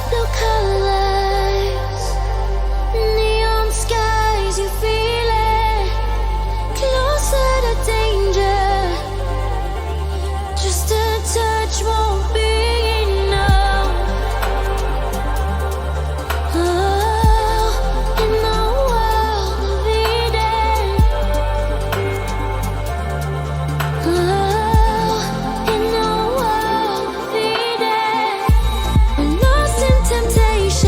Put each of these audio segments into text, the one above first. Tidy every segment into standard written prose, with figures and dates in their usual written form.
Blue colors, neon skies, you feel it. Closer to danger. Just a touch won't be enough. Oh, in the world of Eden. Oh, in the world of Eden. We're lost in temptation.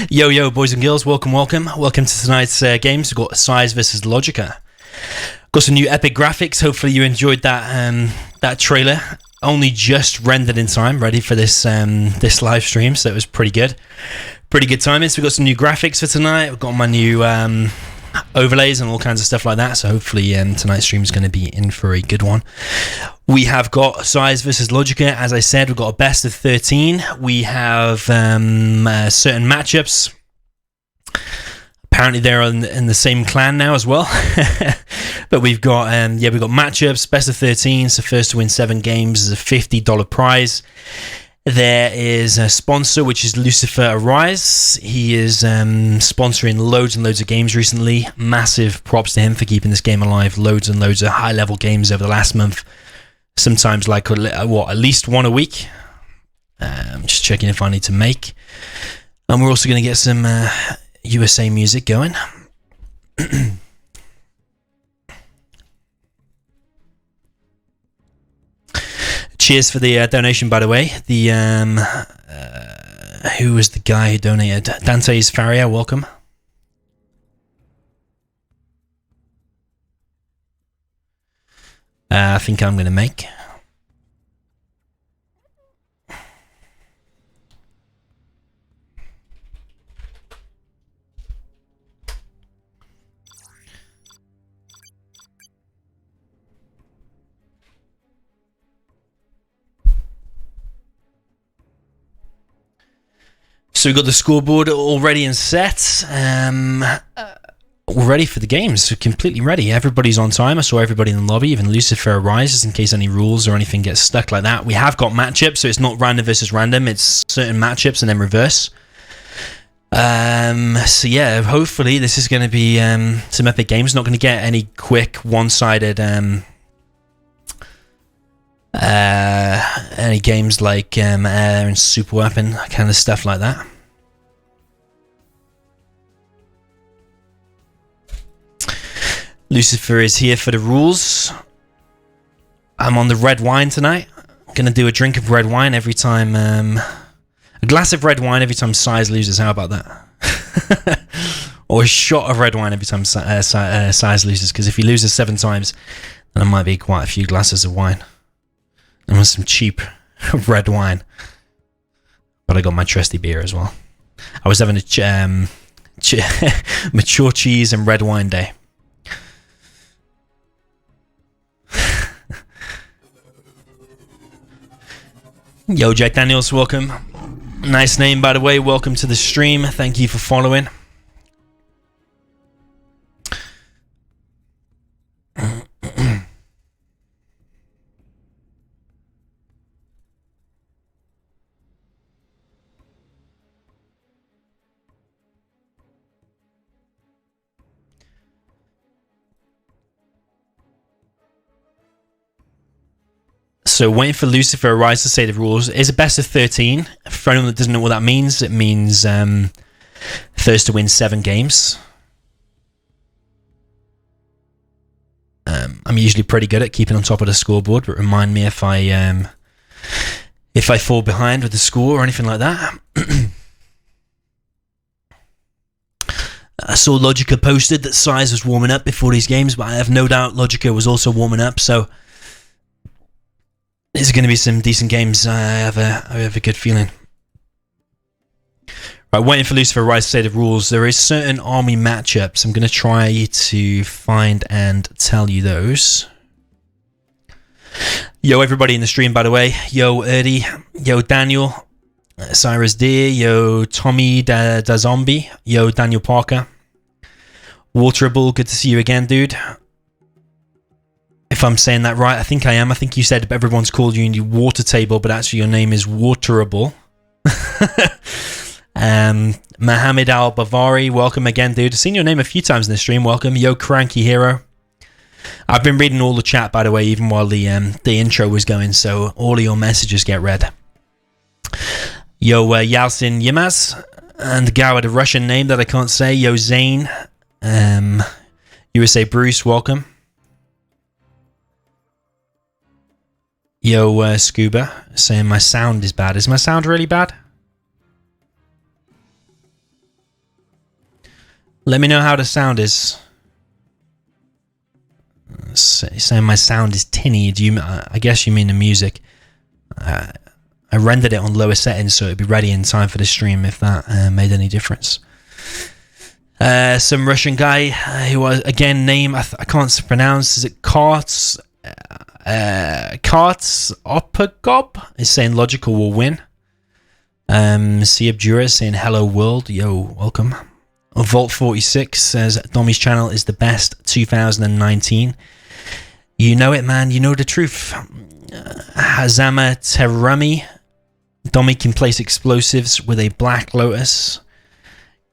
Yo, boys and girls, welcome to tonight's games. We've got Size versus Logica. Got some new epic graphics. Hopefully you enjoyed that trailer. Only just rendered in time, ready for this this live stream, so it was pretty good timing. So we've got some new graphics for tonight. We've got my new overlays and all kinds of stuff like that, so hopefully tonight's stream is going to be in for a good one. We have got Size versus Logica. As I said, we've got a best of 13. We have certain matchups. Apparently they're in the same clan now as well. But we've got we've got matchups, best of 13, so first to win 7 games is a $50 prize. There is a sponsor, which is LuciferArise. He is sponsoring loads and loads of games recently. Massive props to him for keeping this game alive. Loads and loads of high-level games over the last month. Sometimes like, at least one a week. I'm just checking if I need to make. And we're also going to get some USA music going. Cheers for the donation, by the way. The who was the guy who donated? Dante's Faria, welcome. I think I'm going to make. So we've got the scoreboard all ready and set. We're ready for the games. We're completely ready. Everybody's on time. I saw everybody in the lobby, even LuciferArise, just in case any rules or anything gets stuck like that. We have got matchups, so it's not random versus random. It's certain matchups and then reverse. So yeah, hopefully this is going to be some epic games. Not going to get any quick one-sided any games like air and super weapon kind of stuff like that. Lucifer is here for the rules. I'm on the red wine tonight. I'm gonna do a drink of red wine every time a glass of red wine every time Size loses. How about that? Or a shot of red wine every time Size loses, because if he loses 7 times then it might be quite a few glasses of wine. I want some cheap red wine. But I got my trusty beer as well. I was having a mature cheese and red wine day. Yo, Jack Daniels, welcome. Nice name, by the way. Welcome to the stream. Thank you for following. So waiting for LuciferArise to say the rules. It's a best of 13. For anyone that doesn't know what that means, it means first to win 7 games. I'm usually pretty good at keeping on top of the scoreboard, but remind me if I fall behind with the score or anything like that. I saw Logica posted that Size was warming up before these games, but I have no doubt Logica was also warming up, so these are going to be some decent games. I have a good feeling. Right, waiting for LuciferArise to say the rules. There is certain army matchups. I'm going to try to find and tell you those. Yo, everybody in the stream, by the way. Yo, Erdy. Yo, Daniel. Cyrus Deer. Yo, Tommy da Zombie. Yo, Daniel Parker. Waterable, good to see you again, dude. If I'm saying that right, I think I am. I think you said everyone's called you in the water table, but actually your name is Waterable. Mohammed Al Bavari, welcome again, dude. I've seen your name a few times in the stream. Welcome. Yo, Cranky Hero. I've been reading all the chat, by the way, even while the intro was going, so all of your messages get read. Yo, Yalcin Yilmaz, and the guy with a Russian name that I can't say. Yo, Zane. USA Bruce, welcome. Yo, Scuba, saying my sound is bad. Is my sound really bad? Let me know how the sound is. Saying my sound is tinny. Do you? I guess you mean the music. I rendered it on lower settings so it'd be ready in time for the stream if that made any difference. Some Russian guy who was, again, name I can't pronounce. Is it Karts? Karts Opagop is saying Logica will win. Sea Abjura is saying hello world. Yo, welcome. Vault 46 says Domi's channel is the best 2019. You know it, man. You know the truth. Hazama Terami. Domi can place explosives with a Black Lotus.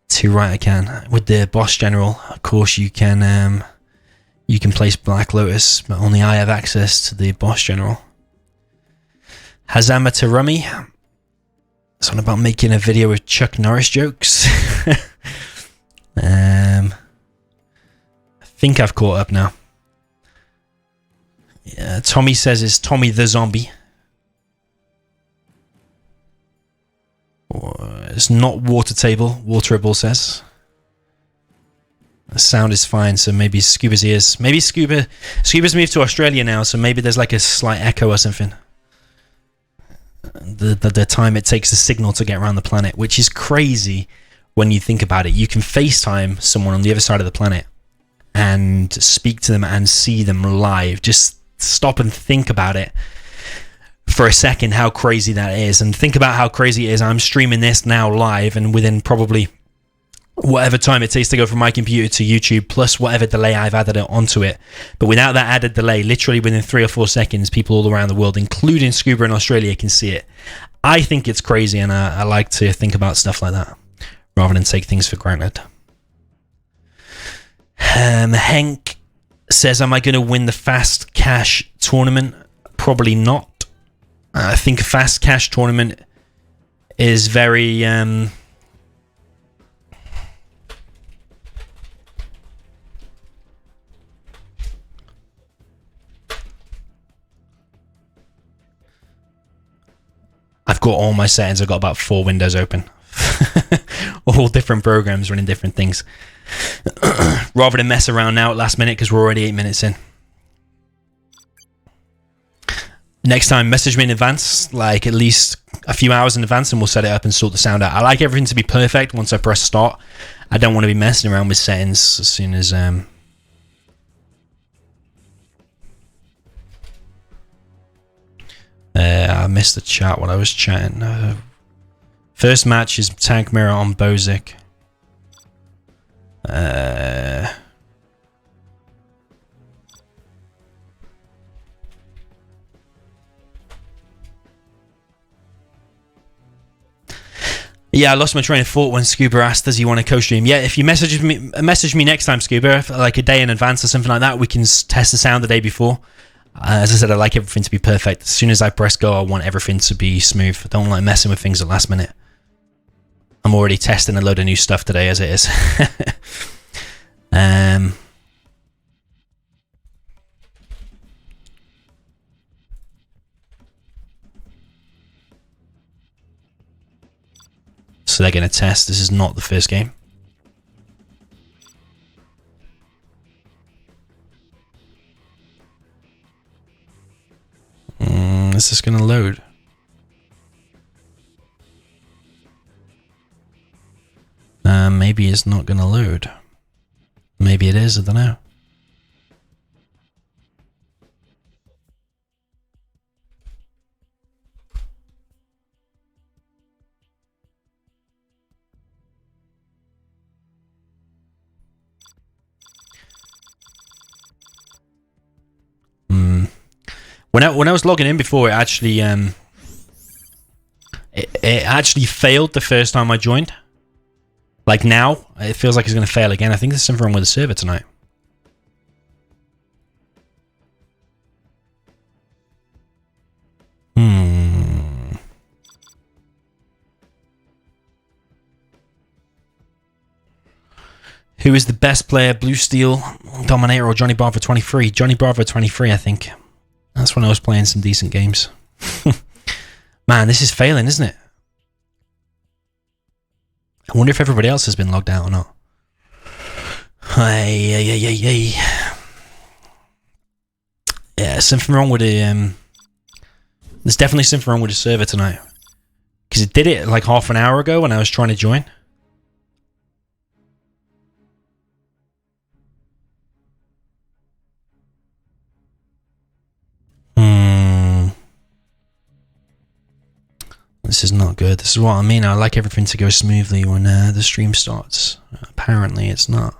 Too right, I can. With the boss general, of course, you can place Black Lotus, but only I have access to the boss general. Hazama Terami. It's on about making a video with Chuck Norris jokes. I think I've caught up now. Yeah, Tommy says it's Tommy the Zombie. It's not water table, Waterable says. The sound is fine, so maybe Scuba's ears. Maybe Scuba's moved to Australia now, so maybe there's like a slight echo or something. The time it takes the signal to get around the planet, which is crazy when you think about it. You can FaceTime someone on the other side of the planet and speak to them and see them live. Just stop and think about it for a second, how crazy that is. And think about how crazy it is. I'm streaming this now live, and within probably whatever time it takes to go from my computer to YouTube, plus whatever delay I've added onto it. But without that added delay, literally within 3 or 4 seconds, people all around the world, including Scuba in Australia, can see it. I think it's crazy, and I like to think about stuff like that rather than take things for granted. Henk says, am I going to win the Fast Cash tournament? Probably not. I think a Fast Cash tournament is very... I've got all my settings. I've got about 4 windows open. All different programs running different things. Rather than mess around now at last minute, because we're already 8 minutes in. Next time, message me in advance, like at least a few hours in advance, and we'll set it up and sort the sound out. I like everything to be perfect once I press start. I don't want to be messing around with settings as soon as... I missed the chat while I was chatting. First match is Tank Mirror on Bozic. Yeah, I lost my train of thought when Scuba asked, does he want to co-stream? Yeah, if you message me next time, Scuba, like a day in advance or something like that, we can test the sound the day before. As I said, I like everything to be perfect. As soon as I press go, I want everything to be smooth. I don't like messing with things at last minute. I'm already testing a load of new stuff today as it is. So they're going to test. This is not the first game. Is this going to load? Maybe it's not going to load. Maybe it is, I don't know. When I was logging in before, it actually it actually failed the first time I joined. Like now, it feels like it's going to fail again. I think there's something wrong with the server tonight. Who is the best player, Blue Steel, Dominator, or Johnny Bravo 23? Johnny Bravo 23, I think. That's when I was playing some decent games. Man, this is failing, isn't it? I wonder if everybody else has been logged out or not. Hey. Yeah, something wrong with the there's definitely something wrong with the server tonight. Because it did it like half an hour ago when I was trying to join. This is not good. This is what I mean. I like everything to go smoothly when the stream starts. Apparently it's not.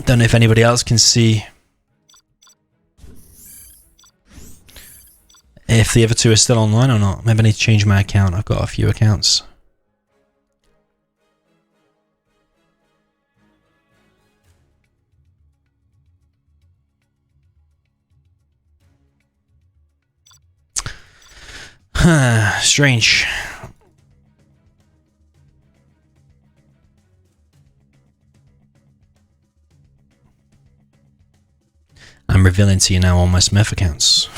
Don't know if anybody else can see if the other two are still online or not. Maybe I need to change my account. I've got a few accounts. Strange. I'm revealing to you now all my Smurf accounts.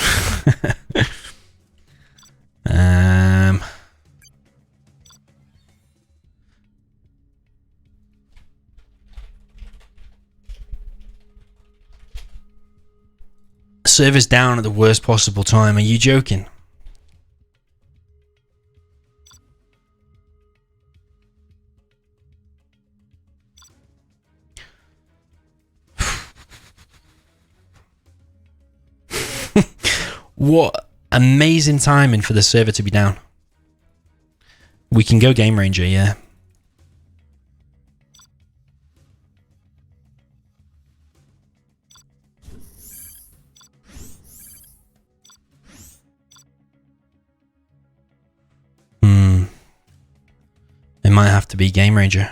Server's down at the worst possible time. Are you joking? What amazing timing for the server to be down. We can go Game Ranger, yeah. It might have to be Game Ranger.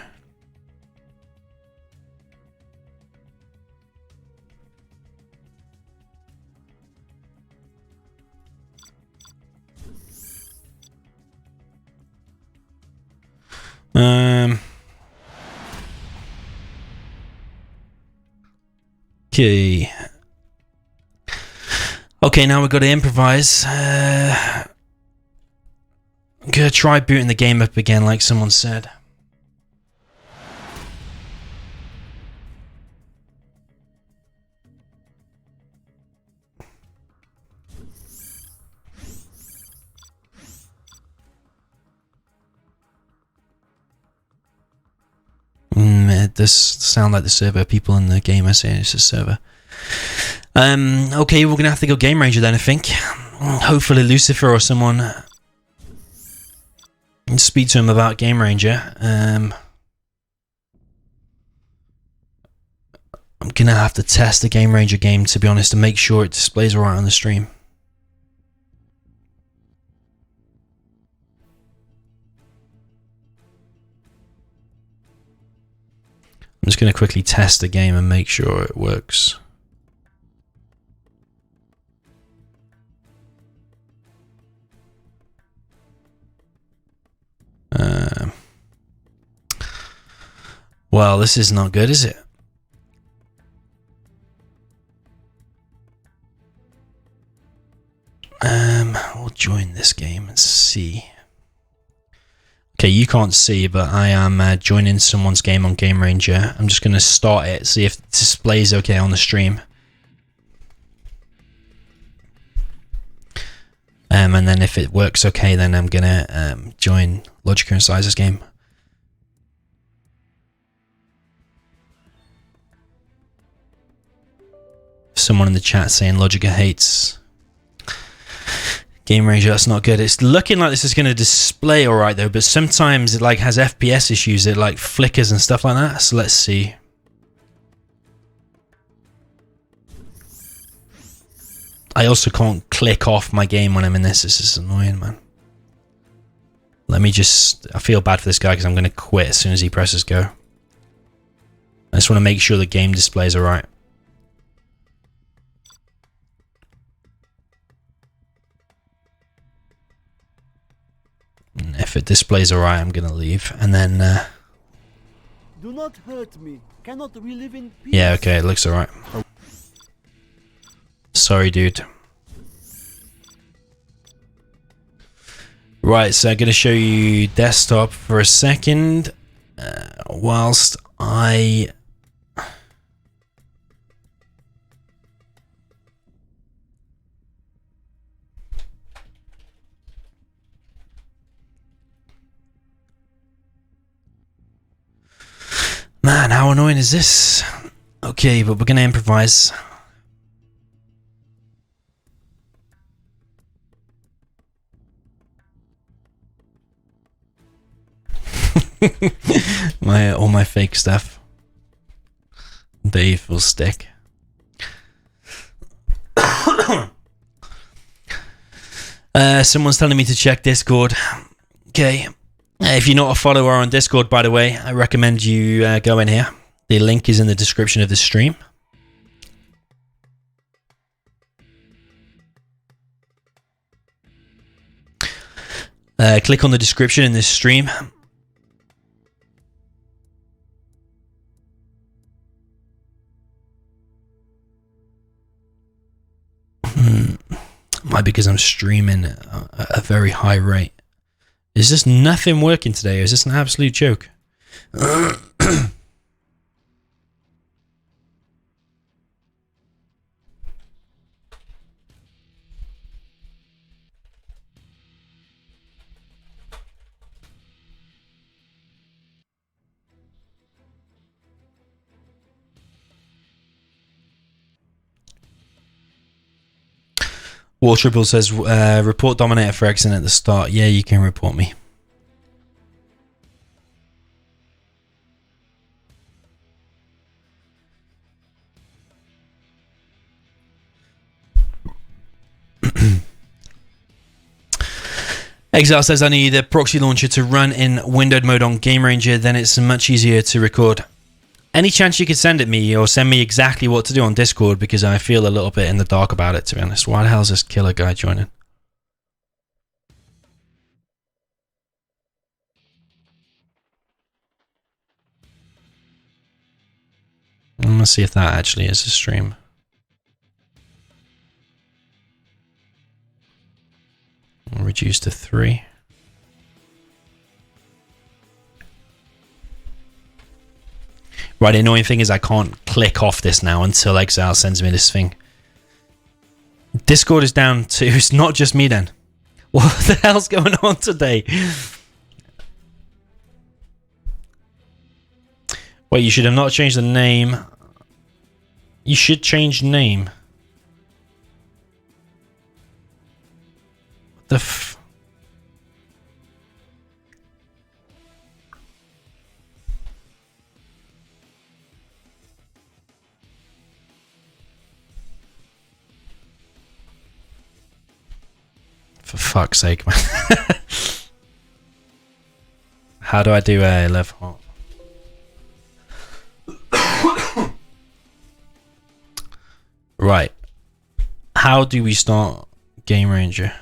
Okay. Okay, now we've got to improvise. I'm gonna try booting the game up again, like someone said. It does sound like the server. People in the game are saying it's a server. Okay, we're gonna have to go Game Ranger then, I think. Hopefully Lucifer or someone can speak to him about Game Ranger. I'm gonna have to test the Game Ranger game, to be honest, to make sure it displays alright on the stream. I'm just going to quickly test the game and make sure it works. Well, this is not good, is it? We'll join this game and see. Okay, you can't see, but I am joining someone's game on Game Ranger. I'm just going to start it, see if it displays okay on the stream. And then if it works okay, then I'm going to join Logica and Size's game. Someone in the chat saying Logica hates Game Ranger. That's not good. It's looking like this is going to display alright though, but sometimes it like has FPS issues. It like flickers and stuff like that. So let's see. I also can't click off my game when I'm in this. This is annoying, man. Let me just... I feel bad for this guy because I'm going to quit as soon as he presses go. I just want to make sure the game displays alright. If it displays alright, I'm gonna leave, and then do not hurt me. Cannot we live in peace? Yeah, okay, it looks alright. Sorry, dude. Right, so I'm going to show you desktop for a second whilst I... Man, how annoying is this? Okay, but we're going to improvise. All my fake stuff. Dave will stick. Someone's telling me to check Discord. Okay. If you're not a follower on Discord, by the way, I recommend you go in here. The link is in the description of the stream. Click on the description in this stream. Might be because I'm streaming at a very high rate. Is this nothing working today? Or is this an absolute joke? War Triple says, report Dominator for accident at the start. Yeah, you can report me. Exile says, I need a proxy launcher to run in windowed mode on Game Ranger, then it's much easier to record. Any chance you could send it me or send me exactly what to do on Discord, because I feel a little bit in the dark about it, to be honest. Why the hell is this killer guy joining? I'm going to see if that actually is a stream. Reduce to 3. Right, the annoying thing is I can't click off this now until Exile sends me this thing. Discord is down to... It's not just me then. What the hell's going on today? Wait, you should have not changed the name. You should change name. What the f... For fuck's sake, man. How do I do a level? Right. How do we start Game Ranger?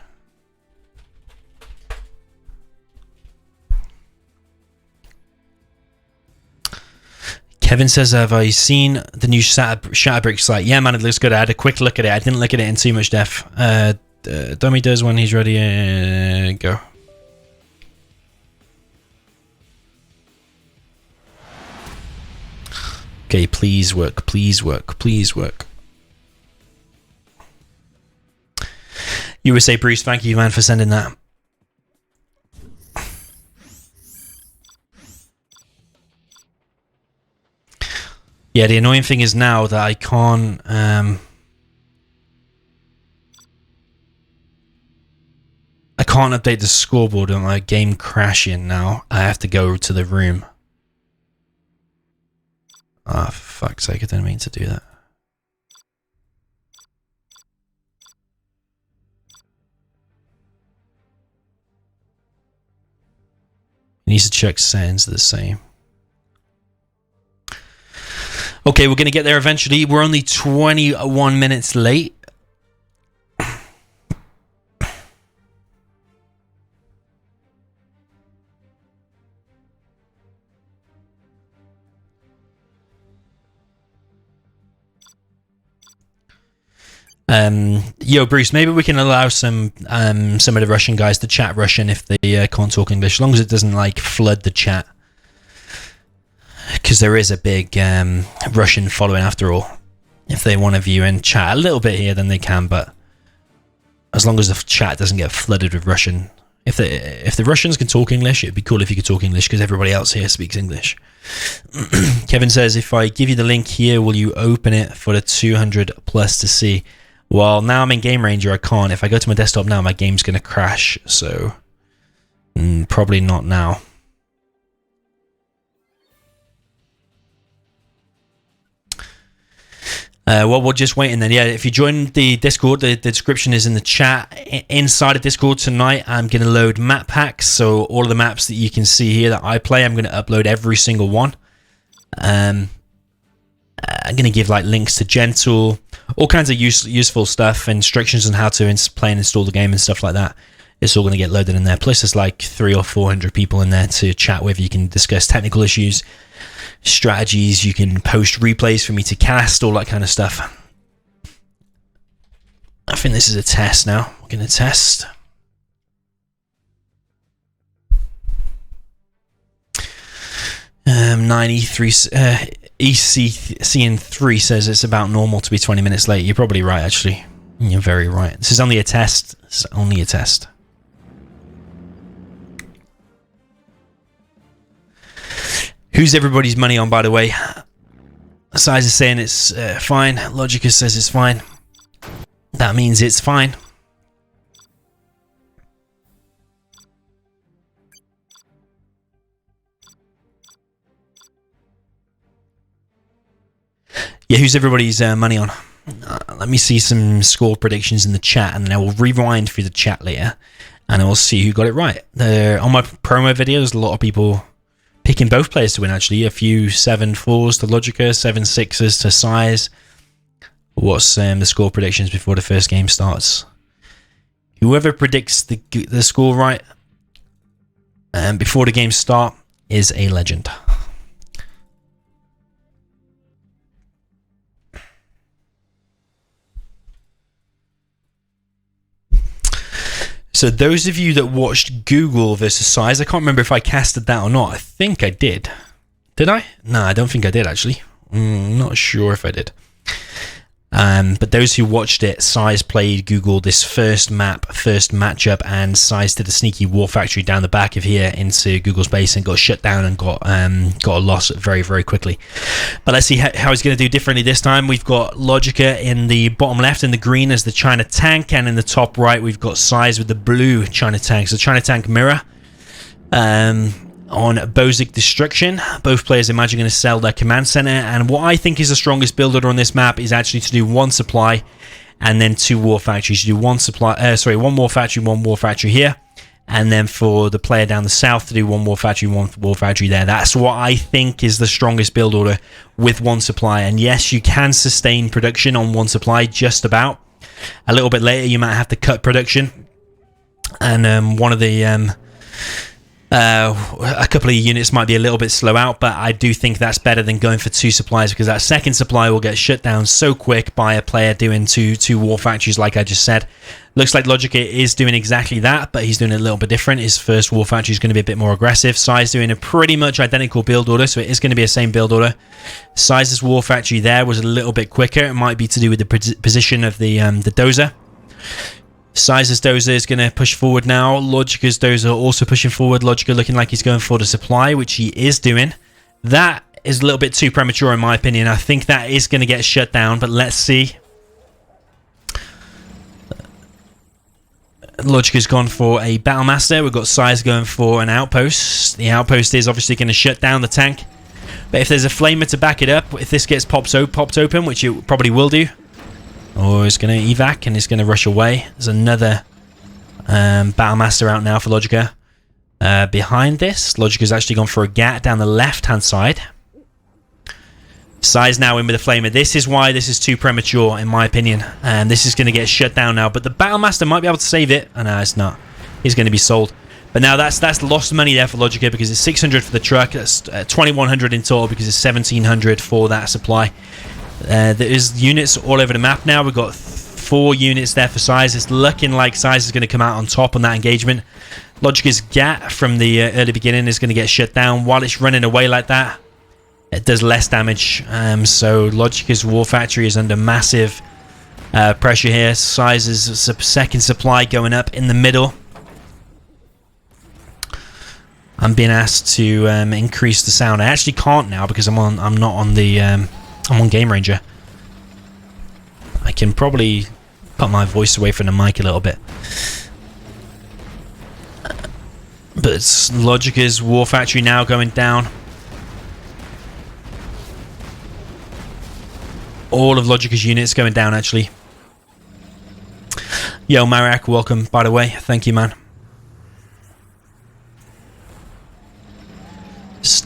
Kevin says, have I seen the new Shatterbrick site? Yeah, man, it looks good. I had a quick look at it. I didn't look at it in too much depth. Dummy does when he's ready. Go. Okay, please work. Please work. Please work. USA Bruce, thank you, man, for sending that. Yeah, the annoying thing is now that I can't... I can't update the scoreboard on my game crashing now. I have to go to the room. Ah, oh, for fuck's sake, I didn't mean to do that. Needs to check settings are the same. Okay, we're going to get there eventually. We're only 21 minutes late. Yo, Bruce, maybe we can allow some of the Russian guys to chat Russian if they can't talk English, as long as it doesn't like flood the chat, because there is a big Russian following after all. If they want to view and chat a little bit here, then they can, but as long as the chat doesn't get flooded with Russian. If the Russians can talk English, it'd be cool if you could talk English, because everybody else here speaks English. Kevin says, if I give you the link here, will you open it for the 200 plus to see? Well, now I'm in Game Ranger, I can't. If I go to my desktop now, my game's going to crash, so probably not now. Well, we're just waiting then. Yeah, if you join the Discord, the description is in the chat. Inside of Discord tonight, I'm going to load map packs. So all of the maps that you can see here that I play, I'm going to upload every single one. I'm going to give like links to Gentle, all kinds of useful stuff, instructions on how to play and install the game and stuff like that. It's all going to get loaded in there. Plus, there's like 300 or 400 people in there to chat with. You can discuss technical issues, strategies, you can post replays for me to cast, all that kind of stuff. I think this is a test now. We're going to test. ECN3 says it's about normal to be 20 minutes late. You're probably right, actually. You're very right. This is only a test. This is only a test. Who's everybody's money on, by the way? Size is saying it's fine. Logica says it's fine. That means it's fine. Yeah, who's everybody's money on? Let me see some score predictions in the chat, and then I will rewind through the chat later, and I will see who got it right. On my promo videos, a lot of people picking both players to win, actually. A few 7-4s to Logica, 7-6s to Size. What's the score predictions before the first game starts? Whoever predicts the score right before the game start is a legend. So those of you that watched Google versus Size, I can't remember if I casted that or not. I think I did. Did I? No, I don't think I did, actually. Not sure if I did. But those who watched it, Size played Google this first matchup, and Size did a sneaky war factory down the back of here into Google's base and got shut down and got a loss very, very quickly. But let's see how he's going to do differently this time. We've got Logica in the bottom left in the green as the China tank, and in the top right we've got Size with the blue China tank. So China tank mirror. On Bozic Destruction, both players imagine going to sell their command center, and what I think is the strongest build order on this map is actually to do one supply and then two war factories. You do one war factory here, and then for the player down the south to do one war factory there. That's what I think is the strongest build order with one supply. And yes, you can sustain production on one supply just about. A little bit later you might have to cut production, and one of the a couple of units might be a little bit slow out, but I do think that's better than going for two supplies, because that second supply will get shut down so quick by a player doing two war factories like I just said. Looks like Logica is doing exactly that, but he's doing it a little bit different. His first war factory is going to be a bit more aggressive. Size doing a pretty much identical build order, so it is going to be the same build order. Size's war factory there was a little bit quicker. It might be to do with the position of the dozer. Size's dozer is going to push forward now. Logica's dozer also pushing forward. Logica looking like he's going for the supply, which he is doing. That is a little bit too premature in my opinion. I think that is going to get shut down, but let's see. Logica's gone for a Battlemaster. We've got Size going for an outpost. The outpost is obviously going to shut down the tank. But if there's a flamer to back it up, if this gets popped open, which it probably will do, or it's going to evac and it's going to rush away. There's another Battlemaster out now for Logica. Behind this, Logica's actually gone for a GAT down the left-hand side. Size now in with a flamer. This is why this is too premature, in my opinion. And this is going to get shut down now. But the Battlemaster might be able to save it. Oh, no, it's not. He's going to be sold. But now that's lost money there for Logica, because it's 600 for the truck. That's 2,100 in total, because it's 1,700 for that supply. There is units all over the map now. We've got 4 units there for Size. It's looking like Size is going to come out on top on that engagement. Logica's GAT from the early beginning is going to get shut down. While it's running away like that, it does less damage. So Logica's War Factory is under massive pressure here. Size's second supply going up in the middle. I'm being asked to increase the sound. I actually can't now because I'm not on the I'm on Game Ranger. I can probably put my voice away from the mic a little bit. But it's Logica's War Factory now going down. All of Logica's units going down, actually. Yo, Marak, welcome, by the way. Thank you, man.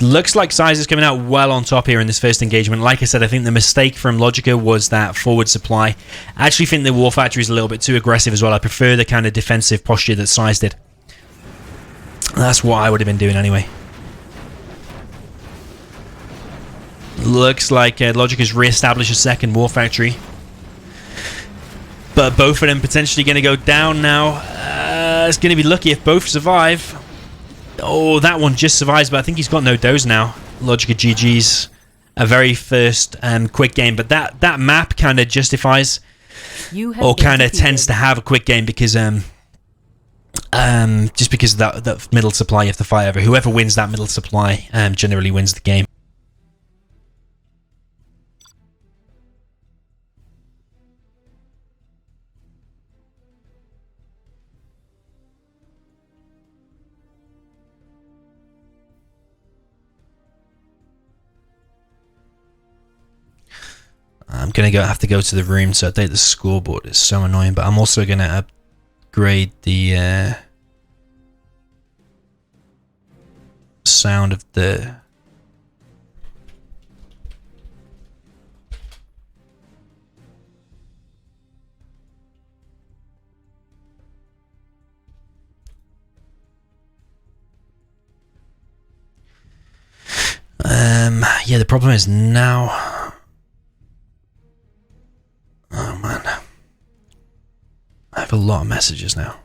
Looks like Size is coming out well on top here in this first engagement. Like I said, I think the mistake from Logica was that forward supply. I actually think the War Factory is a little bit too aggressive as well. I prefer the kind of defensive posture that Size did. That's what I would have been doing anyway. Looks like Logica's re-established a second War Factory. But both of them potentially going to go down now. It's going to be lucky if both survive. Oh, that one just survives, but I think he's got no doze now. Logica GG's a very first quick game, but that map kind of justifies or kind of tends to have a quick game because just because of that middle supply you have to fight over. Whoever wins that middle supply generally wins the game. I'm gonna have to go to the room to update the scoreboard. It's so annoying, but I'm also gonna upgrade the sound of the yeah, the problem is now. Oh man, I have a lot of messages now.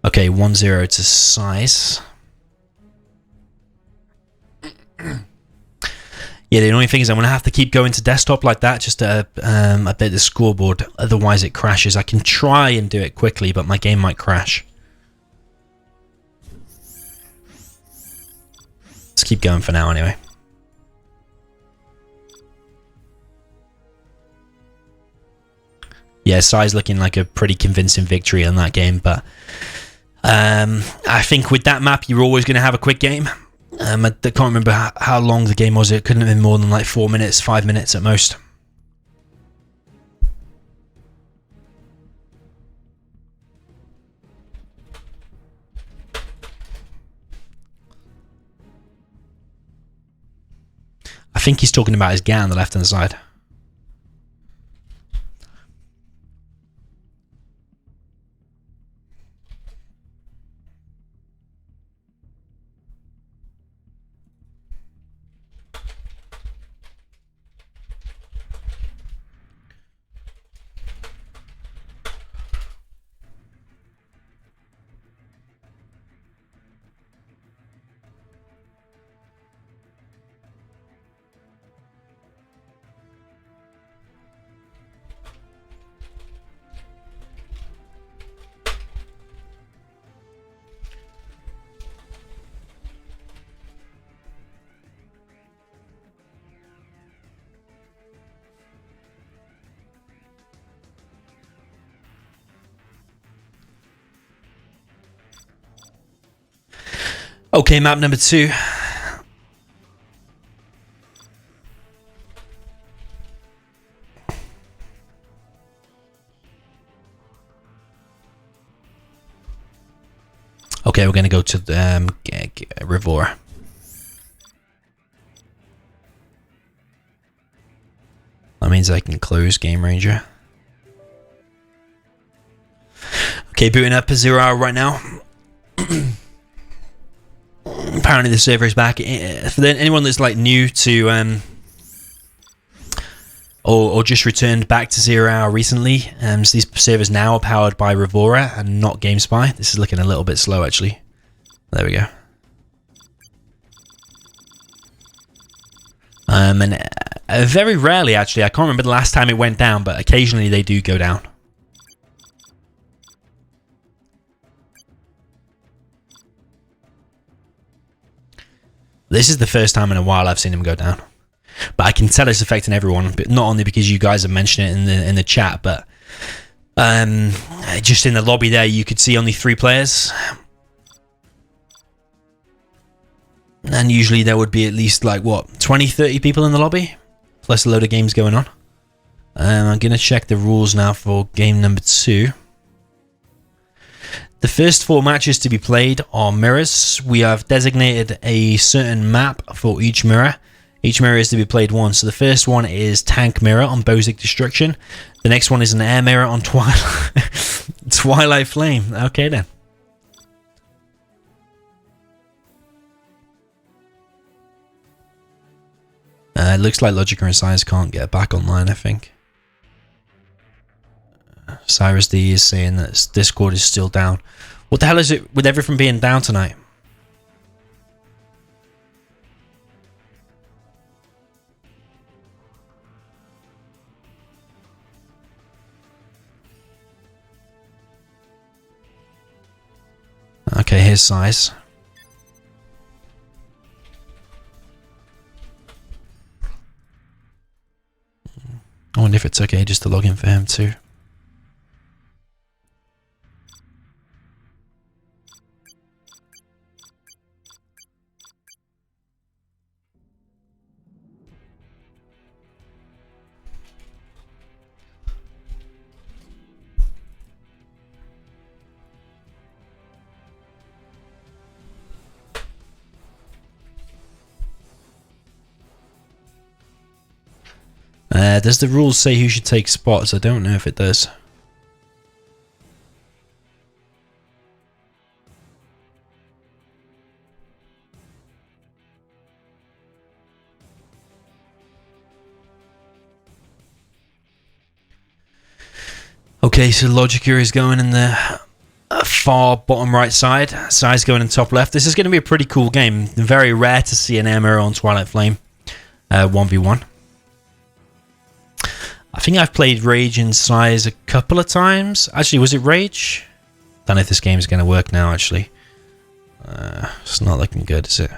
Okay, 1-0 to Size. Yeah, the only thing is I'm going to have to keep going to desktop like that just to update the scoreboard. Otherwise it crashes. I can try and do it quickly, but my game might crash. Let's keep going for now anyway. Yeah, Size looking like a pretty convincing victory on that game, but I think with that map you're always going to have a quick game. I can't remember how long the game was. It couldn't have been more than like 4 minutes, 5 minutes at most. I think he's talking about his GAN on the left hand side. Okay, map number 2. Okay, we're going to go to Rivora. That means I can close Game Ranger. Okay, booting up a 0 hour right now. Apparently the server is back. For anyone that's like new to or just returned back to 0 hour recently, so these servers now are powered by Revora and not GameSpy. This is looking a little bit slow actually. There we go. And very rarely actually, I can't remember the last time it went down, but occasionally they do go down. This is the first time in a while I've seen him go down, but I can tell it's affecting everyone. But not only because you guys have mentioned it in the chat, but just in the lobby there, you could see only 3 players, and usually there would be at least like what 20-30 people in the lobby, plus a load of games going on. I'm gonna check the rules now for game number 2. The first 4 matches to be played are mirrors. We have designated a certain map for each mirror. Each mirror is to be played once. So the first one is Tank Mirror on Bosic Destruction. The next one is an Air Mirror on Twilight Flame. Okay then. It looks like Logica and Size can't get back online, I think. Cyrus D is saying that Discord is still down. What the hell is it with everything being down tonight? Okay, here's Size. I wonder if it's okay just to log in for him too. Does the rules say who should take spots? I don't know if it does. Okay, so Logica is going in the far bottom right side. Size going in top left. This is going to be a pretty cool game. Very rare to see an Air on Twilight Flame 1v1. I think I've played Rage in Size a couple of times. Actually, was it Rage? Don't know if this game is going to work now, actually. It's not looking good, is it?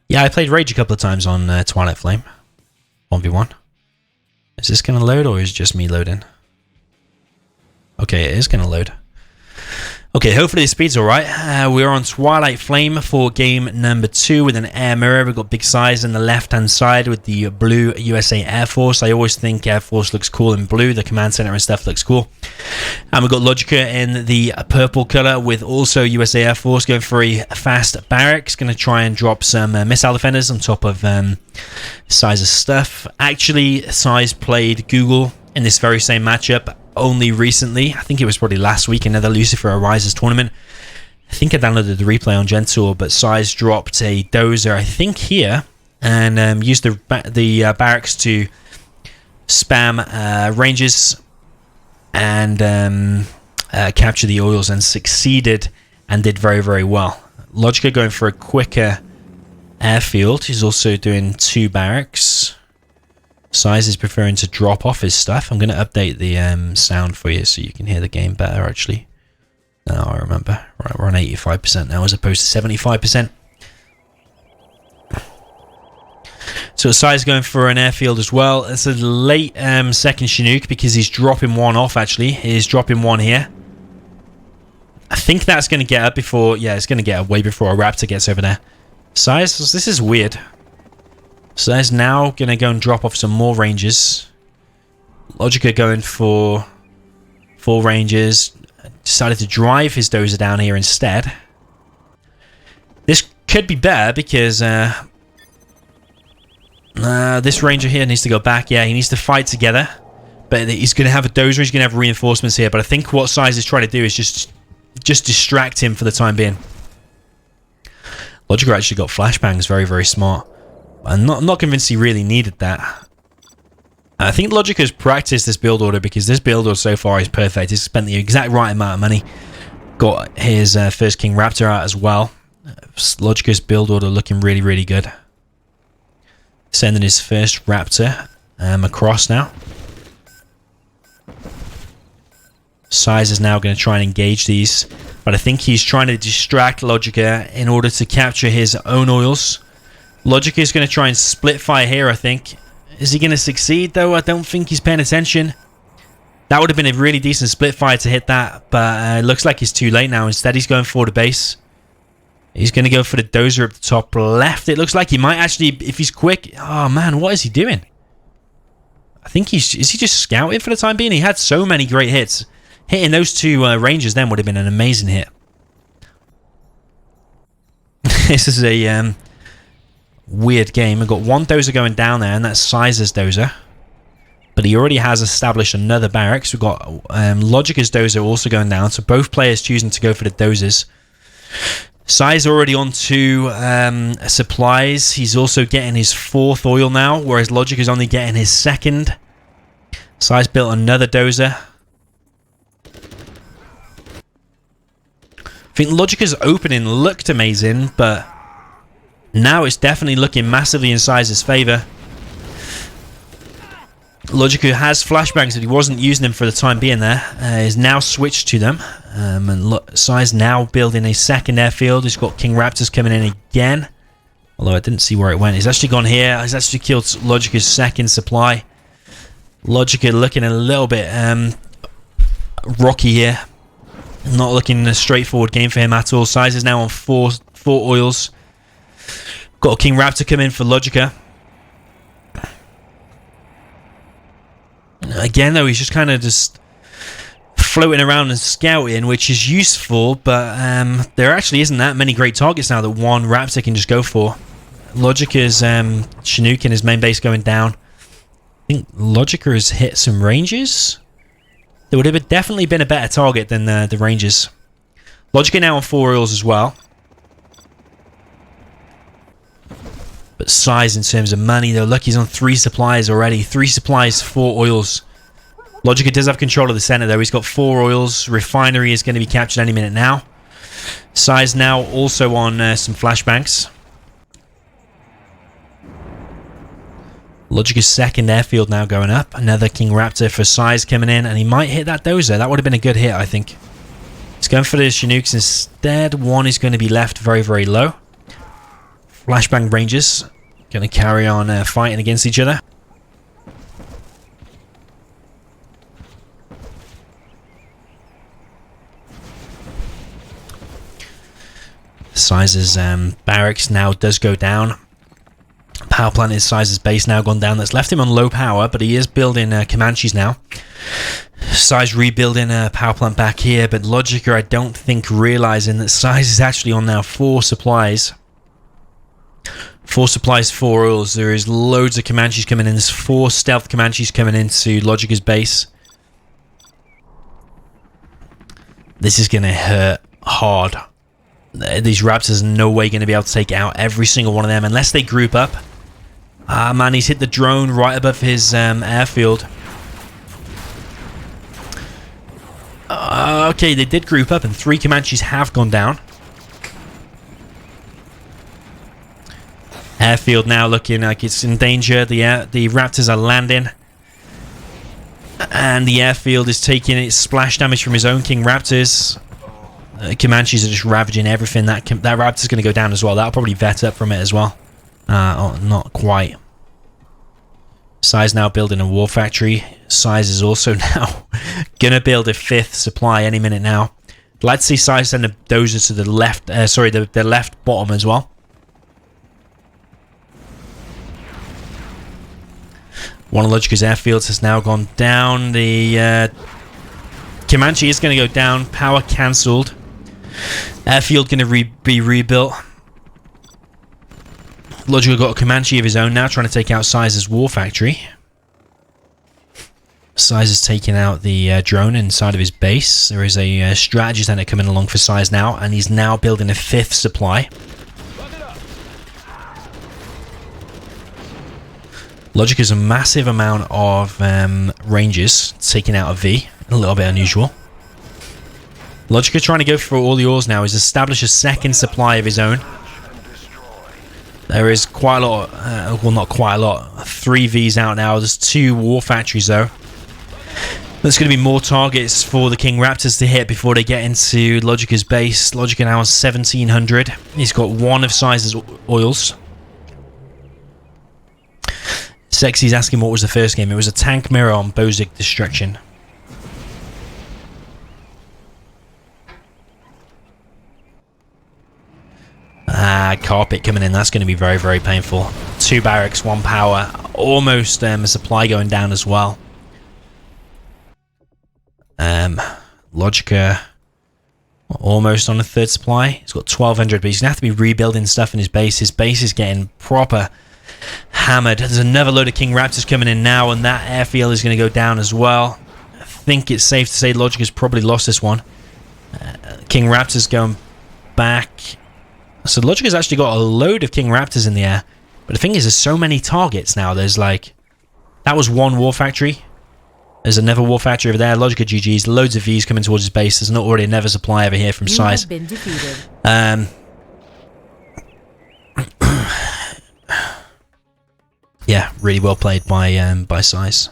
Yeah, I played Rage a couple of times on Twilight Flame 1v1. Is this going to load, or is it just me loading? Okay, it is going to load. Okay, hopefully the speed's alright. We're on Twilight Flame for game number 2 with an Air Mirror. We've got big size on the left-hand side with the blue USA Air Force. I always think Air Force looks cool in blue. The command center and stuff looks cool. And we've got Logica in the purple color with also USA Air Force going for a fast barracks. Going to try and drop some missile defenders on top of Size's stuff. Actually, Size played Google in this very same matchup only recently. I think it was probably last week, another LuciferArise tournament. I think I downloaded the replay on Gentour, but Size dropped a dozer, I think here, and used the barracks to spam ranges and capture the oils, and succeeded and did very, very well. Logica going for a quicker airfield. He's also doing 2 barracks. Size is preferring to drop off his stuff. I'm going to update the sound for you so you can hear the game better, actually. Now I remember. Right, we're on 85% now as opposed to 75%. So Size going for an airfield as well. It's a late second Chinook because he's dropping 1 off, actually. He's dropping 1 here. I think that's going to get up before... Yeah, it's going to get up way before a Raptor gets over there. Size, this is weird. So there's now going to go and drop off some more ranges. Logica going for 4 ranges. Decided to drive his dozer down here instead. This could be better because this ranger here needs to go back. Yeah, he needs to fight together. But he's going to have a dozer. He's going to have reinforcements here. But I think what Size is trying to do is just just distract him for the time being. Logica actually got flashbangs. Very, very smart. I'm not convinced he really needed that. I think Logica's practiced this build order because this build order so far is perfect. He's spent the exact right amount of money. Got his first King Raptor out as well. Logica's build order looking really, really good. Sending his first Raptor across now. Size is now going to try and engage these, but I think he's trying to distract Logica in order to capture his own oils. Logica is going to try and split fire here, I think. Is he going to succeed, though? I don't think he's paying attention. That would have been a really decent split fire to hit that, but it looks like he's too late now. Instead, he's going for the base. He's going to go for the dozer up the top left. It looks like he might actually, if he's quick... Oh, man, what is he doing? I think he's... Is he just scouting for the time being? He had so many great hits. Hitting those two rangers then would have been an amazing hit. This is a weird game. I've got one dozer going down there, and that's Size's dozer. But he already has established another barracks. We've got Logica's dozer also going down, so both players choosing to go for the dozers. Size already on to supplies. He's also getting his 4th oil now, whereas Logica's only getting his 2nd. Size built another dozer. I think Logica's opening looked amazing, but now it's definitely looking massively in Size's favour. Logica has flashbangs, but he wasn't using them for the time being there. He's now switched to them. And Size now building a 2nd airfield. He's got King Raptors coming in again. Although I didn't see where it went. He's actually gone here. He's actually killed Logica's 2nd supply. Logica looking a little bit rocky here. Not looking a straightforward game for him at all. Size is now on 4 oils. Got a King Raptor come in for Logica. Again, though, he's just kind of just floating around and scouting, which is useful, but there actually isn't that many great targets now that one Raptor can just go for. Logica's Chinook in his main base going down. I think Logica has hit some ranges. There would have definitely been a better target than the ranges. Logica now on 4 oils as well. But Size in terms of money, though, look, he's on 3 supplies already. 3 supplies, 4 oils. Logica does have control of the center, though. He's got 4 oils. Refinery is going to be captured any minute now. Size now also on some flashbangs. Logica's 2nd airfield now going up. Another King Raptor for Size coming in, and he might hit that dozer. That would have been a good hit, I think. He's going for the Chinooks instead. One is going to be left very, very low. Flashbang Rangers going to carry on fighting against each other. Size's barracks now does go down. Power plant is Size's base now gone down. That's left him on low power, but he is building Comanches now. Size rebuilding a power plant back here, but Logica, I don't think, realizing that Size is actually on now 4 supplies. 4 supplies, 4 oils. There is loads of Comanches coming in. There's 4 stealth Comanches coming into Logica's base. This is going to hurt hard. These Raptors are no way going to be able to take out every single one of them unless they group up. Ah, man, he's hit the drone right above his airfield. Okay, they did group up and 3 Comanches have gone down. Airfield now looking like it's in danger. The Raptors are landing. And the airfield is taking its splash damage from his own King Raptors. Comanches are just ravaging everything. That Raptor's going to go down as well. That'll probably vet up from it as well. Oh, not quite. Size now building a war factory. Size is also now going to build a 5th supply any minute now. I'd like to see Size send a dozer to the left. Sorry, the left bottom as well. One of Logica's airfields has now gone down. The Comanche is going to go down. Power cancelled. Airfield going to be rebuilt. Logica got a Comanche of his own now, trying to take out Size's war factory. Size is taking out the drone inside of his base. There is a strategy center coming along for Size now, and he's now building a 5th supply. Logic is a massive amount of ranges taking out a V. A little bit unusual. Logica trying to go for all the ores now. He's established a 2nd supply of his own. There is quite a lot, well, not quite a lot, 3 Vs out now. There's 2 war factories though. There's going to be more targets for the King Raptors to hit before they get into Logica's base. Logica now has 1700. He's got 1 of Size's oils. Sexy's asking what was the first game. It was a tank mirror on Bozic Destruction. Carpet coming in. That's going to be very, very painful. 2 barracks, 1 power. Almost a supply going down as well. Logica almost on a 3rd supply. He's got 1200, but he's going to have to be rebuilding stuff in his base. His base is getting proper hammered. There's another load of King Raptors coming in now, and that airfield is going to go down as well. I think it's safe to say Logica's probably lost this one. King Raptors going back. So Logica's actually got a load of King Raptors in the air. But the thing is, there's so many targets now. There's like... That was 1 war factory. There's another war factory over there. Logica GG's. Loads of Vs coming towards his base. There's not already another supply over here from Size. You have been defeated. Yeah, really well played by Size.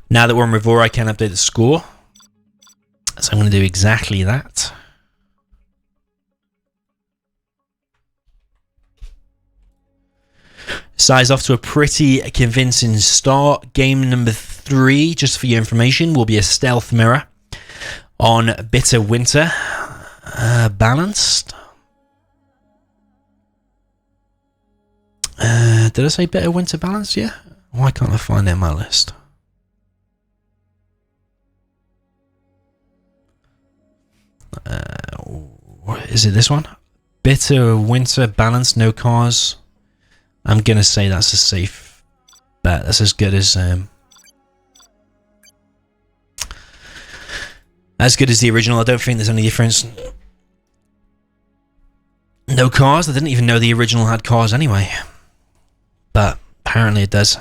Now that we're on Revore, I can update the score. So I'm going to do exactly that. Size off to a pretty convincing start. Game number 3, just for your information, will be a stealth mirror on Bitter Winter. Balanced. Did I say Bitter Winter balanced? Yeah. Why can't I find it in my list? Is it this one? Bitter Winter balanced, no cars. I'm gonna say that's a safe bet. That's as good as the original. I don't think there's any difference. No cars. I didn't even know the original had cars anyway, but apparently it does.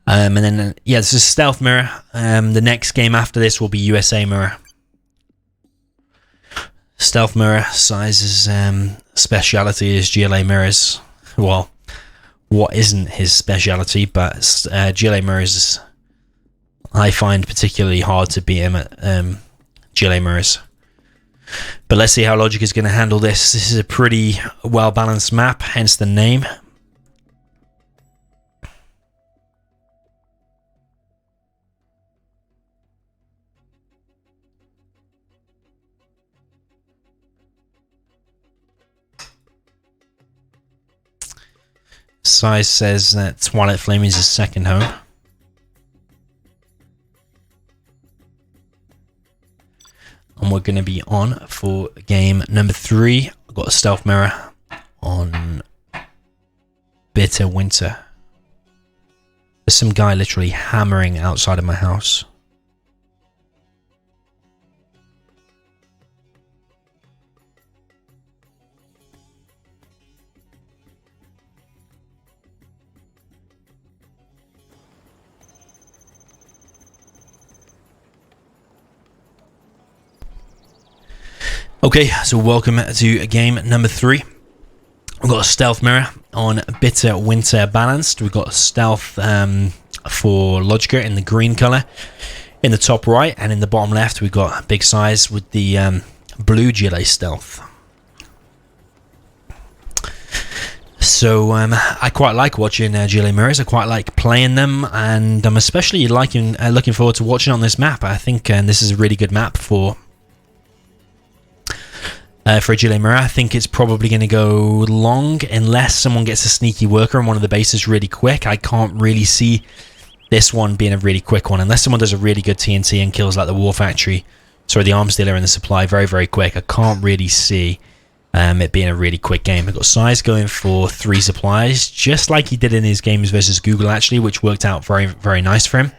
And then yeah, this is stealth mirror. The next game after this will be USA mirror. Stealth mirror. Size's speciality is GLA mirrors. Well, what isn't his speciality, but GLA mirrors I find particularly hard to beat him at GLA mirrors. But let's see how Logic is going to handle this. This is a pretty well balanced map, hence the name. Size says that Twilight Flame is his second home. And we're going to be on for game number 3. I've got a stealth mirror on Bitter Winter. There's some guy literally hammering outside of my house. Okay, so welcome to game number 3. We've got a stealth mirror on Bitter Winter balanced. We've got a stealth for Logica in the green color in the top right, and in the bottom left we've got Big Size with the blue GLA stealth. So I quite like watching GLA mirrors. I quite like playing them, and I'm especially looking forward to watching on this map. I think this is a really good map for a GLA mirror. I think it's probably going to go long unless someone gets a sneaky worker on one of the bases really quick. I can't really see this one being a really quick one unless someone does a really good TNT and kills like the war factory, sorry, the arms dealer and the supply very, very quick. I can't really see it being a really quick game. I've got Size going for 3 supplies, just like he did in his games versus Google actually, which worked out very, very nice for him.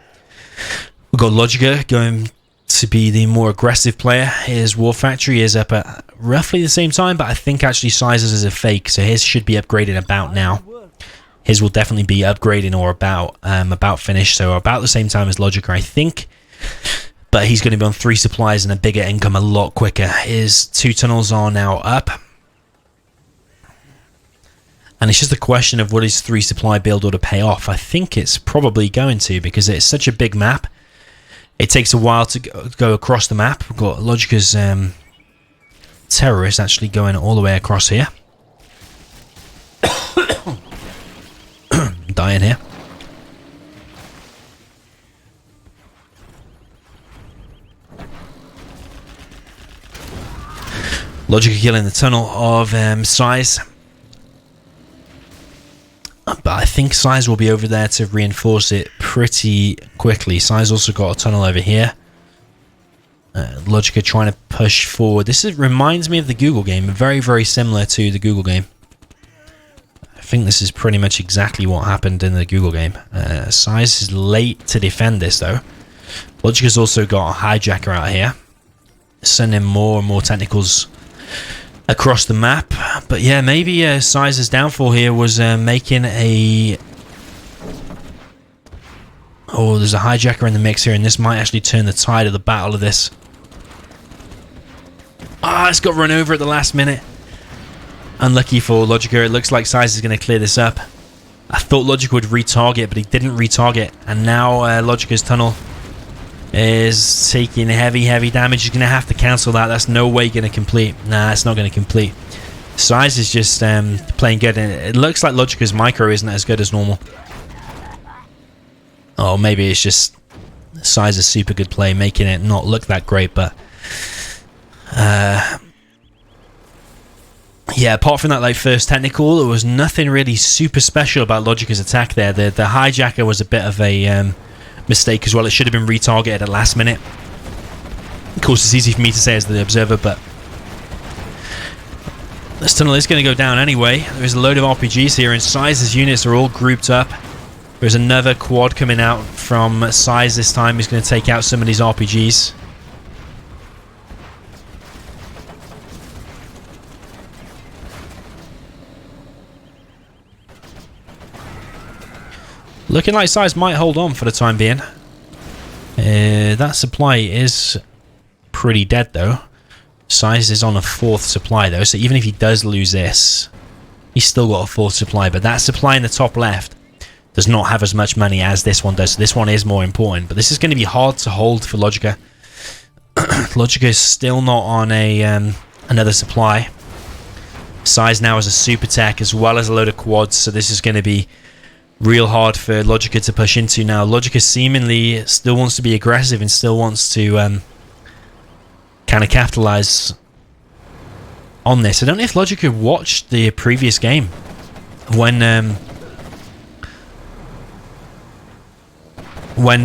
We've got Logica going to be the more aggressive player. His War Factory is up at roughly the same time, but I think actually Sizes is a fake, so his should be upgraded about now. His will definitely be upgrading or about finished, so about the same time as Logica, I think. But he's going to be on 3 supplies and a bigger income a lot quicker. His 2 tunnels are now up. And it's just a question of what his 3 supply build ought to pay off. I think it's probably going to, because it's such a big map. It takes a while to go across the map. We've got Logica's terrorists actually going all the way across here. Dying here. Logica killing the tunnel of Size. But I think Size will be over there to reinforce it pretty quickly. Size also got a tunnel over here. Logica trying to push forward. This reminds me of the Google game. Very, very similar to the Google game. I think this is pretty much exactly what happened in the Google game. Size is late to defend this though. Logica's also got a hijacker out here. Sending more and more technicals across the map. But yeah, maybe Size's downfall here was making a... Oh, there's a hijacker in the mix here, and this might actually turn the tide of the battle of this. Ah, it's got run over at the last minute. Unlucky for Logica. It looks like Size is going to clear this up. I thought Logica would retarget, but he didn't retarget. And now Logica's tunnel is taking heavy, heavy damage. He's going to have to cancel that. That's no way going to complete. Nah, it's not going to complete. Size is just playing good. And it looks like Logica's micro isn't as good as normal. Oh, maybe it's just Size's super good play, making it not look that great, but... yeah, apart from that first technical, there was nothing really super special about Logica's attack there. The hijacker was a bit of a mistake as well. It should have been retargeted at last minute. Of course, it's easy for me to say as the observer, but this tunnel is going to go down anyway. There's a load of RPGs here, and Size's units are all grouped up. There's another quad coming out from Size this time. He's going to take out some of these RPGs. Looking like Size might hold on for the time being. That supply is pretty dead though. Size is on a 4th supply though, so even if he does lose this, he's still got a 4th supply. But that supply in the top left does not have as much money as this one does, so this one is more important. But this is going to be hard to hold for Logica. Logica is still not on a another supply. Size now has a super tech as well as a load of quads, so this is going to be real hard for Logica to push into now. Logica seemingly still wants to be aggressive and still wants to kind of capitalize on this. I don't know if Logica watched the previous game when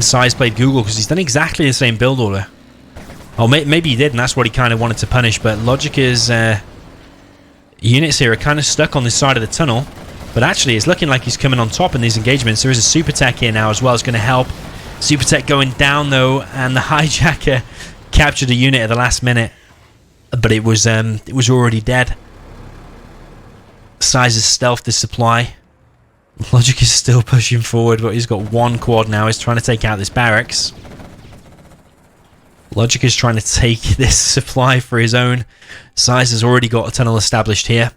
Size played Google, because he's done exactly the same build order. Oh, maybe he did, and that's what he kind of wanted to punish. But Logica's units here are kind of stuck on this side of the tunnel. But actually, it's looking like he's coming on top in these engagements. There is a super tech here now as well. It's going to help. Super tech going down though, and the hijacker captured a unit at the last minute, but it was already dead. Size has stealthed this supply. Logic is still pushing forward, but he's got 1 quad now. He's trying to take out this barracks. Logic is trying to take this supply for his own. Size has already got a tunnel established here.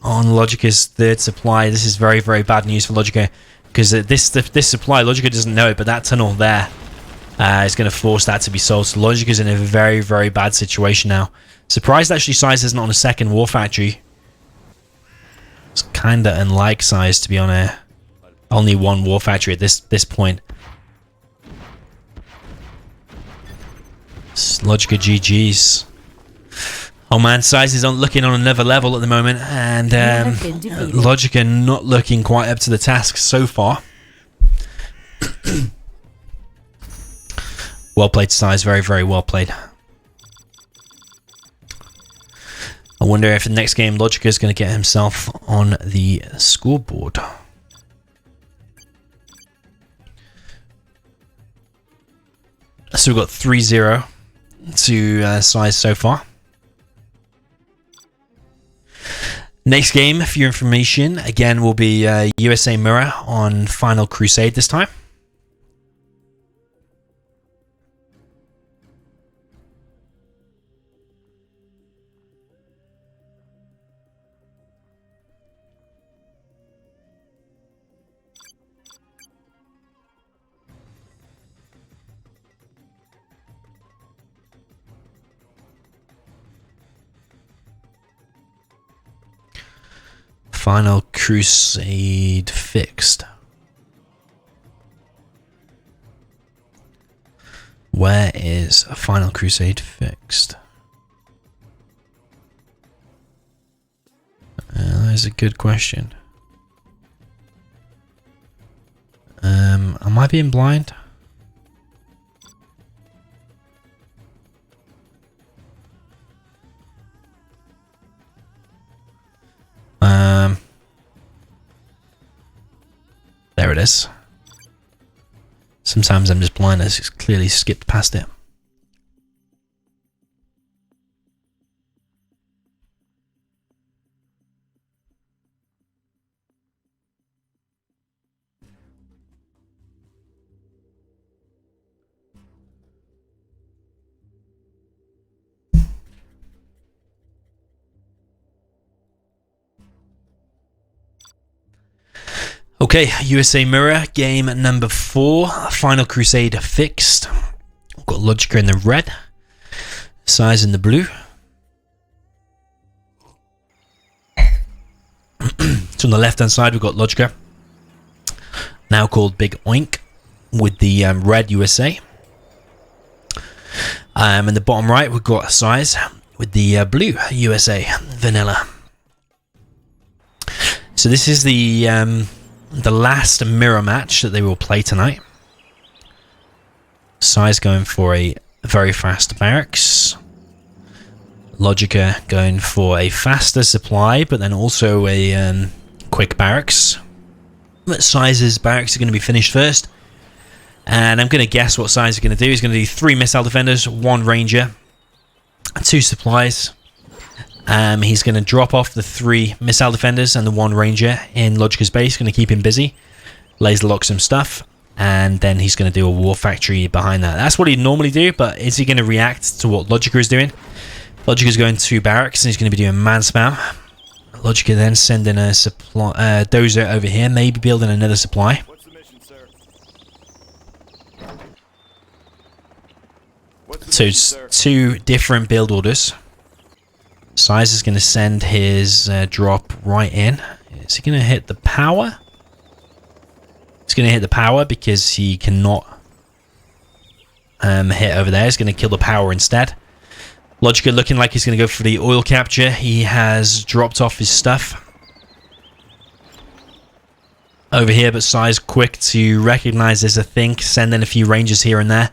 On Logica's 3rd supply, this is very, very bad news for Logica, because this supply, Logica doesn't know it, but that tunnel there is going to force that to be sold. So Logica's in a very, very bad situation now. Surprised actually Size isn't on a 2nd War Factory. It's kind of unlike Size to be on only 1 War Factory at this point. Logica GG's. Oh man, Size is looking on another level at the moment, and Logica not looking quite up to the task so far. Well played, Size. Very, very well played. I wonder if the next game Logica is going to get himself on the scoreboard. So we've got 3-0 to Size so far. Next game, for your information, again will be USA Mirror on Final Crusade this time. Final Crusade fixed. Where is Final Crusade fixed? That is a good question. Am I being blind? There it is. Sometimes I'm just blind, I just clearly skipped past it. Okay, USA Mirror, game number 4, Final Crusade fixed. We've got Logica in the red, Size in the blue. So on the left hand side we've got Logica, now called Big Oink, with the red USA. In the bottom right we've got Size with the blue USA, vanilla. So this is the last mirror match that they will play tonight. Size going for a very fast barracks. Logica going for a faster supply, but then also a quick barracks. But Size's barracks are going to be finished first. And I'm going to guess what Size is going to do. He's going to do 3 missile defenders, 1 ranger, 2 supplies. He's going to drop off the 3 missile defenders and the 1 ranger in Logica's base. Going to keep him busy, laser lock some stuff, and then he's going to do a war factory behind that. That's what he'd normally do, but is he going to react to what Logica is doing? Logica's going to barracks and he's going to be doing man spam. Logica then sending a supply dozer over here, maybe building another supply. What's the mission, sir? So it's 2 different build orders. Size is going to send his drop right in. Is he going to hit the power? He's going to hit the power because he cannot hit over there. He's going to kill the power instead. Logica looking like he's going to go for the oil capture. He has dropped off his stuff over here, but Size quick to recognize there's a thing, send in a few rangers here and there.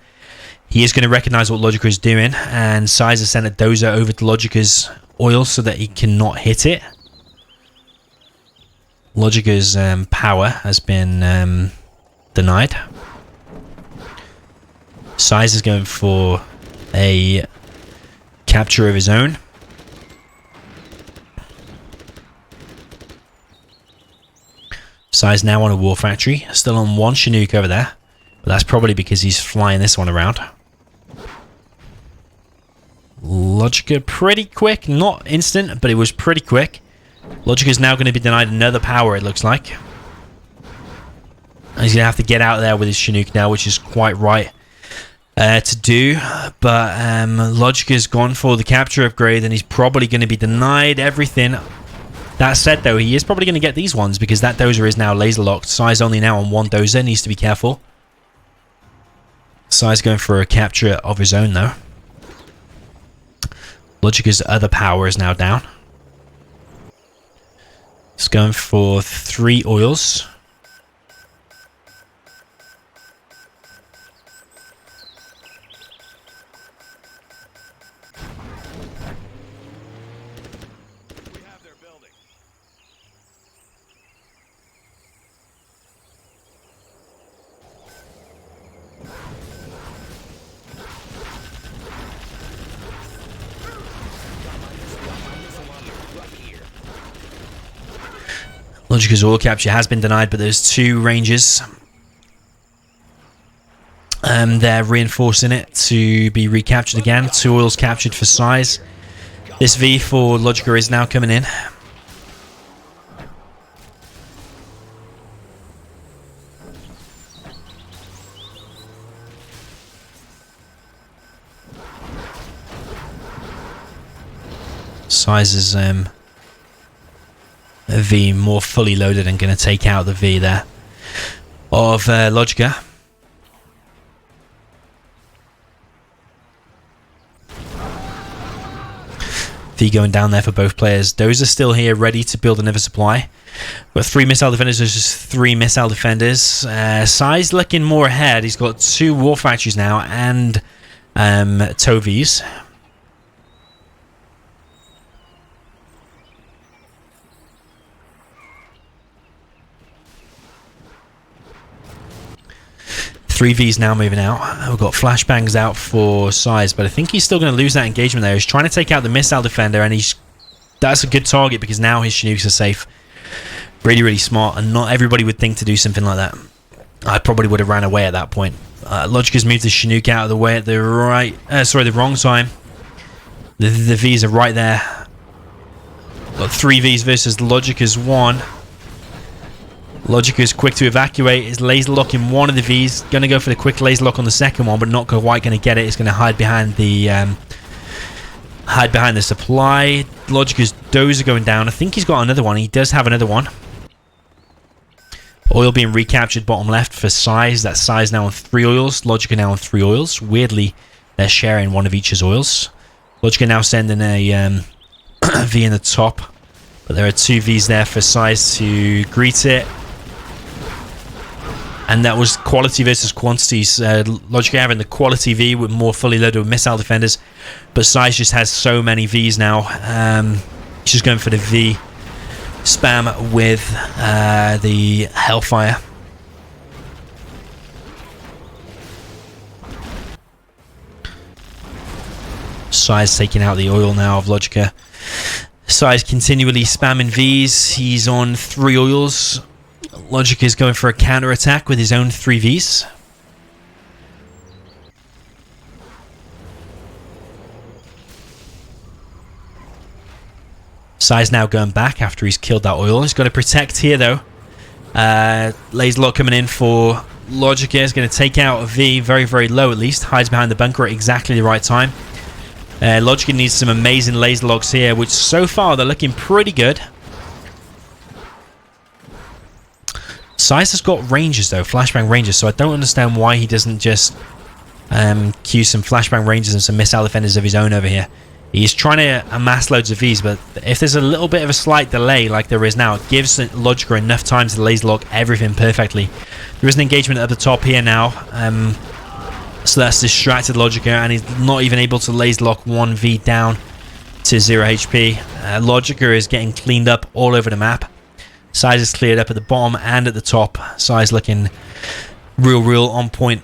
He is going to recognize what Logica is doing, and Size has sent a dozer over to Logica's oil so that he cannot hit it. Logica's power has been denied. Size is going for a capture of his own. Size now on a war factory, still on 1 Chinook over there, but that's probably because he's flying this one around. Logica pretty quick, not instant, but it was pretty quick. Logica is now going to be denied another power, it looks like. And he's going to have to get out there with his Chinook now, which is quite right to do. But Logica's gone for the capture upgrade, and he's probably going to be denied everything. That said, though, he is probably going to get these ones because that dozer is now laser locked. Size only now on 1 dozer, needs to be careful. Size going for a capture of his own, though. Logica's other power is now down. He's going for 3 oils. We have their building. Logica's oil capture has been denied, but there's 2 rangers. They're reinforcing it to be recaptured again. 2 oils captured for size. This V for Logica is now coming in. Size is a V more fully loaded and going to take out the V there of Logica. V going down there for both players. Those are still here ready to build another supply. We've got 3 missile defenders. There's just 3 missile defenders. Size looking more ahead. He's got 2 war factories now and Tovies. Three V's now moving out. We've got flashbangs out for size, but I think he's still going to lose that engagement there. He's trying to take out the missile defender, and that's a good target because now his Chinooks are safe. Really, really smart, and not everybody would think to do something like that. I probably would have ran away at that point. Logica's moved the Chinook out of the way at the the wrong time. The V's are right there. Got 3 V's versus Logica's 1. Logica is quick to evacuate. Is laser locking one of the V's. Going to go for the quick laser lock on the second one, but not quite going to get it. It's going to hide behind the supply. Logica's dozer going down. I think he's got another one. He does have another one. Oil being recaptured bottom left for size. That size now on 3 oils. Logica now on 3 oils. Weirdly, they're sharing one of each's oils. Logica now sending a V in the top, but there are 2 V's there for size to greet it. And that was quality versus quantities. Logica having the quality V with more fully loaded with missile defenders, but size just has so many V's now. He's just going for the V spam with the Hellfire. Size taking out the oil now of Logica. Size continually spamming V's. He's on 3 oils. Logica is going for a counter attack with his own 3 V's. Size now going back after he's killed that oil. He's got to protect here though. Laser lock coming in for Logica. Is going to take out a V very, very low at least. Hides behind the bunker at exactly the right time. Logica needs some amazing laser locks here, which so far they're looking pretty good. Size has got ranges though, flashbang ranges, so I don't understand why he doesn't just queue some flashbang ranges and some missile defenders of his own over here. He's trying to amass loads of V's, but if there's a little bit of a slight delay like there is now, it gives Logica enough time to laser lock everything perfectly. There is an engagement at the top here now, so that's distracted Logica, and he's not even able to laser lock 1 V down to 0 HP. Logica is getting cleaned up all over the map. Size is cleared up at the bottom and at the top. Size looking real on point.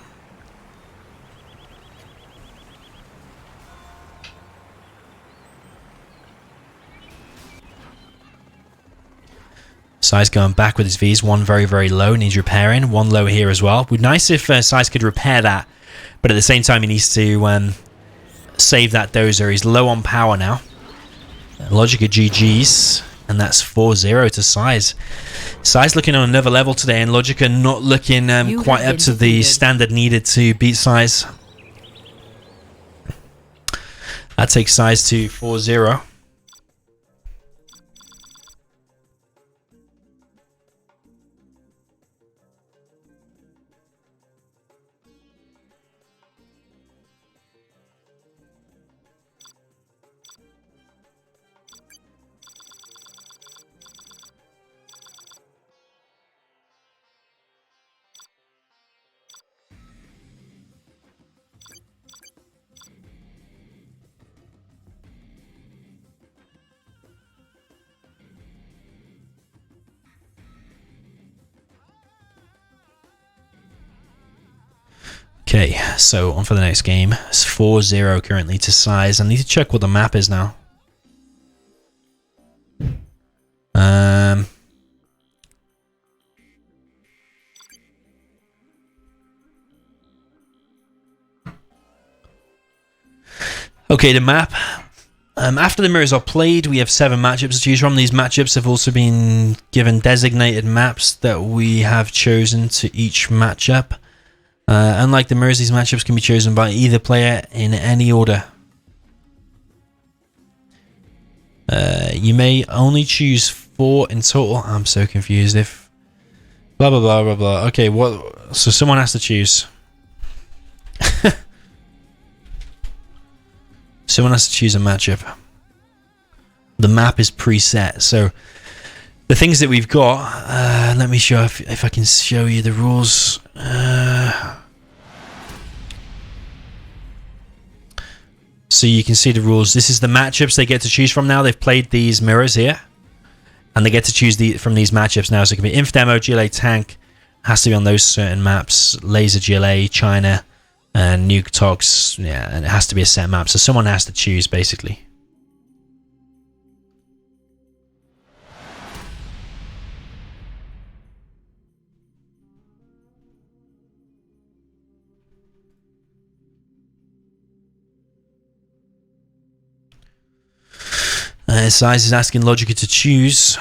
Size going back with his V's. 1 very, very low, needs repairing. 1 low here as well. Would be nice if Size could repair that, but at the same time he needs to save that dozer. He's low on power now. Logica GG's. And that's 4-0 to Size. Size looking on another level today, and Logica not looking quite up to the standard needed to beat Size. That takes Size to 4-0. Okay, so on for the next game. It's 4-0 currently to Size. I need to check what the map is now. Okay, the map. After the mirrors are played, we have 7 matchups to choose from. These matchups have also been given designated maps that we have chosen to each matchup. Unlike the mirrors, these matchups can be chosen by either player in any order. You may only choose 4 in total. I'm so confused. If blah blah blah blah blah. Okay, what? So someone has to choose. Someone has to choose a matchup. The map is preset, so the things that we've got. Let me show if I can show you the rules. So you can see the rules. This is the matchups they get to choose from now. They've played these mirrors here, and they get to choose from these matchups now. So it can be Inf Demo, GLA Tank, has to be on those certain maps. Laser GLA, China, and Nuke Tox. Yeah, and it has to be a set map. So someone has to choose, basically. Size is asking Logica to choose.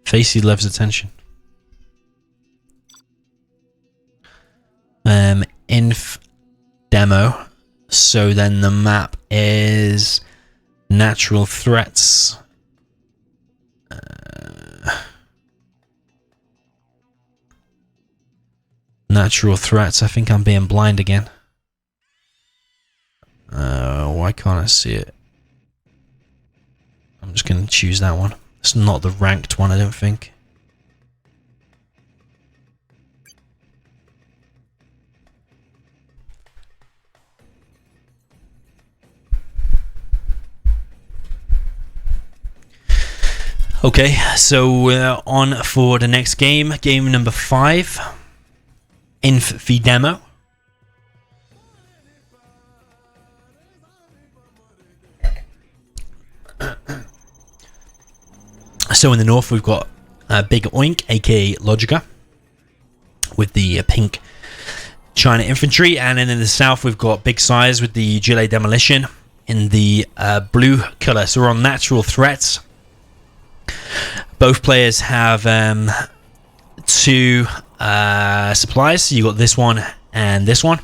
Facey loves attention. Inf Demo. So then the map is Natural Threats. Natural Threats. I think I'm being blind again. Why can't I see it? I'm just going to choose that one. It's not the ranked one, I don't think. Okay, so we're on for the next game. Game number 5. Infantry Demo. So in the north we've got Big Oink, aka Logica, with the pink China Infantry, and then in the south we've got Big Size with the GLA Demolition in the blue colour. So we're on Natural Threats. Both players have 2 supplies. So you got this one and this one.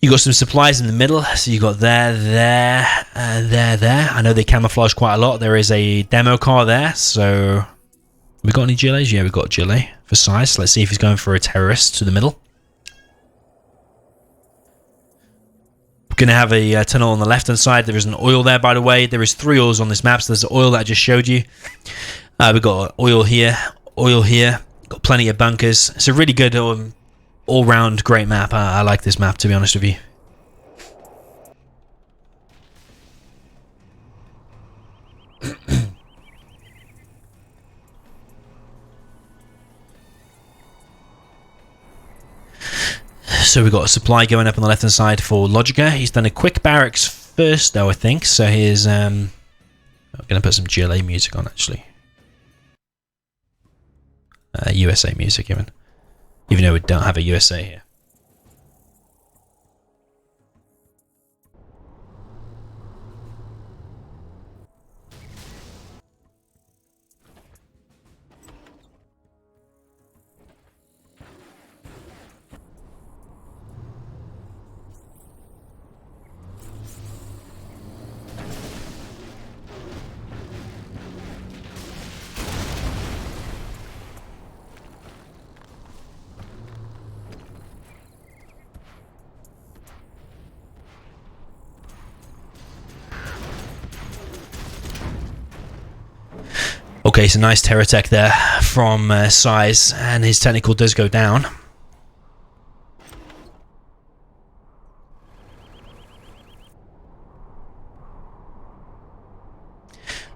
You got some supplies in the middle, so you got there. I know they camouflage quite a lot. There is a demo car there, so we got any GLAs? Yeah, we got GLA for Size. Let's see if he's going for a terrorist to the middle. We're gonna have a tunnel on the left-hand side. There is an oil there, by the way. There is 3 oils on this map. So there's the oil that I just showed you. We got oil here, got plenty of bunkers. It's a really good all-round great map. I like this map, to be honest with you. So we've got a supply going up on the left-hand side for Logica. He's done a quick barracks first, though, I think. So here's... I'm going to put some GLA music on, actually. USA music, even though we don't have a USA here. Okay, so nice terror tech there from Size, and his technical does go down.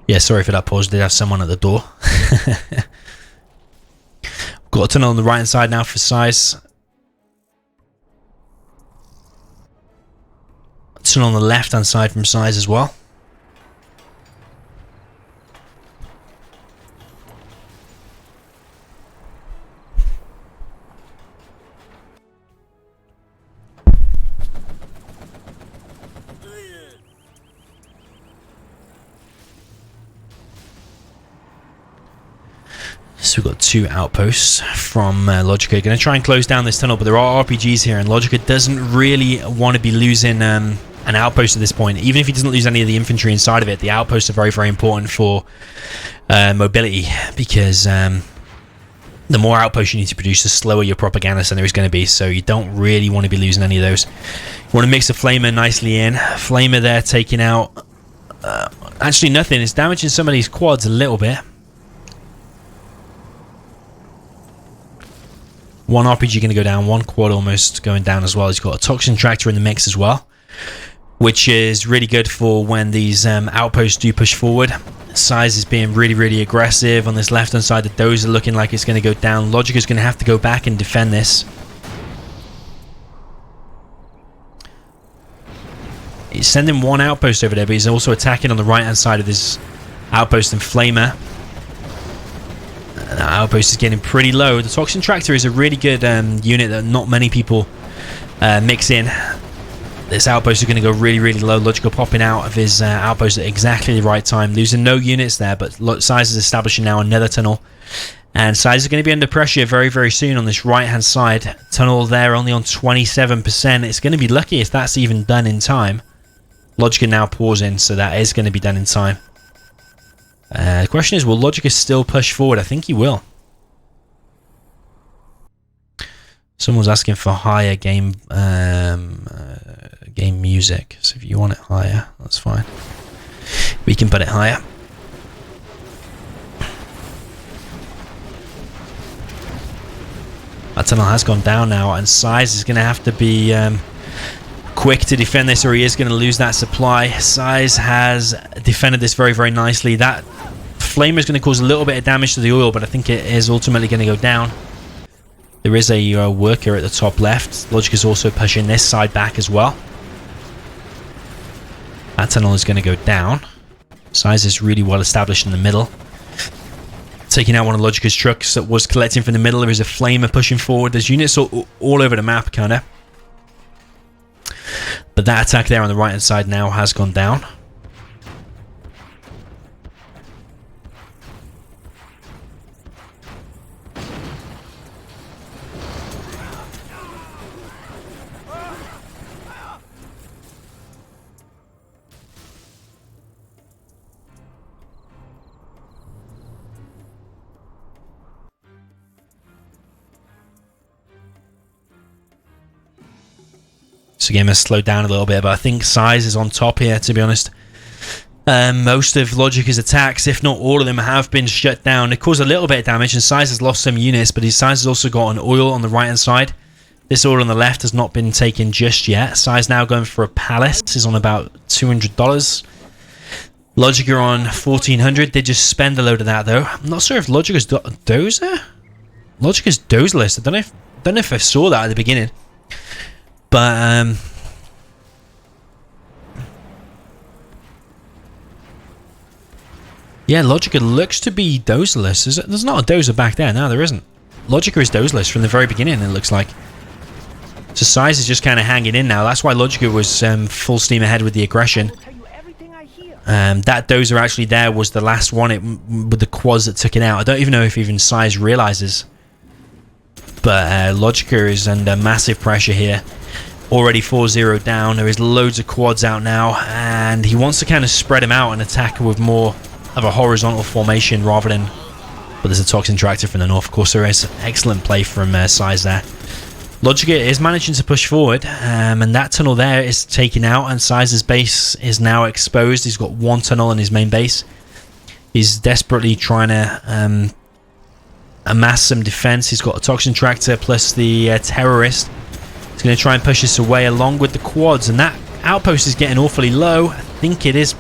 Yeah, sorry for that pause. Did have someone at the door. Got a tunnel on the right hand side now for Size. Tunnel on the left hand side from Size as well. So we've got 2 outposts from Logica. Going to try and close down this tunnel, but there are RPGs here, and Logica doesn't really want to be losing an outpost at this point. Even if he doesn't lose any of the infantry inside of it, the outposts are very, very important for mobility, because the more outposts you need to produce, the slower your propaganda center is going to be. So you don't really want to be losing any of those. You want to mix the Flamer nicely in. Flamer there taking out actually nothing. It's damaging some of these quads a little bit. One RPG going to go down, 1 quad almost going down as well. He's got a Toxin tractor in the mix as well, which is really good for when these outposts do push forward. Size is being really, really aggressive on this left-hand side. The Dozer looking like it's going to go down. Logica's going to have to go back and defend this. He's sending 1 outpost over there, but he's also attacking on the right-hand side of this outpost and Flamer. That outpost is getting pretty low. The Toxin tractor is a really good unit that not many people mix in. This outpost is going to go really, really low. Logica popping out of his outpost at exactly the right time. Losing no units there, but Size is establishing now another tunnel. And Size is going to be under pressure very, very soon on this right-hand side. Tunnel there only on 27%. It's going to be lucky if that's even done in time. Logica now pausing, so that is going to be done in time. The question is, will Logica still push forward? I think he will. Someone's asking for higher game game music, so if you want it higher, that's fine. We can put it higher. That tunnel has gone down now, and Size is going to have to be quick to defend this, or he is going to lose that supply. Size has defended this very, very nicely. That Flamer is going to cause a little bit of damage to the oil, but I think it is ultimately going to go down. There is a worker at the top left. Logic is also pushing this side back as well. That tunnel is going to go down. Size is really well established in the middle. Taking out one of Logica's trucks that was collecting from the middle. There is a Flamer pushing forward. There's units all over the map, kind of. But that attack there on the right-hand side now has gone down. So game has slowed down a little bit, but I think Size is on top here, to be honest. Most of Logica's attacks, if not all of them, have been shut down. They cause a little bit of damage, and Size has lost some units, but his Size has also got an oil on the right-hand side. This oil on the left has not been taken just yet. Size now going for a palace. Is on about $200. Logica on $1,400. Did just spend a load of that, though. I'm not sure if Logica's got a Dozer? Logica's Dozer list. I don't know if I saw that at the beginning. But, yeah, Logica looks to be Dozerless. There's not a Dozer back there. No, there isn't. Logica is Dozerless from the very beginning, it looks like. So Size is just kind of hanging in now. That's why Logica was full steam ahead with the aggression. That Dozer actually there was the last one with the quads that took it out. I don't even know if even Size realizes. But Logica is under massive pressure here. Already 4-0 down. There is loads of quads out now, and he wants to kind of spread them out and attack with more of a horizontal formation rather than... But there's a Toxin tractor from the north. Of course, there is excellent play from Size there. Logica is managing to push forward, and that tunnel there is taken out, and Size's base is now exposed. He's got 1 tunnel in his main base. He's desperately trying to amass some defense. He's got a Toxin tractor plus the terrorist. He's going to try and push this away along with the quads, and that outpost is getting awfully low. I think it is.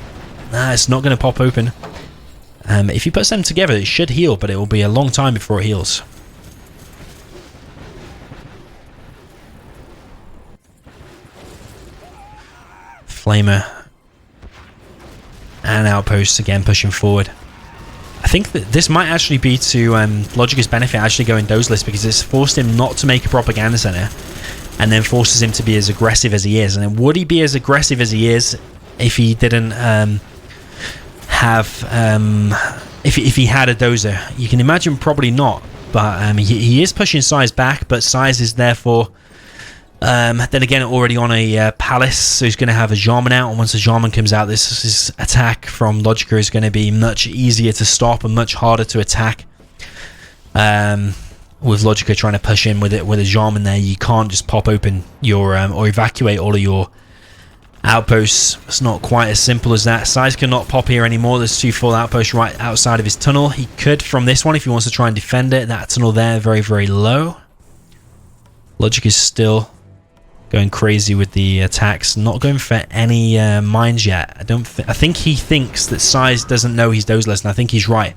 Nah, it's not going to pop open. If he puts them together, it should heal, but it will be a long time before it heals. Flamer and outposts again pushing forward. I think that this might actually be to Logica's benefit, actually going Dozerless, because it's forced him not to make a propaganda center, and then forces him to be as aggressive as he is. And then would he be as aggressive as he is if he didn't have if he had a dozer. You can imagine probably not, but he is pushing Size back, but Size is therefore then again already on a palace, so he's going to have a Jarman out, and once a Jarman comes out, this attack from Logica is going to be much easier to stop and much harder to attack. With Logica trying to push in with a Jarman there, you can't just pop open your or evacuate all of your outposts. It's not quite as simple as that. Size cannot pop here anymore. There's 2 full outposts right outside of his tunnel. He could from this one if he wants to try and defend it. That tunnel there, very, very low. Logic is still going crazy with the attacks. Not going for any mines yet. I think he thinks that Size doesn't know he's dozeless, and I think he's right.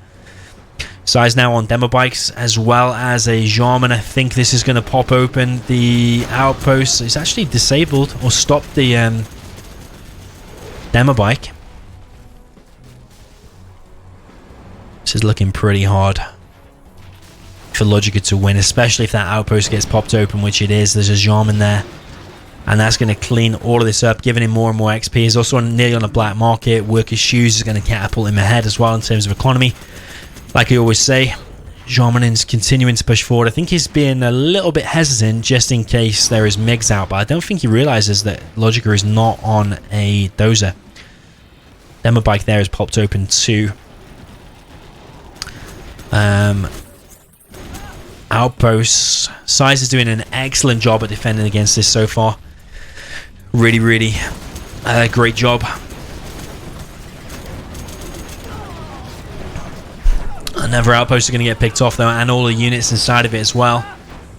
Size now on demo bikes as well as a Jarman. I think this is going to pop open the outpost. It's actually disabled or stopped the demo bike. This is looking pretty hard for Logica to win, especially if that outpost gets popped open, which it is. There's a Jarman there, and that's going to clean all of this up, giving him more and more XP. He's also nearly on a black market. Workers' shoes is going to catapult him ahead as well in terms of economy. Like I always say, Jarman's continuing to push forward. I think he's being a little bit hesitant just in case there is MiGs out, but I don't think he realizes that Logica is not on a dozer. Demo bike there is popped open too. Outposts. Size is doing an excellent job at defending against this so far. Really, really great job. Another outpost is going to get picked off though, and all the units inside of it as well.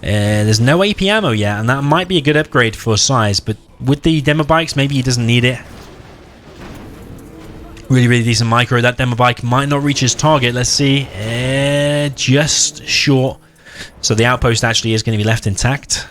There's no AP ammo yet, and that might be a good upgrade for Size, but with the demo bikes, maybe he doesn't need it. Really, really decent micro. That demo bike might not reach his target. Let's see. Just short. So the outpost actually is going to be left intact.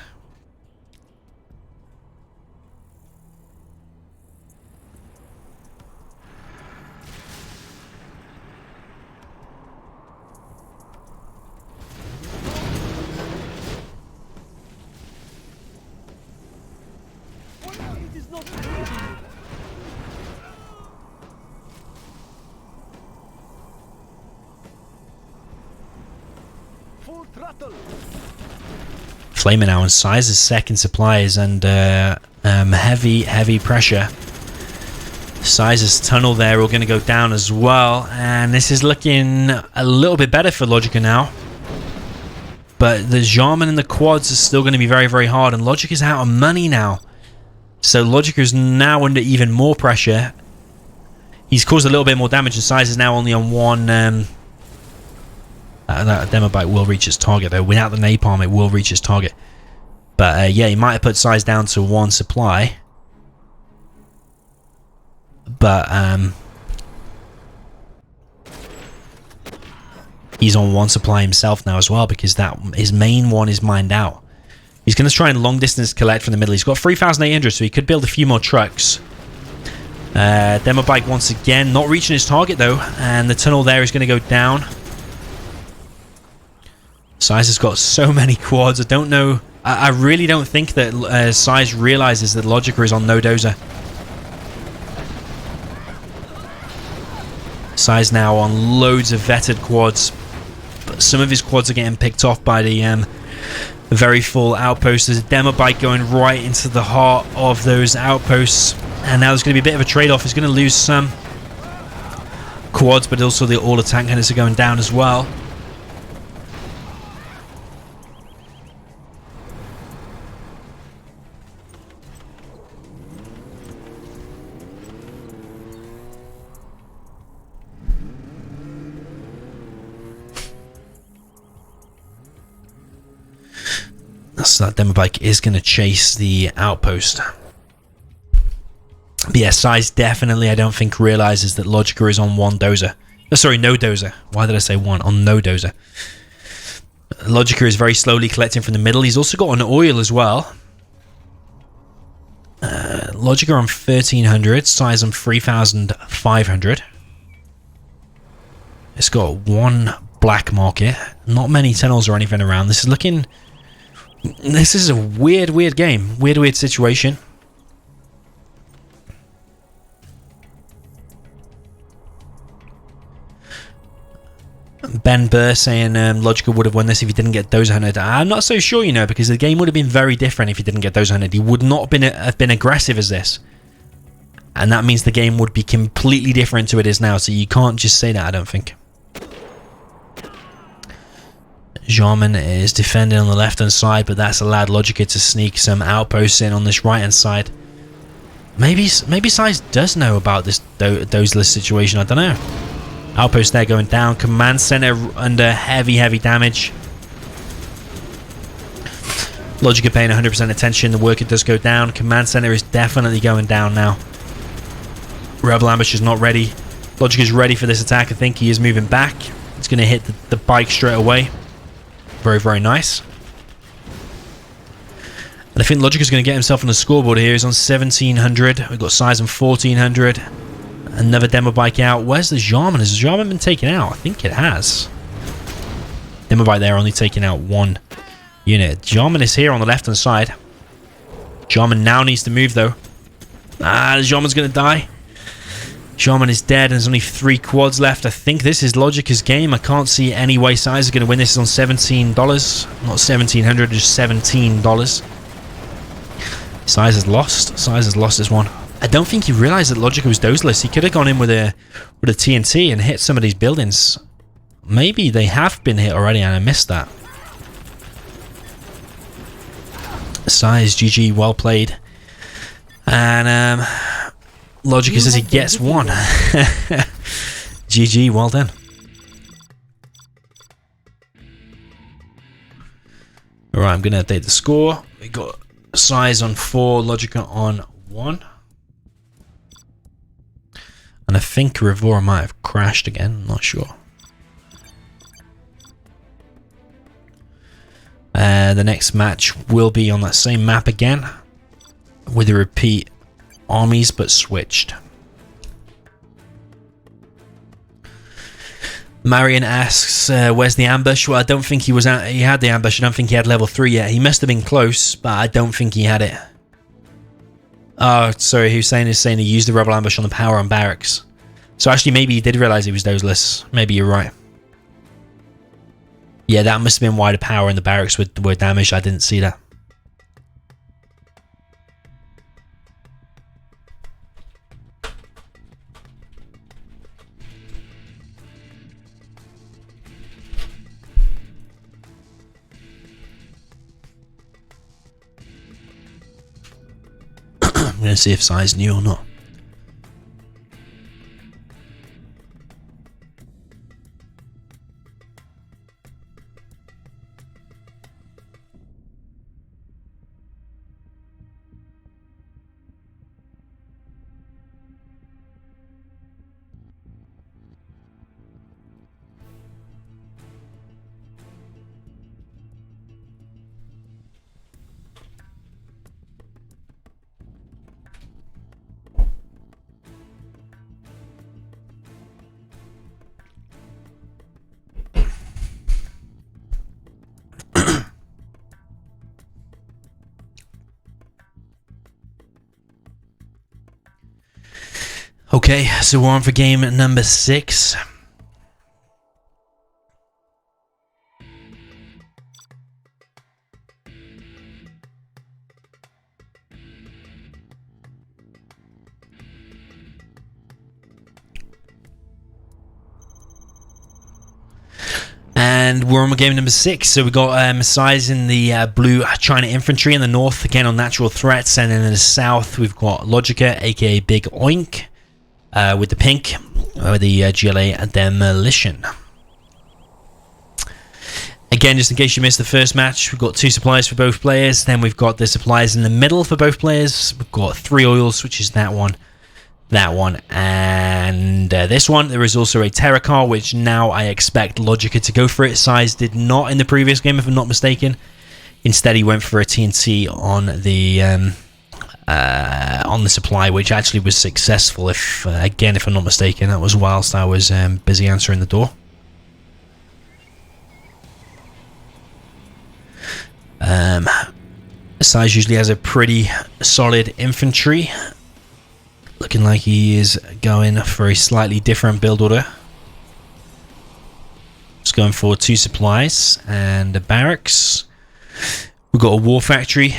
Flaming now on Size's second supplies, and heavy pressure. Size's tunnel there are going to go down as well, and this is looking a little bit better for Logica now. But the Jarman and the quads are still going to be very, very hard, and Logica is out of money now. So Logica is now under even more pressure. He's caused a little bit more damage, and Size is now only on one. That demo bike will reach its target though. Without the napalm, it will reach its target. But yeah, he might have put Size down to 1 supply. But he's on 1 supply himself now as well, because that his main one is mined out. He's going to try and long distance collect from the middle. He's got 3,800, so he could build a few more trucks. Demo bike once again not reaching his target though, and the tunnel there is going to go down. Size has got so many quads. I don't know. I really don't think that Size realizes that Logica is on no dozer. Size now on loads of vetted quads, but some of his quads are getting picked off by the very full outposts. There's a demo bike going right into the heart of those outposts, and now there's going to be a bit of a trade-off. He's going to lose some quads, but also all the tank gunners are going down as well. So that demo bike is going to chase the outpost. But yeah, Size definitely, I don't think, realizes that Logica is on 1 dozer. Oh, sorry, no dozer. Why did I say 1? On no dozer. Logica is very slowly collecting from the middle. He's also got an oil as well. Logica on 1,300. Size on 3,500. It's got 1 black market. Not many tunnels or anything around. This is looking... This is a weird game. Weird situation. Ben Burr saying Logica would have won this if he didn't get those 100. I'm not so sure, you know, because the game would have been very different if he didn't get those 100. He would not have been aggressive as this. And that means the game would be completely different to it is now. So you can't just say that, I don't think. Jarman is defending on the left-hand side, but that's allowed Logica to sneak some outposts in on this right-hand side. Maybe Size does know about this doseless situation, I don't know. Outpost there going down. Command center under heavy damage. Logica paying 100% attention. The worker does go down. Command center is definitely going down now. Rebel ambush is not ready. Logica is ready for this attack. I think he is moving back. It's going to hit the bike straight away. Very nice. And I think Logica is going to get himself on the scoreboard here. He's on 1700. We've got Size on 1400. Another demo bike out. Where's the Jarman? Has the Jarman been taken out? I think it has. Demo bike there only taking out one unit. Jarman is here on the left hand side. Jarman now needs to move though. The Jarman's going to die. Jarman is dead and there's only 3 quads left. I think this is Logica's game. I can't see any way Size is going to win. This is on $17. Not 1700, just $17. Size has lost. Size has lost this one. I don't think he realized that Logica was doseless. He could have gone in with a TNT and hit some of these buildings. Maybe they have been hit already and I missed that. Size, GG, well played. And Logica says he gets one. GG, well done. Alright, I'm going to update the score. We got Size on 4, Logica on 1. And I think Revora might have crashed again, I'm not sure. The next match will be on that same map again, with a repeat armies, but switched. Marion asks, where's the ambush? Well, I don't think he was out. He had the ambush. I don't think he had level 3 yet. He must have been close, but I don't think he had it. Oh, sorry, Hussein is saying he used the rebel ambush on the power on barracks. So actually, maybe he did realize he was doseless. Maybe you're right. Yeah, that must have been why the power and the barracks were damaged. I didn't see that. I'm going to see if Size knew or not. Okay, so we're on for game number 6. And we're on game number 6. So we got Size in the blue China Infantry in the north, again on natural threats, and then in the south we've got Logica, aka Big Oink. With the pink, with the GLA Demolition. Again, just in case you missed the first match, we've got 2 supplies for both players. Then we've got the supplies in the middle for both players. We've got 3 oils, which is that one, and this one. There is also a Terracar, which now I expect Logica to go for it. Size did not in the previous game, if I'm not mistaken. Instead, he went for a TNT on the supply, which actually was successful. If I'm not mistaken, that was whilst I was busy answering the door. Size usually has a pretty solid infantry. Looking like he is going for a slightly different build order. going for 2 supplies and a barracks. We've got a war factory.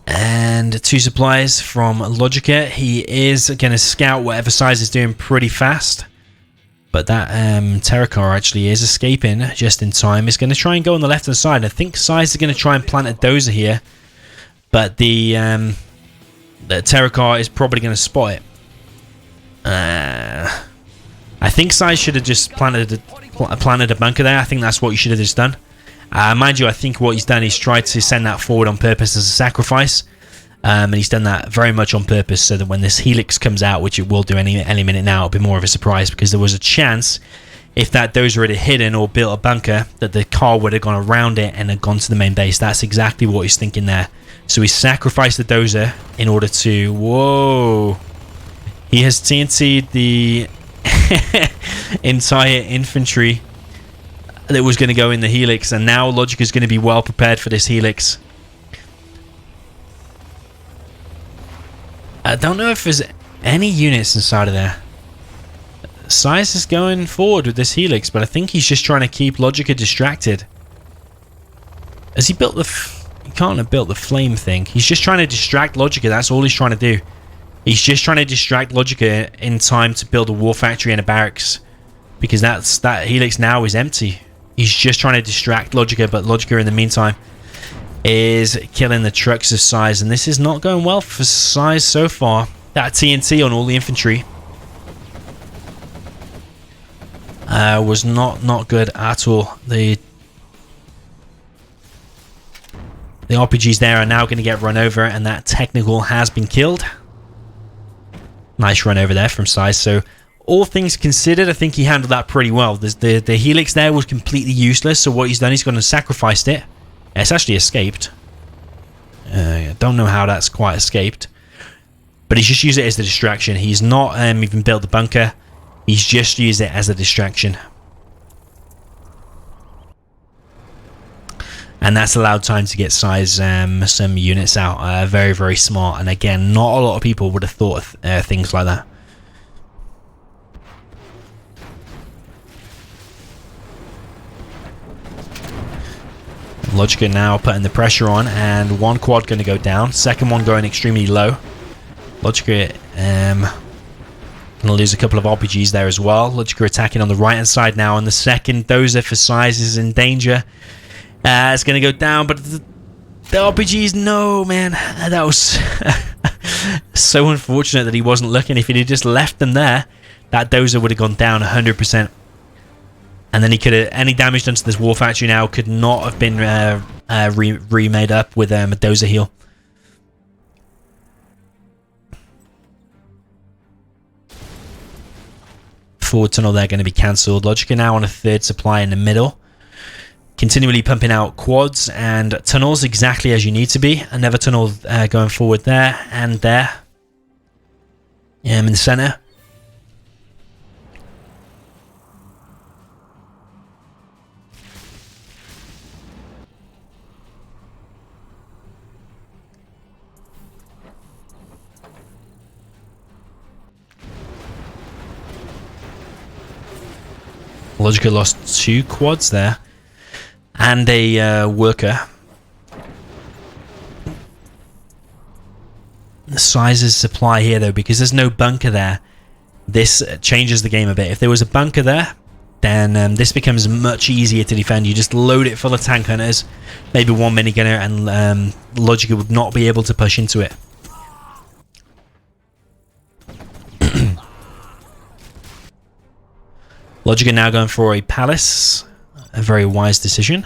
And 2 supplies from Logica. He is going to scout whatever size is doing pretty fast. But that terror car actually is escaping just in time. He's going to try and go on the left-hand side. I think Size is going to try and plant a dozer here. But the terror car is probably going to spot it. I think Size should have just planted a bunker there. I think that's what you should have just done. Mind you, I think what he's done is tried to send that forward on purpose as a sacrifice. And he's done that very much on purpose so that when this helix comes out, which it will do any minute now, it'll be more of a surprise, because there was a chance, if that dozer had hidden or built a bunker, that the car would have gone around it and had gone to the main base. That's exactly what he's thinking there. So he sacrificed the dozer in order to... Whoa! He has TNT'd the entire infantry that was going to go in the helix, and now Logica is going to be well prepared for this helix. I don't know if there's any units inside of there. Size is going forward with this helix, but I think he's just trying to keep Logica distracted. Has he built the... He can't have built the flame thing. He's just trying to distract Logica. That's all he's trying to do. He's just trying to distract Logica in time to build a war factory and a barracks. Because that helix now is empty. He's just trying to distract Logica, but Logica in the meantime is killing the trucks of Size, and this is not going well for Size so far. That TNT on all the infantry was not good at all. The RPGs there are now going to get run over, and that technical has been killed. Nice run over there from Size. So all things considered, I think he handled that pretty well. The helix there was completely useless, so what he's done, he's gone and sacrificed it. It's actually escaped. I don't know how that's quite escaped. But he's just used it as a distraction. He's not even built the bunker. He's just used it as a distraction. And that's allowed time to get Size some units out. Very, very smart. And again, not a lot of people would have thought of things like that. Logica now putting the pressure on, and one quad going to go down, second one going extremely low. Logica going to lose a couple of RPGs there as well. Logica attacking on the right hand side now, and the second dozer for Size is in danger. It's going to go down, but the RPGs, no, man, that was so unfortunate that he wasn't looking. If he'd have just left them there, that dozer would have gone down 100%. And then he could have, any damage done to this war factory now could not have been remade up with a dozer heal. Forward tunnel there going to be cancelled. Logica now on a third supply in the middle. Continually pumping out quads and tunnels exactly as you need to be. Another tunnel going forward there and there. In the centre. Logica lost 2 quads there and a worker. The Size's supply here though, because there's no bunker there, this changes the game a bit. If there was a bunker there, then this becomes much easier to defend. You just load it full of tank hunters, maybe one minigunner, and Logica would not be able to push into it. Logica now going for a palace, a very wise decision.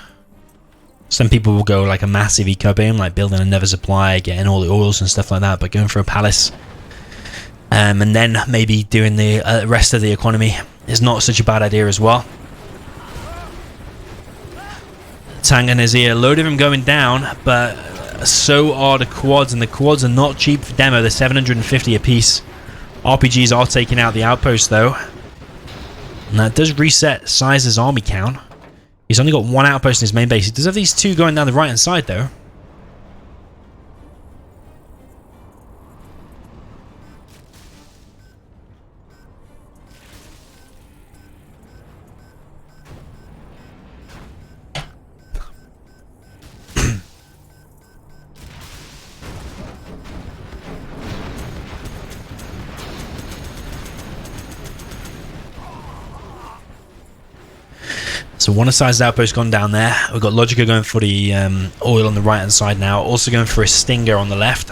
Some people will go like a massive eco beam, like building another supply, getting all the oils and stuff like that, but going for a palace and then maybe doing the rest of the economy is not such a bad idea as well. Tangan is here, a load of them going down, but so are the quads, and the quads are not cheap for demo. They're 750 a piece. RPGs are taking out the outpost though. And that does reset Size's army count. He's only got 1 outpost in his main base. He does have these 2 going down the right hand side though. So one of Size's outposts gone down there. We've got Logica going for the oil on the right hand side now. Also going for a stinger on the left.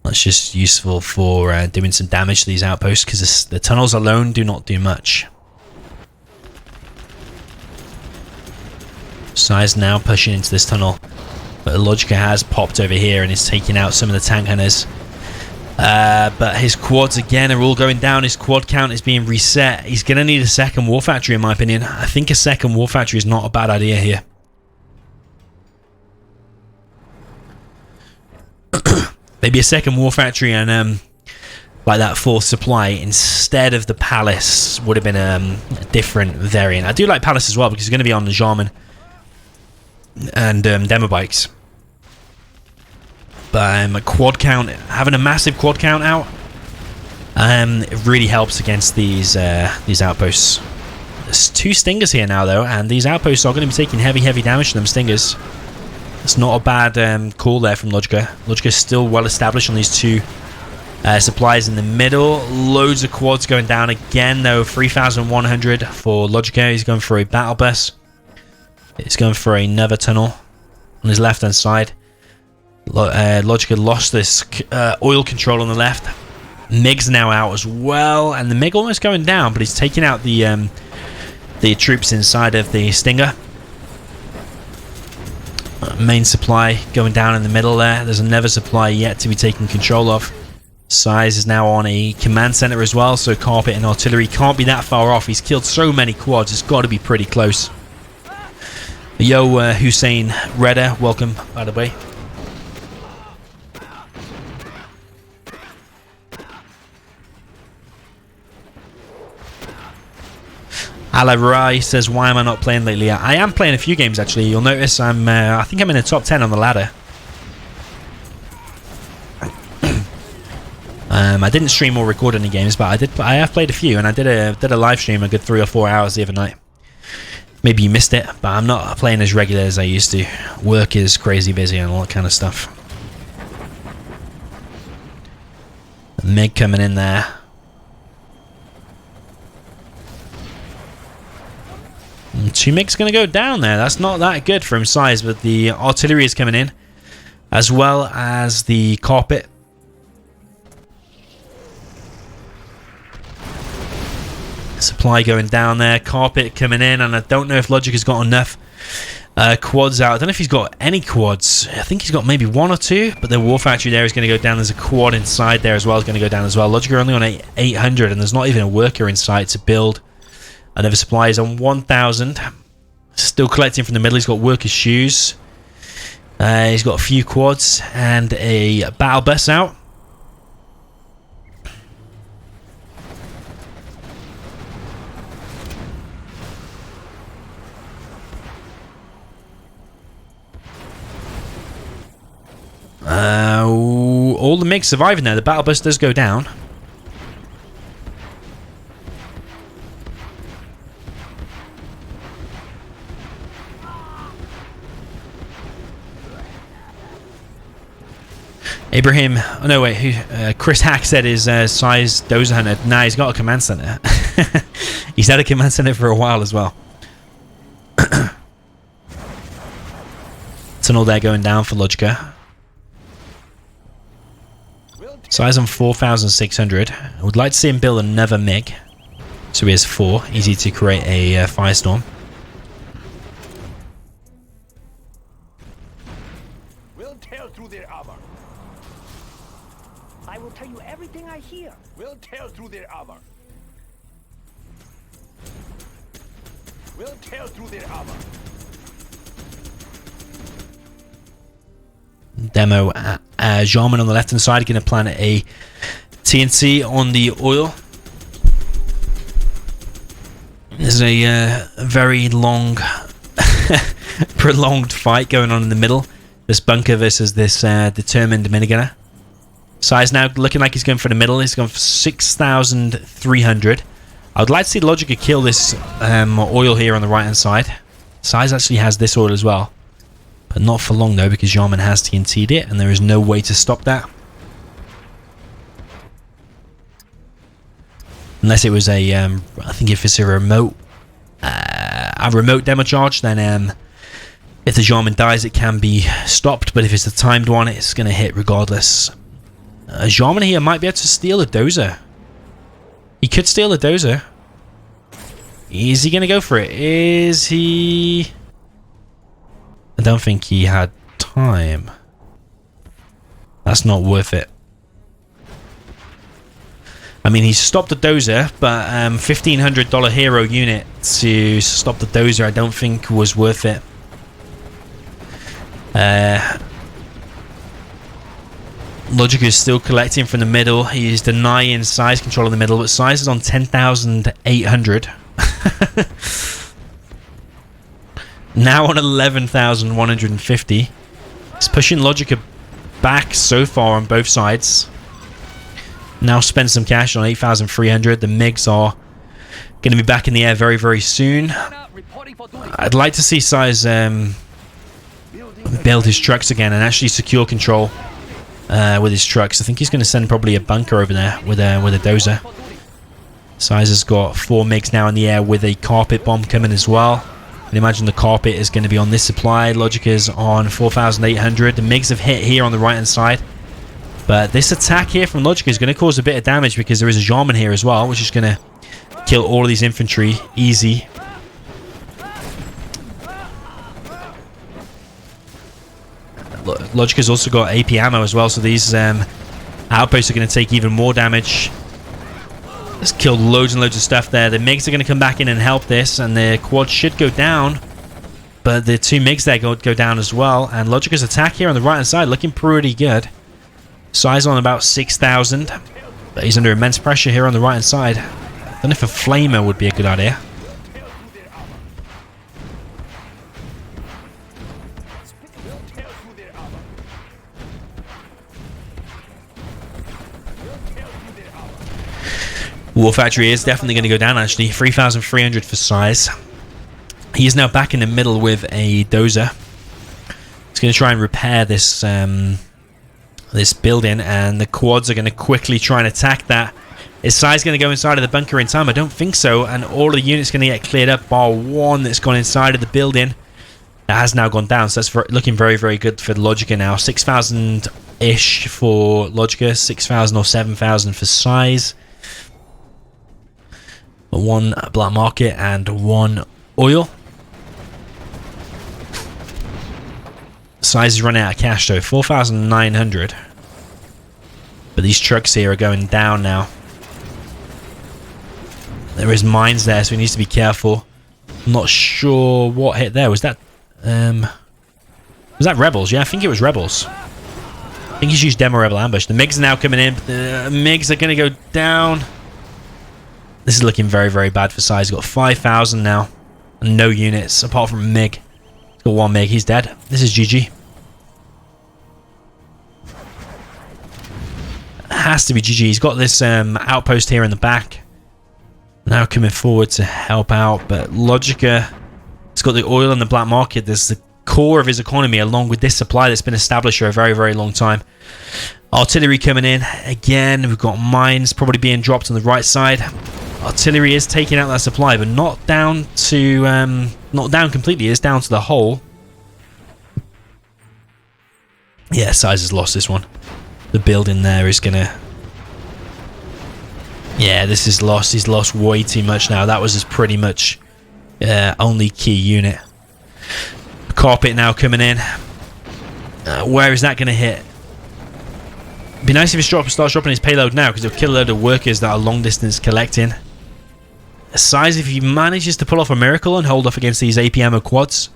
That's just useful for doing some damage to these outposts, because the tunnels alone do not do much. Size now pushing into this tunnel, but Logica has popped over here and is taking out some of the tank hunters. But his quads again are all going down. His quad count is being reset. He's going to need a second war factory in my opinion. I think a second war factory is not a bad idea here. Maybe a second war factory and like that fourth supply instead of the palace would have been a different variant. I do like palace as well because it's going to be on the Jarman and demo bikes. But a quad count, having a massive quad count out, it really helps against these outposts. There's 2 stingers here now though, and these outposts are going to be taking heavy damage to them stingers. It's not a bad call there from Logica. Logica is still well established on these 2 supplies in the middle. Loads of quads going down again though. 3,100 for Logica. He's going for a battle bus. He's going for another tunnel on his left hand side. Logica lost this oil control on the left. MiG's now out as well, and the MiG almost going down, but he's taking out the troops inside of the Stinger. Main supply going down in the middle there. There's another supply yet to be taken control of. Size is now on a command center as well, so carpet and artillery can't be that far off. He's killed so many quads, it's got to be pretty close. Yo, Hussein Redder, welcome by the way. Alarai says, why am I not playing lately? I am playing a few games actually. You'll notice I think I'm in the top 10 on the ladder. I didn't stream or record any games, but I have played a few, and I did a live stream a good 3 or 4 hours the other night. Maybe you missed it, but I'm not playing as regular as I used to. Work is crazy busy and all that kind of stuff. MiG coming in there. And 2 MiGs going to go down there. That's not that good from Size, but the artillery is coming in, as well as the carpet. Supply going down there, carpet coming in, and I don't know if Logic has got enough quads out. I don't know if he's got any quads. I think he's got maybe 1 or 2, but the war factory there is going to go down. There's a quad inside there as well, is going to go down as well. Logic are only on 800, and there's not even a worker in sight to build. Another supply is on 1,000. Still collecting from the middle. He's got workers' shoes. He's got a few quads and a battle bus out. All the MiGs surviving there. The battle bus does go down. Ibrahim, oh no wait, Chris Hack said his Size Dozer Hunter. Nah, he's got a command center. He's had a command center for a while as well. Tunnel there going down for Logica. Size on 4,600. I would like to see him build another MiG. So he has 4. Easy to create a firestorm. We'll tear through their armor. I will tell you everything I hear. We'll tear through their armor. We'll tear through their armor. Demo Jarman on the left hand side, going to plant a TNT on the oil. There's a very long prolonged fight going on in the middle. This bunker versus this determined minigunner. Size now looking like he's going for the middle. He's going for 6,300. I would like to see Logica kill this oil here on the right hand side. Size actually has this oil as well, but not for long though, because Jarman has TNT'd it and there is no way to stop that. Unless it was a, I think if it's a remote demo charge, then if the Jarman dies, it can be stopped. But if it's a timed one, it's going to hit regardless. Jarman here might be able to steal a dozer. He could steal a dozer. Is he going to go for it? Is he? I don't think he had time. That's not worth it. I mean, he stopped the dozer, but $1,500 hero unit to stop the dozer I don't think was worth it. Logica is still collecting from the middle. He is denying size control in the middle, but size is on 10,800. Now on 11,150. It's pushing Logica back so far on both sides. Now spend some cash on 8,300. The MiGs are going to be back in the air very, very soon. I'd like to see Size build his trucks again and actually secure control with his trucks. I think he's going to send probably a bunker over there with a dozer. Size has got 4 MiGs now in the air with a carpet bomb coming as well. I imagine the carpet is going to be on this supply. Logica is on 4,800. The MiGs have hit here on the right hand side. But this attack here from Logica is going to cause a bit of damage because there is a Jarman here as well, which is going to kill all of these infantry easy. Logica's also got AP ammo as well, so these outposts are going to take even more damage. Let's kill loads and loads of stuff there. The MiGs are going to come back in and help this, and the quad should go down. But the 2 MiGs there go down as well. And Logica's attack here on the right hand side looking pretty good. Size on about 6,000. But he's under immense pressure here on the right hand side. I don't know if a flamer would be a good idea. War Factory is definitely going to go down actually. 3,300 for Size. He is now back in the middle with a dozer. He's going to try and repair this this building, and the quads are going to quickly try and attack that. Is Size going to go inside of the bunker in time? I don't think so, and all the units going to get cleared up bar one that's gone inside of the building. That has now gone down, so that's looking very, very good for Logica now. 6,000-ish for Logica, 6,000 or 7,000 for Size. 1 black market and 1 oil. Size is running out of cash though, 4,900. But these trucks here are going down now. There is mines there, so he needs to be careful. I'm not sure what hit there. Was that Rebels? Yeah, I think it was Rebels. I think he's used Demo Rebel Ambush. The MiGs are now coming in. The MiGs are going to go down. This is looking very, very bad for Size. He's got 5,000 now. And no units apart from MiG. He's got 1 MiG. He's dead. This is GG. Has to be GG. He's got this outpost here in the back. Now coming forward to help out. But Logica, it's got the oil and the black market. There's the core of his economy along with this supply that's been established for a very, very long time. Artillery coming in. Again, we've got mines probably being dropped on the right side. Artillery is taking out that supply, but not down to not down completely. It's down to the hole. Yeah, Size has lost this one. The building there is gonna. Yeah, this is lost. He's lost way too much now. That was his pretty much only key unit. Carpet now coming in. Where is that going to hit? Be nice if he starts dropping his payload now, because it'll kill a load of workers that are long distance collecting. Size, if he manages to pull off a miracle and hold off against these AP ammo quads,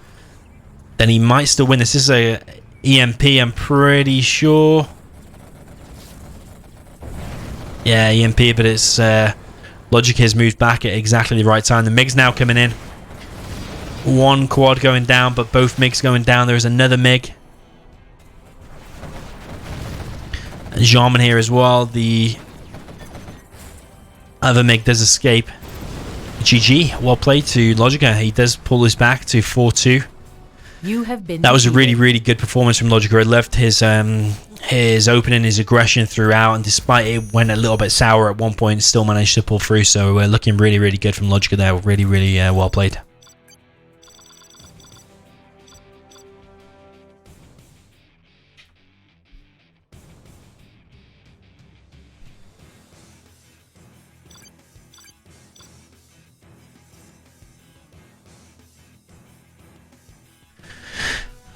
then he might still win. This is a EMP, I'm pretty sure. Yeah, EMP, but it's Logica has moved back at exactly the right time. The MiG's now coming in. 1 quad going down, but both MiGs going down. There is another MiG. Jarman here as well. The other MiG does escape. GG. Well played to Logica. He does pull this back to 4-2. You have been that was a really, really good performance from Logica. I loved his his opening, his aggression throughout, and despite it went a little bit sour at one point, still managed to pull through. So we're looking really, really good from Logica there. Really, really well played.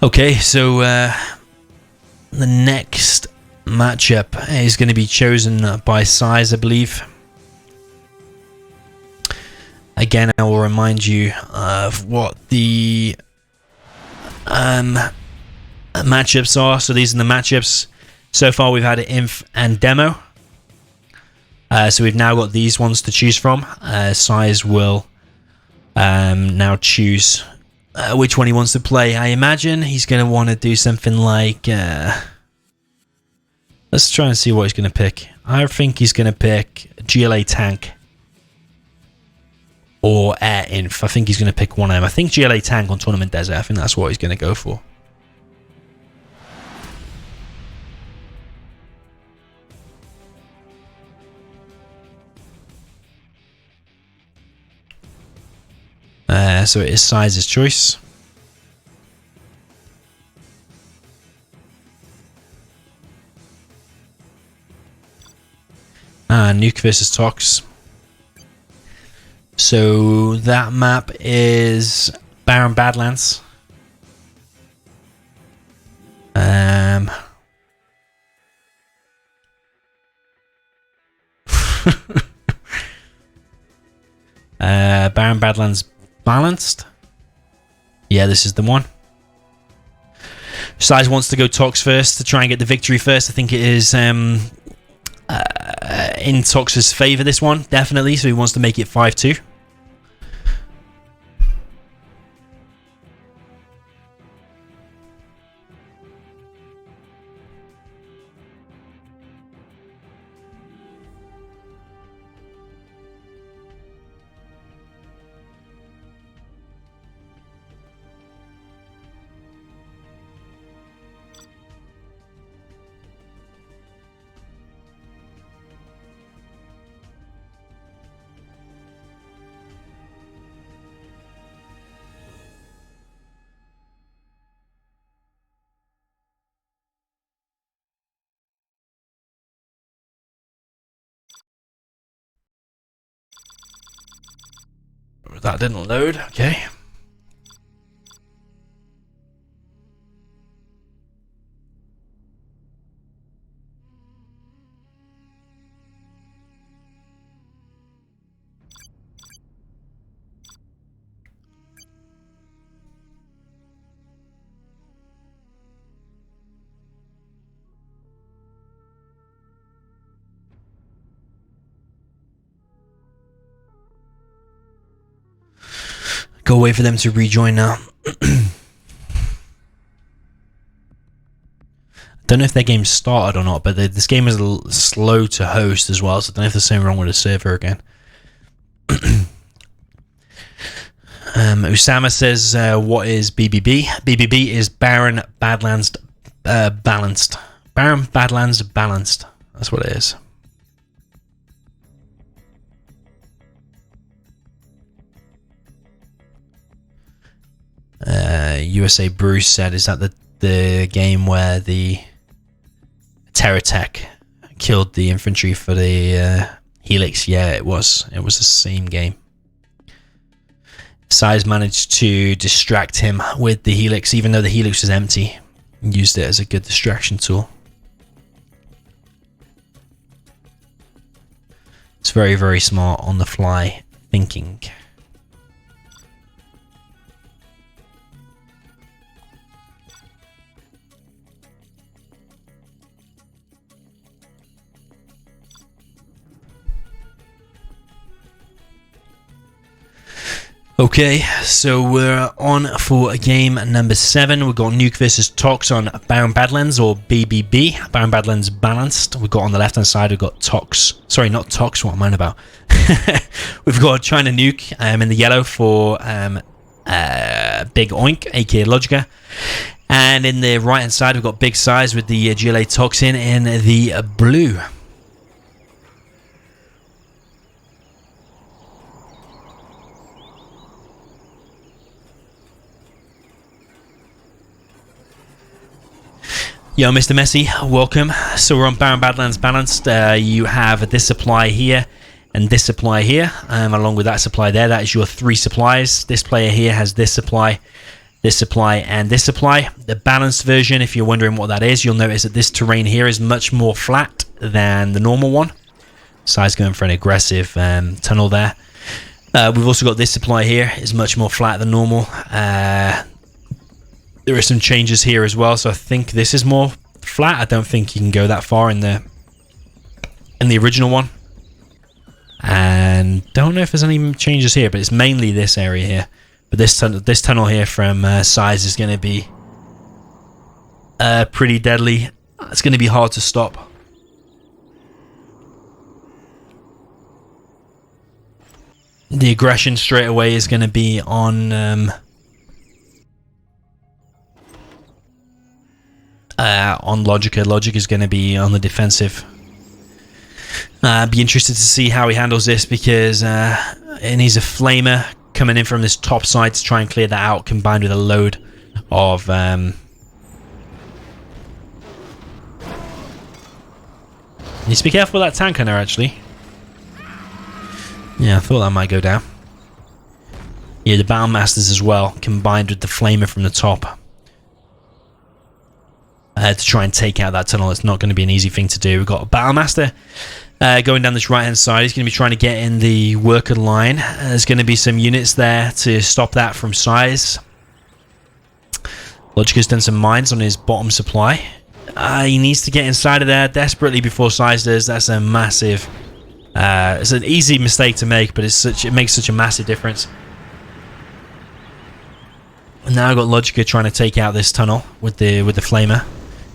Okay, so the next matchup is going to be chosen by size, I believe. Again, I will remind you of what the matchups are. So these are the matchups. So far, we've had Inf and Demo. So we've now got these ones to choose from. Size will now choose which one he wants to play. I imagine he's going to want to do something like... let's try and see what he's going to pick. I think he's going to pick GLA Tank or Air Inf. I think he's going to pick one of them. I think GLA Tank on Tournament Desert. I think that's what he's going to go for. So it is Size's choice. Nuke versus Tox. So that map is Barren Badlands. Barren Badlands balanced. Yeah, this is the one. Size wants to go Tox first to try and get the victory first. I think it is in Tox's favour, this one, definitely. So he wants to make it 5-2. That didn't load. Okay. Go wait for them to rejoin now. Don't know if their game started or not, but this game is slow to host as well, so I don't know if there's something wrong with the server again. Usama says, what is BBB? BBB is Barren Badlands Balanced. Barren Badlands Balanced. That's what it is. USA Bruce said, is that the game where the Terror Tech killed the infantry for the Helix? Yeah, it was. It was the same game. Size managed to distract him with the Helix, even though the Helix was empty. Used it as a good distraction tool. It's very, very smart on the fly thinking. Okay, so we're on for game number 7. We've got Nuke versus Tox on Barren Badlands, or BBB, Barren Badlands Balanced. We've got on the left-hand side, we've got Tox. Sorry, not Tox, what am I on about? We've got China Nuke in the yellow for Big Oink, aka Logica. And in the right hand side, we've got Big Size with the GLA Toxin in the blue. Yo, Mr. Messi, welcome. So we're on Barren Badlands Balanced. You have this supply here and this supply here, along with that supply there. That is your 3 supplies. This player here has this supply, and this supply. The balanced version, if you're wondering what that is, you'll notice that this terrain here is much more flat than the normal one. Size going for an aggressive tunnel there. We've also got this supply here. It's much more flat than normal. There are some changes here as well, so I think this is more flat. I don't think you can go that far in the original one. And don't know if there's any changes here, but it's mainly this area here. But this tunnel here from Size is going to be pretty deadly. It's going to be hard to stop. The aggression straight away is going to be on Logica. Logica is going to be on the defensive. Be interested to see how he handles this, because it needs a flamer coming in from this top side to try and clear that out, combined with a load of needs to be careful with that tank on there, actually. Yeah, I thought that might go down. Yeah, the Battle Masters as well, combined with the flamer from the top. To try and take out that tunnel. It's not going to be an easy thing to do. We've got a Battle Master going down this right hand side. He's going to be trying to get in the worker line. There's going to be some units there to stop that from Size. Logica's done some mines on his bottom supply. He needs to get inside of there desperately before Size does. That's a massive... it's an easy mistake to make, but it makes such a massive difference. And now I've got Logica trying to take out this tunnel with the flamer.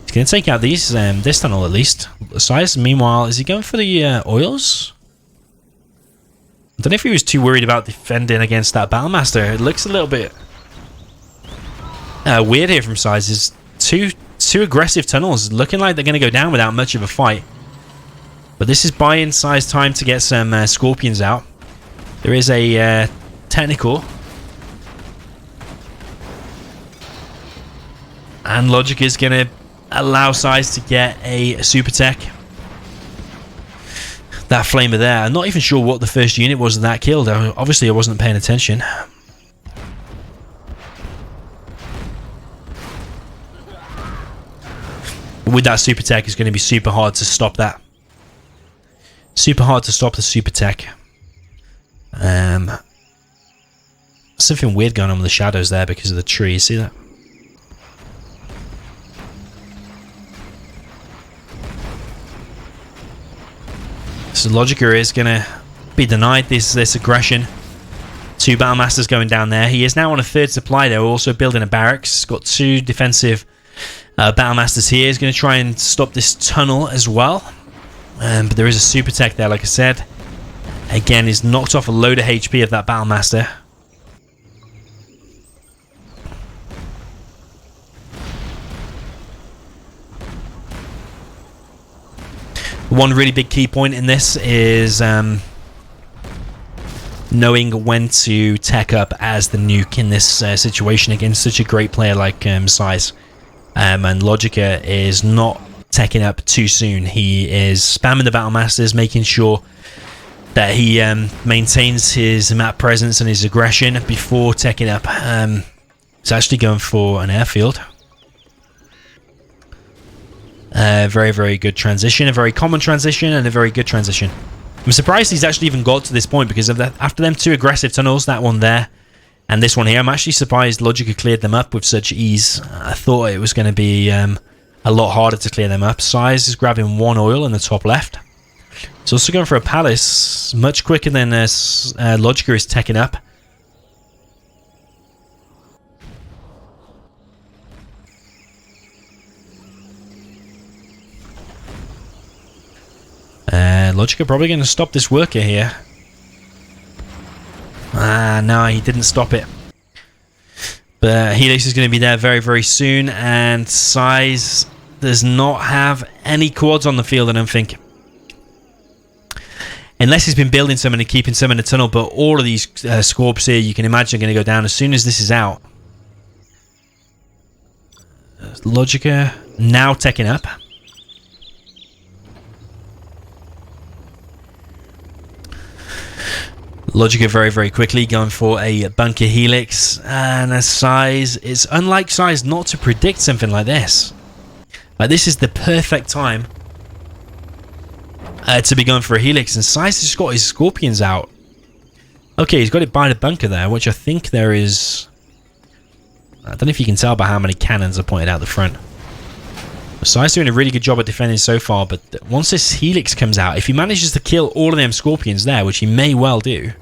He's going to take out this tunnel at least. Size, meanwhile, is he going for the oils? I don't know if he was too worried about defending against that Battlemaster. It looks a little bit weird here from Size. Is two aggressive tunnels, looking like they're going to go down without much of a fight. But this is buying Size time to get some Scorpions out. There is a technical. And Logic is going to allow Size to get a super tech. That flamer there. I'm not even sure what the first unit was that killed. Obviously, I wasn't paying attention. With that super tech, it's going to be super hard to stop that. Super hard to stop the super tech. Something weird going on with the shadows there because of the tree. See that? So Logica is going to be denied this aggression. 2 Battlemasters going down there. He is now on a 3rd supply though, also building a barracks. He's got 2 defensive Battlemasters here. He's going to try and stop this tunnel as well. But there is a super tech there, like I said. Again, he's knocked off a load of HP of that Battlemaster. One really big key point in this is knowing when to tech up as the nuke in this situation against such a great player like Size. And Logica is not teching up too soon. He is spamming the Battlemasters, making sure that he maintains his map presence and his aggression before teching up. He's actually going for an airfield. Very, very good transition. A very common transition and a very good transition. I'm surprised he's actually even got to this point because of that. After them 2 aggressive tunnels, that one there and this one here, I'm actually surprised Logica cleared them up with such ease. I thought it was going to be a lot harder to clear them up. Size is grabbing 1 oil in the top left. He's also going for a palace much quicker than Logica is teching up. Logica probably going to stop this worker here. No, he didn't stop it. But Helix is going to be there very, very soon. And Size does not have any quads on the field, I don't think. Unless he's been building some and keeping some in the tunnel. But all of these Scorps here, you can imagine, are going to go down as soon as this is out. Logica now teching up. Logica very, very quickly going for a bunker Helix. And a Size, it's unlike Size not to predict something like this. Like, this is the perfect time to be going for a Helix. And Size has just got his Scorpions out. Okay, he's got it by the bunker there, which I think there is... I don't know if you can tell by how many cannons are pointed out the front. Size doing a really good job of defending so far, but once this Helix comes out, if he manages to kill all of them Scorpions there, which he may well do,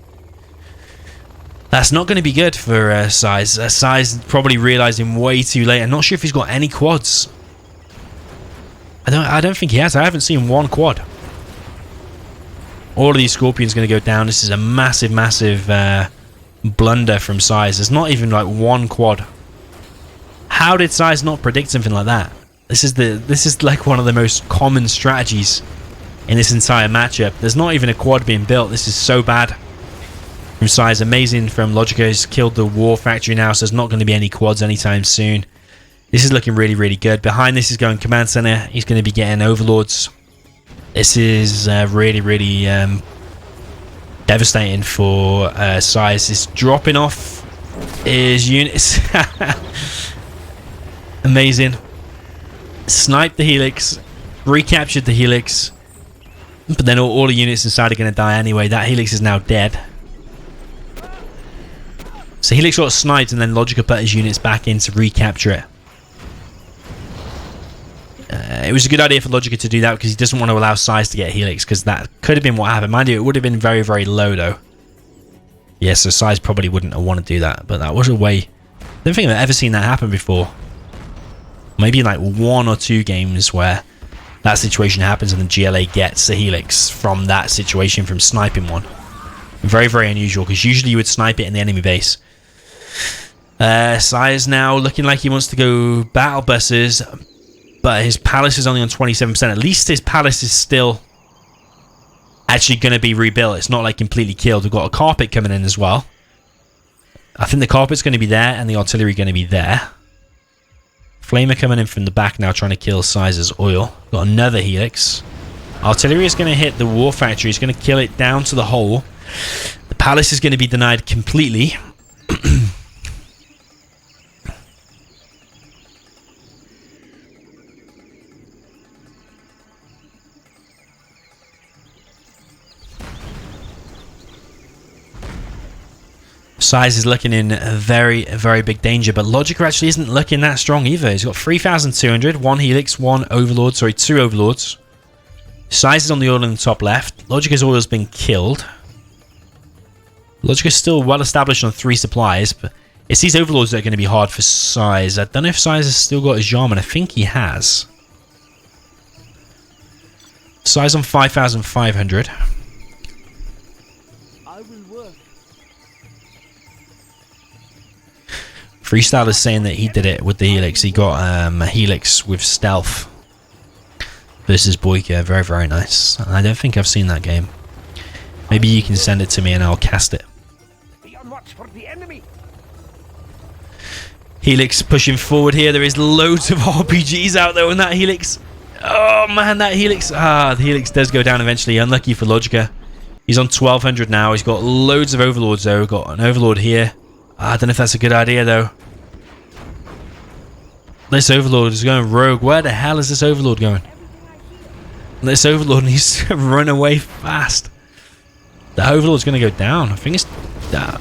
that's not going to be good for Size. Size probably realizing way too late. I'm not sure if he's got any quads. I don't think he has. I haven't seen one quad. All of these Scorpions going to go down. This is a massive, massive blunder from Size. There's not even like one quad. How did Size not predict something like that? This is like one of the most common strategies in this entire matchup. There's not even a quad being built. This is so bad from Size. Amazing from Logica. He's killed the war factory now, so there's not going to be any quads anytime soon. This is looking really, really good. Behind this is going Command Center. He's going to be getting Overlords. This is really, really devastating for Size. It's dropping off his units. Amazing. Sniped the Helix. Recaptured the Helix. But then all the units inside are going to die anyway. That Helix is now dead. So Helix got sniped and then Logica put his units back in to recapture it. It was a good idea for Logica to do that because he doesn't want to allow Size to get Helix, because that could have been what happened. Mind you, it would have been very, very low though. Yeah, so Size probably wouldn't have wanted to do that, but that was a way... I don't think I've ever seen that happen before. Maybe like 1 or 2 games where that situation happens and the GLA gets the Helix from that situation, from sniping one. Very, very unusual, because usually you would snipe it in the enemy base. Size now looking like he wants to go battle buses, but his palace is only on 27%. At least his palace is still actually going to be rebuilt. It's not like completely killed. We've got a carpet coming in as well. I think the carpet's going to be there and the artillery going to be there. Flamer coming in from the back now, trying to kill Size's oil. Got another Helix. Artillery is going to hit the war factory. It's going to kill it down to the hole. The palace is going to be denied completely. Size is looking in very, very big danger, but Logica actually isn't looking that strong either. He's got 3,200, 1 Helix, 1 Overlord, sorry, 2 Overlords. Size is on the oil in the top left. Logica's oil has been killed. Logica's still well established on 3 supplies, but it's these Overlords that are going to be hard for Size. I don't know if Size has still got his Jarman. I think he has. Size on 5,500. Freestyle is saying that he did it with the Helix. He got a Helix with stealth versus Boyka. Very, very nice. I don't think I've seen that game. Maybe you can send it to me and I'll cast it. Be on watch for the enemy. Helix pushing forward here. There is loads of RPGs out there on that Helix. Oh man, that Helix. The Helix does go down eventually. Unlucky for Logica. He's on 1,200 now. He's got loads of Overlords though. We've got an Overlord here. I don't know if that's a good idea though. This Overlord is going rogue. Where the hell is this Overlord going? This Overlord needs to run away fast. The Overlord's going to go down. I think it's...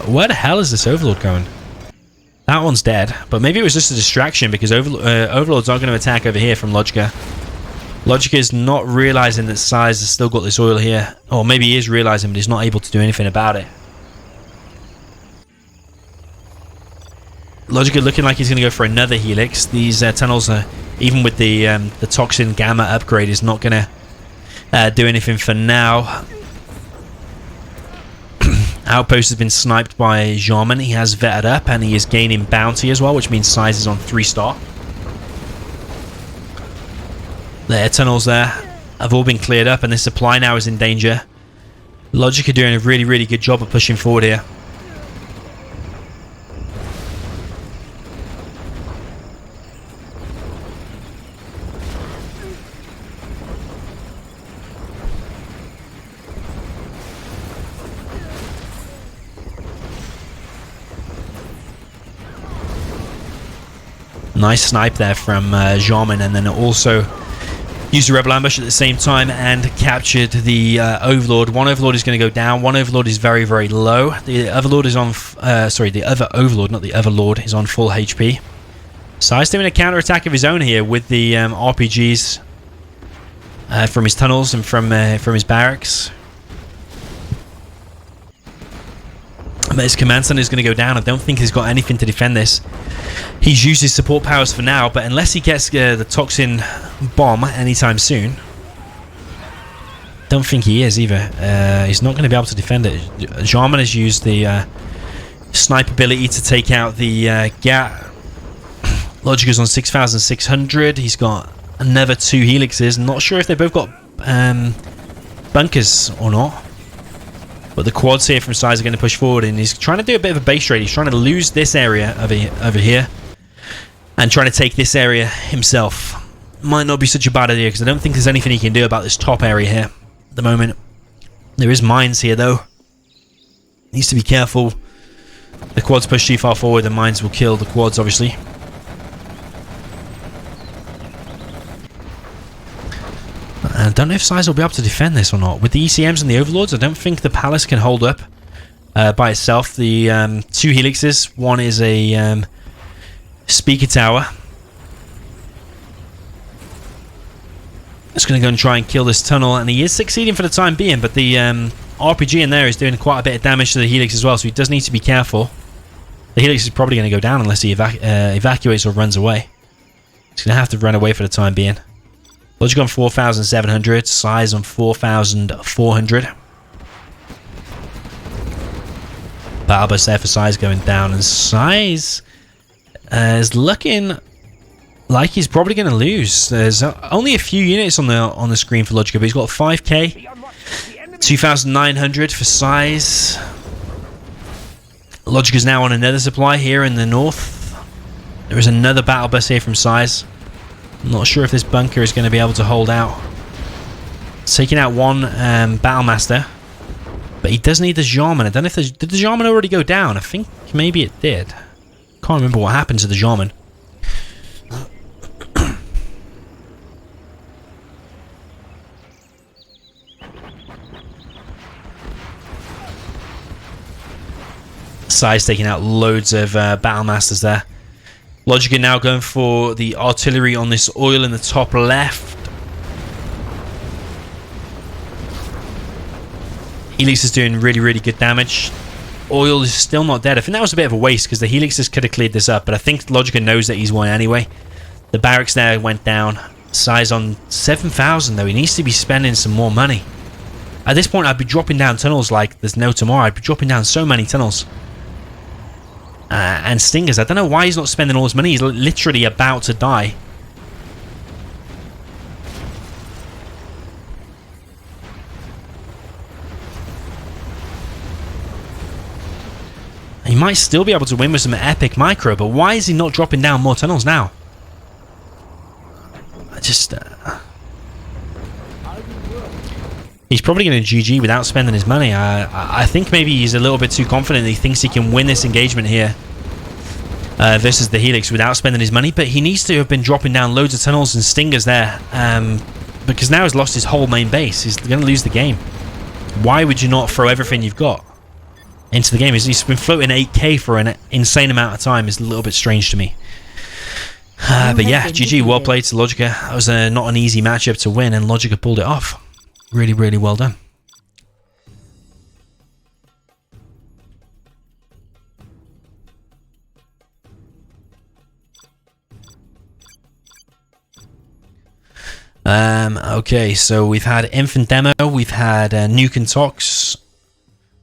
where the hell is this Overlord going? That one's dead. But maybe it was just a distraction because Overlords aren't going to attack over here from Logica. Logica is not realizing that Size has still got this oil here. Or maybe he is realizing, but he's not able to do anything about it. Logica looking like he's going to go for another Helix. These tunnels are, even with the Toxin Gamma upgrade, is not going to do anything for now. Outpost has been sniped by Jarman. He has vetted up and he is gaining bounty as well, which means size is on 3-star. Their tunnels there have all been cleared up and this supply now is in danger. Logica doing a really good job of pushing forward here. Nice snipe there from Jarman, and then also used a rebel ambush at the same time and captured the Overlord. One Overlord is going to go down. One Overlord is very low. The Overlord is on... the other Overlord, not the Overlord, is on full HP. So he's doing a counter-attack of his own here with the RPGs from his tunnels and from his barracks. But his command center is going to go down. I don't think he's got anything to defend this. He's used his support powers for now, but unless he gets the Toxin bomb anytime soon, don't think he is either. He's not going to be able to defend it. Jarman has used the snipe ability to take out the GAT. Logica's on 6,600. He's got another 2 helixes. Not sure if they both got bunkers or not. But the quads here from size are going to push forward, and he's trying to do a bit of a base trade. He's trying to lose this area over here and trying to take this area himself. Might not be such a bad idea because I don't think there's anything he can do about this top area here at the moment. There is mines here though. Needs to be careful. The quads push too far forward, the mines will kill the quads obviously. I don't know if Size will be able to defend this or not. With the ECMs and the Overlords, I don't think the Palace can hold up by itself. The 2 helixes, one is a speaker tower. It's going to go and try and kill this tunnel, and he is succeeding for the time being, but the RPG in there is doing quite a bit of damage to the helix as well, so he does need to be careful. The helix is probably going to go down unless he evacuates or runs away. He's going to have to run away for the time being. Logic on 4,700, Size on 4,400. Battle bus there for Size going down, and Size is looking like he's probably going to lose. There's only a few units on the screen for Logica, but he's got 5k, 2,900 for Size. Logica's now on another supply here in the north. There is another battle bus here from Size. I'm not sure if this bunker is going to be able to hold out. It's taking out one Battlemaster, but he does need the Jarman. I don't know if did the Jarman already go down. I think maybe it did. Can't remember what happened to the Jarman. Size taking out loads of Battlemasters there. Logica now going for the artillery on this oil in the top left. Helix is doing really good damage. Oil is still not dead. I think that was a bit of a waste because the Helixes could have cleared this up, but I think Logica knows that he's won anyway. The barracks there went down. Size on 7,000 though. He needs to be spending some more money. At this point, I'd be dropping down tunnels like there's no tomorrow. I'd be dropping down so many tunnels. And Stingers. I don't know why he's not spending all his money. He's literally about to die. He might still be able to win with some epic micro, but why is he not dropping down more tunnels now? I just... He's probably going to GG without spending his money. I think maybe he's a little bit too confident. He thinks he can win this engagement here versus the Helix without spending his money. But he needs to have been dropping down loads of tunnels and Stingers there because now he's lost his whole main base. He's going to lose the game. Why would you not throw everything you've got into the game? He's been floating 8k for an insane amount of time. It's a little bit strange to me. But yeah, GG. Well played to Logica. That was not an easy matchup to win, and Logica pulled it off. Really well done. Okay, so we've had Infant Demo, we've had Nuke and Tox,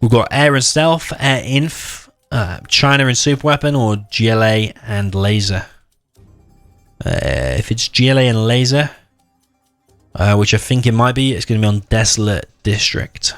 We've got air and stealth, air inf, China and super weapon, or GLA and laser. If it's GLA and laser, which I think it might be, it's going to be on Desolate District.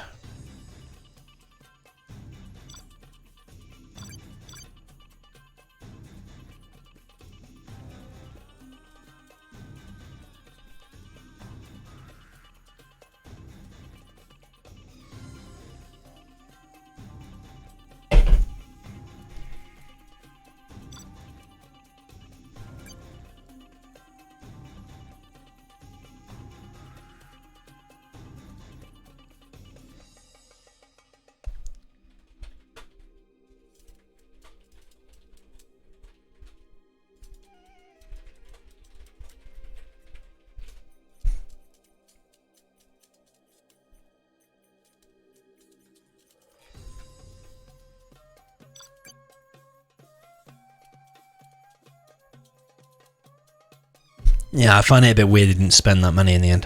Yeah, I find it a bit weird they didn't spend that money in the end.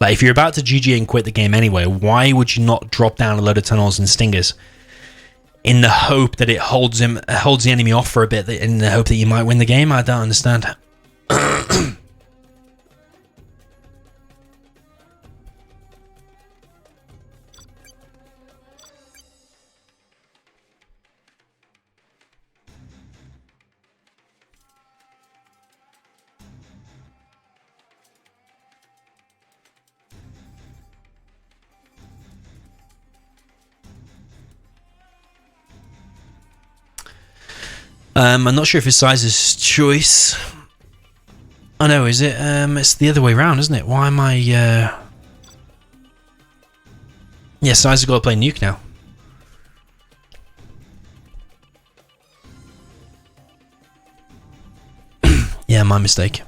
Like, if you're about to GG and quit the game anyway, why would you not drop down a load of tunnels and stingers in the hope that it holds the enemy off for a bit, in the hope that you might win the game? I don't understand. I'm not sure if it's Size's choice. Oh no, is it? It's the other way around, isn't it? Why am I... Yeah, Size has got to play Nuke now. Yeah, my mistake.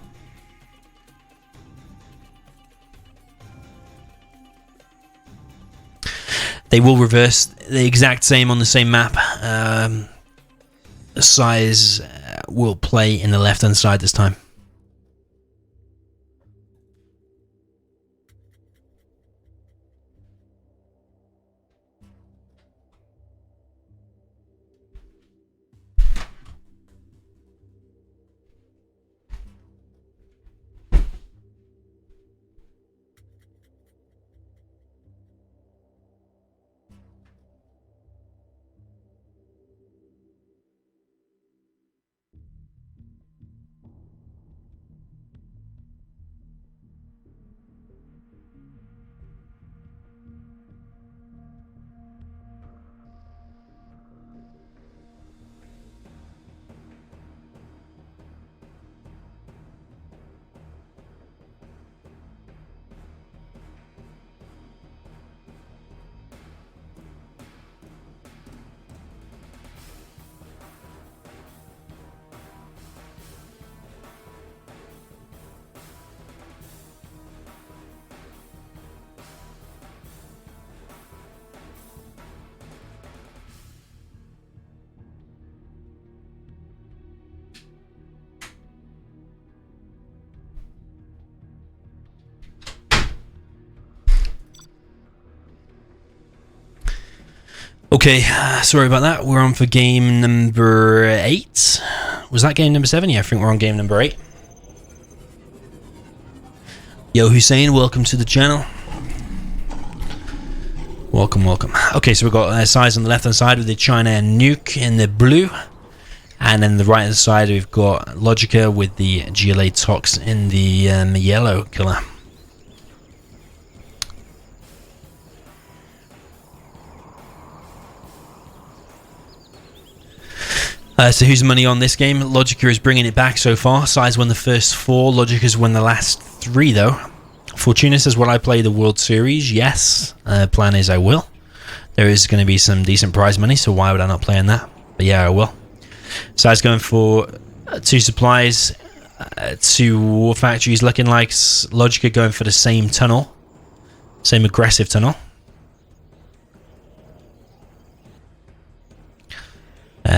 They will reverse the exact same on the same map. Size will play in the left-hand side this time. Okay, sorry about that. We're on for game number 8. Was that game number 7? Yeah, I think we're on game number 8. Yo, Hussein, welcome to the channel. Welcome, welcome. Okay, so we've got Size on the left-hand side with the China and Nuke in the blue. And then the right-hand side, we've got Logica with the GLA Toxin in the yellow colour. So who's money on this game? Logica is bringing it back so far. Size won the first 4. Logica's won the last 3 though. Fortuna says, will I play the World Series? Yes. Plan is I will. There is going to be some decent prize money, so why would I not play in that? But yeah, I will. Size going for 2 supplies, 2 war factories, looking like Logica going for the same tunnel. Same aggressive tunnel.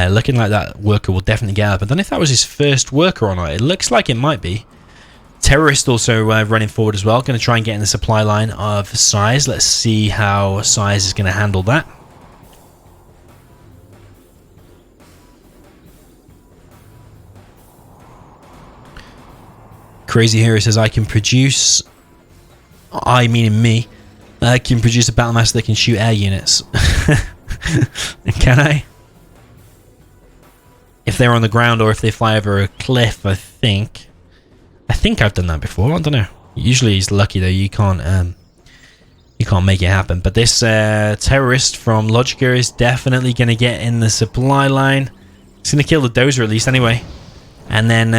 Looking like that worker will definitely get up. I don't know if that was his first worker or not. It looks like it might be. Terrorist also running forward as well. Going to try and get in the supply line of Size. Let's see how Size is going to handle that. Crazy Hero says, I can produce... I, meaning me, can produce a Battlemaster that can shoot air units. Can I? If they're on the ground or if they fly over a cliff, I think. I think I've done that before. I don't know. Usually he's lucky though. You can't make it happen. But this terrorist from Logica is definitely going to get in the supply line. It's going to kill the dozer at least anyway. And then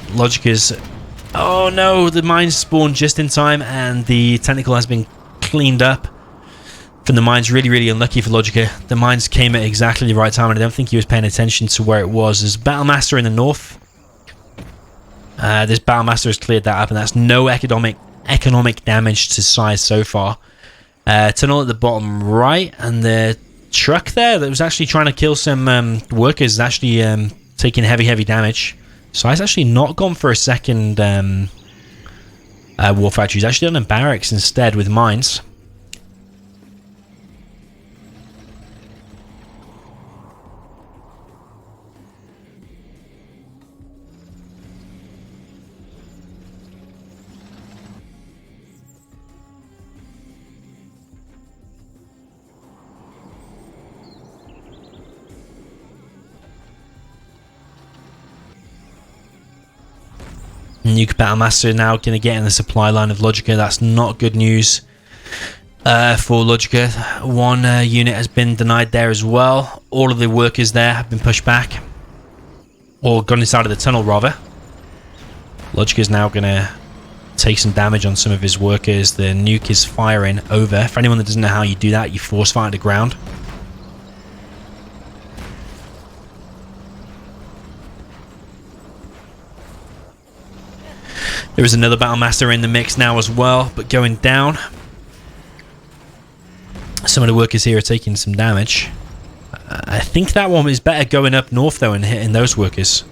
Logica's... Oh no, the mines spawned just in time and the tentacle has been cleaned up from the mines. Really, really unlucky for Logica. The mines came at exactly the right time and I don't think he was paying attention to where it was. There's Battlemaster in the north. This Battlemaster has cleared that up and that's no economic damage to size so far. Tunnel at the bottom right and the truck there that was actually trying to kill some workers is actually taking heavy damage. So he's actually not gone for a second war factory. He's actually done a barracks instead with mines. Nuke Battlemaster now going to get in the supply line of Logica. That's not good news for Logica. One unit has been denied there as well. All of the workers there have been pushed back. Or gone inside of the tunnel, rather. Logica is now going to take some damage on some of his workers. The nuke is firing over. For anyone that doesn't know how you do that, you force fire to the ground. There is another Battlemaster in the mix now as well, but going down. Some of the workers here are taking some damage. I think that one is better going up north though and hitting those workers.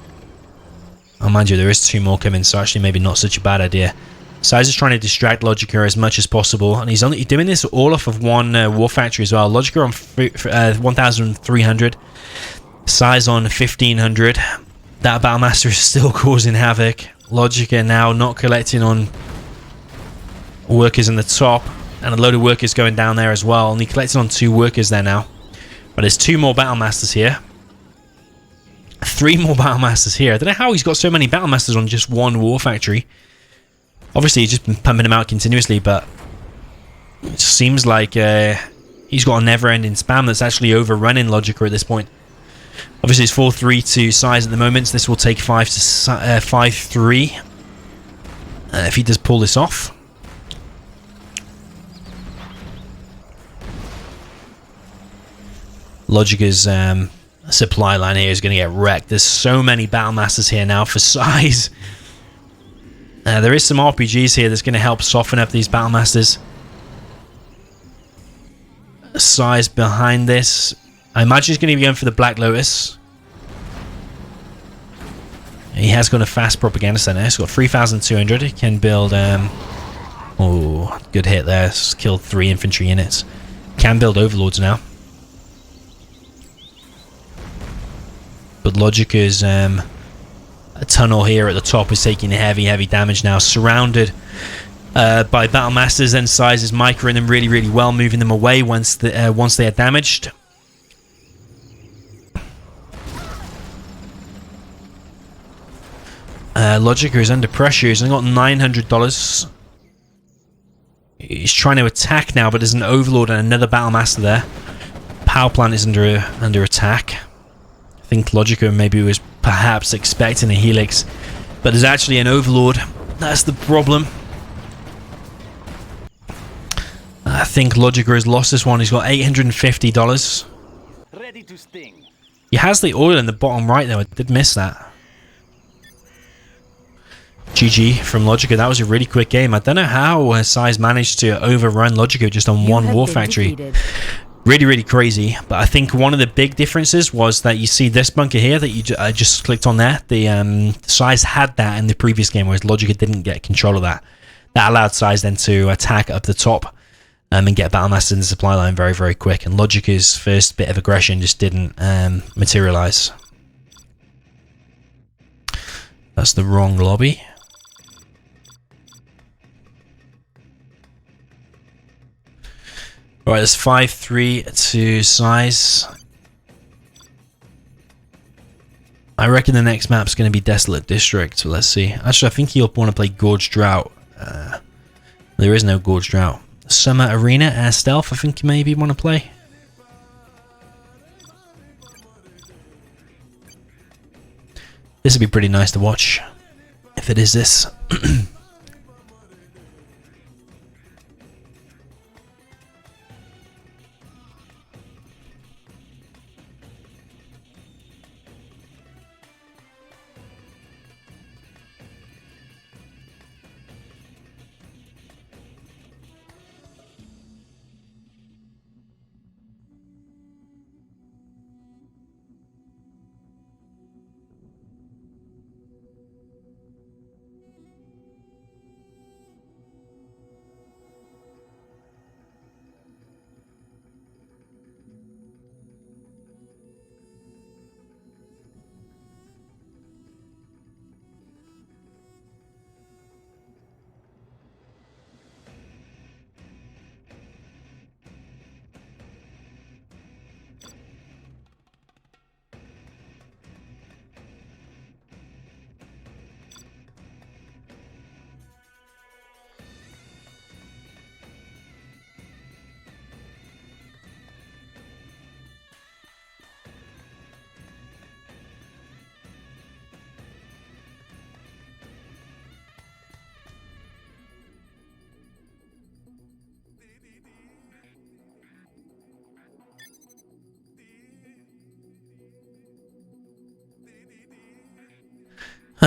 Oh, mind you, there is 2 more coming, so actually maybe not such a bad idea. Size is trying to distract Logica as much as possible, and he's only doing this all off of one war factory as well. Logica on 1,300, Size on 1,500. That Battlemaster is still causing havoc. Logica now not collecting on workers in the top, and a load of workers going down there as well. Only collecting on 2 workers there now. But there's 2 more Battlemasters here. 3 more Battlemasters here. I don't know how he's got so many Battlemasters on just one war factory. Obviously he's just been pumping them out continuously, but it seems like he's got a never-ending spam that's actually overrunning Logica at this point. Obviously it's 4-3 to Size at the moment, so this will take 5-3 if he does pull this off. Logica's supply line here is going to get wrecked. There's so many Battlemasters here now for Size. There is some RPGs here that's going to help soften up these Battlemasters. Size behind this. I imagine he's going to be going for the Black Lotus. He has got a fast propaganda center. He's got 3,200. He can build... oh, good hit there. It's killed 3 infantry units. Can build overlords now. But Logica's a tunnel here at the top is taking heavy damage now. Surrounded by Battlemasters, and Size is microing them really well, moving them away once they are damaged. Logica is under pressure. He's only got $900. He's trying to attack now, but there's an Overlord and another Battlemaster there. Power plant is under attack. I think Logica maybe was perhaps expecting a Helix, but there's actually an Overlord. That's the problem. I think Logica has lost this one. He's got $850. Ready to sting. He has the oil in the bottom right though. I did miss that. GG from Logica. That was a really quick game. I don't know how Size managed to overrun Logica just on one war factory. Really crazy. But I think one of the big differences was that you see this bunker here that I just clicked on there. The Size had that in the previous game, whereas Logica didn't get control of that. That allowed Size then to attack up the top and get Battlemaster in the supply line very quick. And Logica's first bit of aggression just didn't materialize. That's the wrong lobby. Right, it's 5-3 to size. I reckon the next map's going to be Desolate District. So let's see. Actually, I think you'll want to play Gorge Drought. There is no Gorge Drought. Summer Arena, Air Stealth, I think you maybe want to play. This would be pretty nice to watch, if it is this.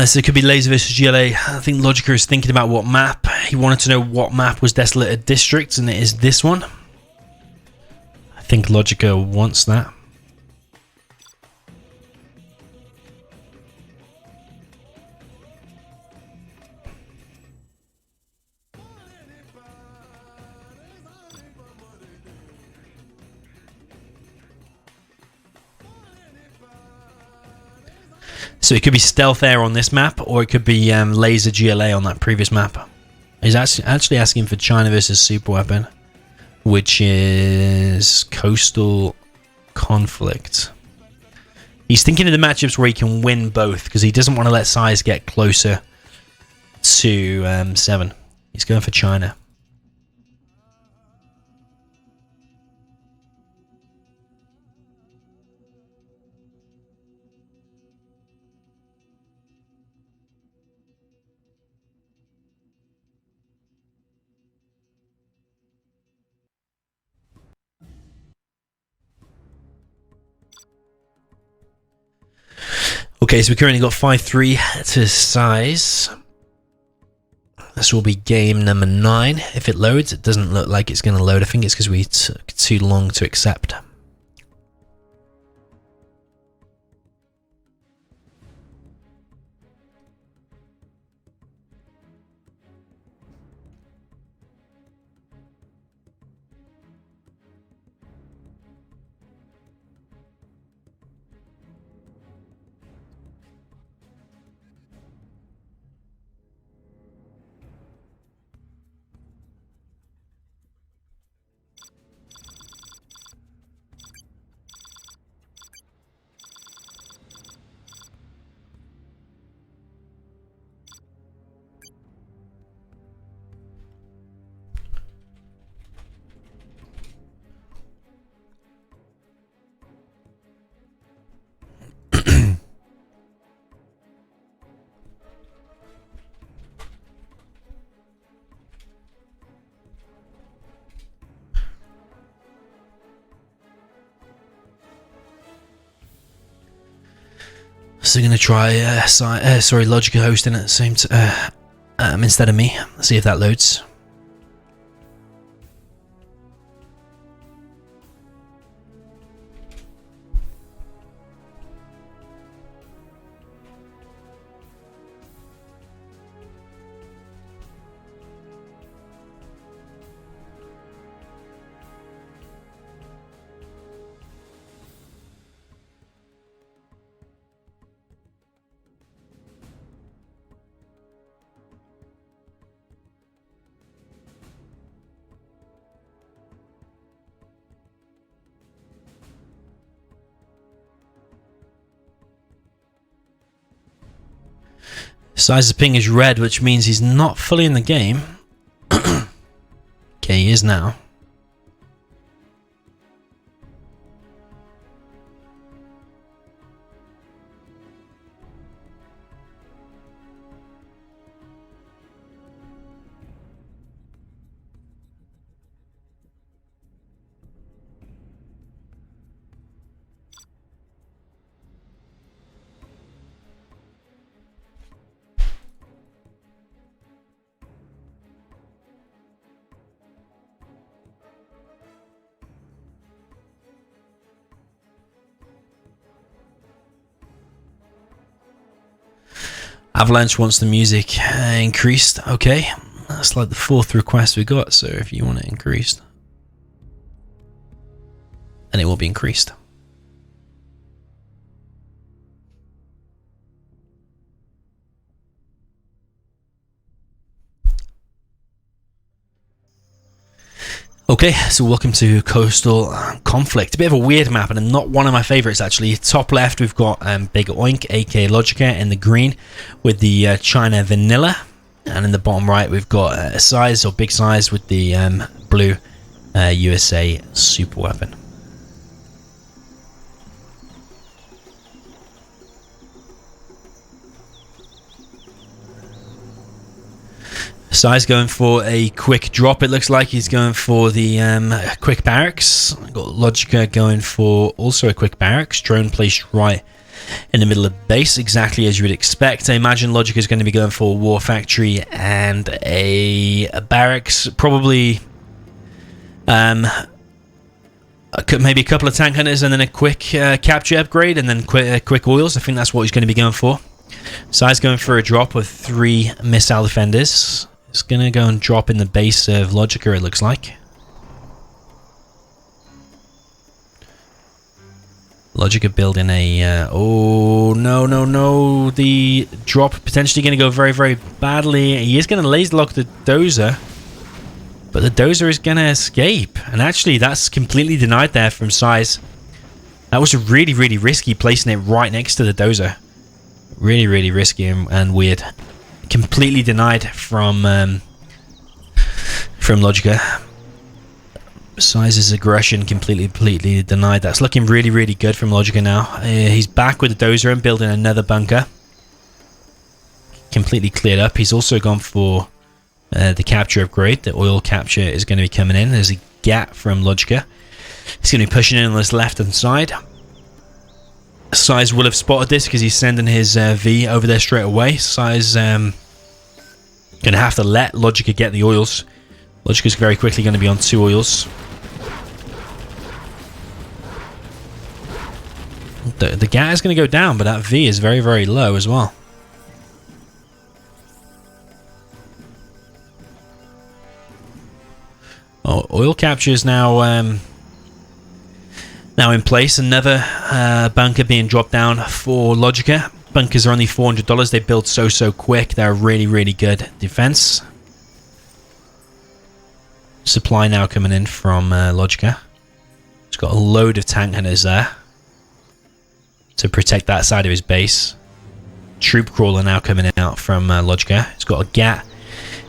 So it could be Laser versus GLA. I think Logica is thinking about what map. He wanted to know what map was Desolate District, and it is this one. I think Logica wants that. So it could be Stealth Air on this map, or it could be Laser GLA on that previous map. He's actually asking for China versus Super Weapon, which is Coastal Conflict. He's thinking of the matchups where he can win both, because he doesn't want to let size get closer to 7. He's going for China. Okay, so we currently got 5-3 to size. This will be game number 9. If it loads, it doesn't look like it's going to load. I think it's because we took too long to accept. So I'm going to try Logica hosting at the same time instead of me. Let's see if that loads. Size's ping is red, which means he's not fully in the game. Okay, he is now. Avalanche wants the music increased. Okay, that's like the 4th request we got. So if you want it increased, then it will be increased. Okay, so welcome to Coastal Conflict. A bit of a weird map and not one of my favorites actually. Top left we've got Big Oink, aka Logica, in the green with the China Vanilla. And in the bottom right we've got Size, or Big Size, with the blue USA super weapon. Size going for a quick drop. It looks like he's going for the quick barracks. Got Logica going for also a quick barracks. Drone placed right in the middle of the base, exactly as you would expect. I imagine Logica is going to be going for a war factory and a barracks, probably maybe a couple of tank hunters and then a quick capture upgrade and then quick oils. I think that's what he's going to be going for. Size going for a drop with 3 missile defenders. It's going to go and drop in the base of Logica, it looks like. Logica building a... oh, no. The drop potentially going to go very, very badly. He is going to laser lock the dozer. But the dozer is going to escape. And actually, that's completely denied there from Size. That was really, really risky, placing it right next to the dozer. Really, really risky and weird. Completely denied from Logica. Size's aggression completely denied. That's looking really, really good from Logica now. He's back with the dozer and building another bunker. Completely cleared up. He's also gone for the capture upgrade. The oil capture is going to be coming in. There's a gap from Logica. He's going to be pushing in on this left-hand side. Size will have spotted this because he's sending his V over there straight away. Size going to have to let Logica get the oils. Logica's very quickly going to be on 2 oils. The gat is going to go down, but that V is very, very low as well. Oh, oil capture is now in place. Another bunker being dropped down for Logica. Bunkers are only $400. They build so quick. They're really, really good defense. Supply now coming in from Logica. He's got a load of tank hunters there to protect that side of his base. Troop crawler now coming out from Logica. He's got a gat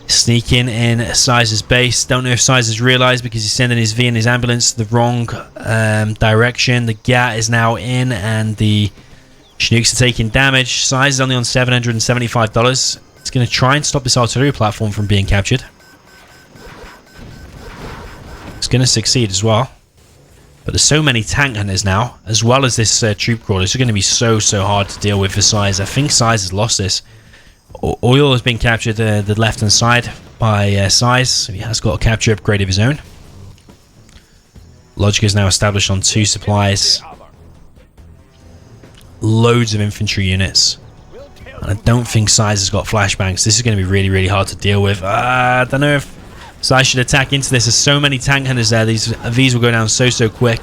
sneaking in Size's base. Don't know if Size has realized because he's sending his V and his ambulance the wrong direction. The gat is now in and the Chinooks are taking damage. Size is only on $775. It's going to try and stop this artillery platform from being captured. It's going to succeed as well. But there's so many tank hunters now, as well as this troop crawler. It's going to be so hard to deal with for Size. I think Size has lost this. Oil has been captured the left-hand side by Size. He has got a capture upgrade of his own. Logica is now established on 2 supplies. Loads of infantry units. And I don't think Size has got flashbangs. This is going to be really, really hard to deal with. I don't know if Size should attack into this. There's so many tank hunters there. These Vs will go down so quick.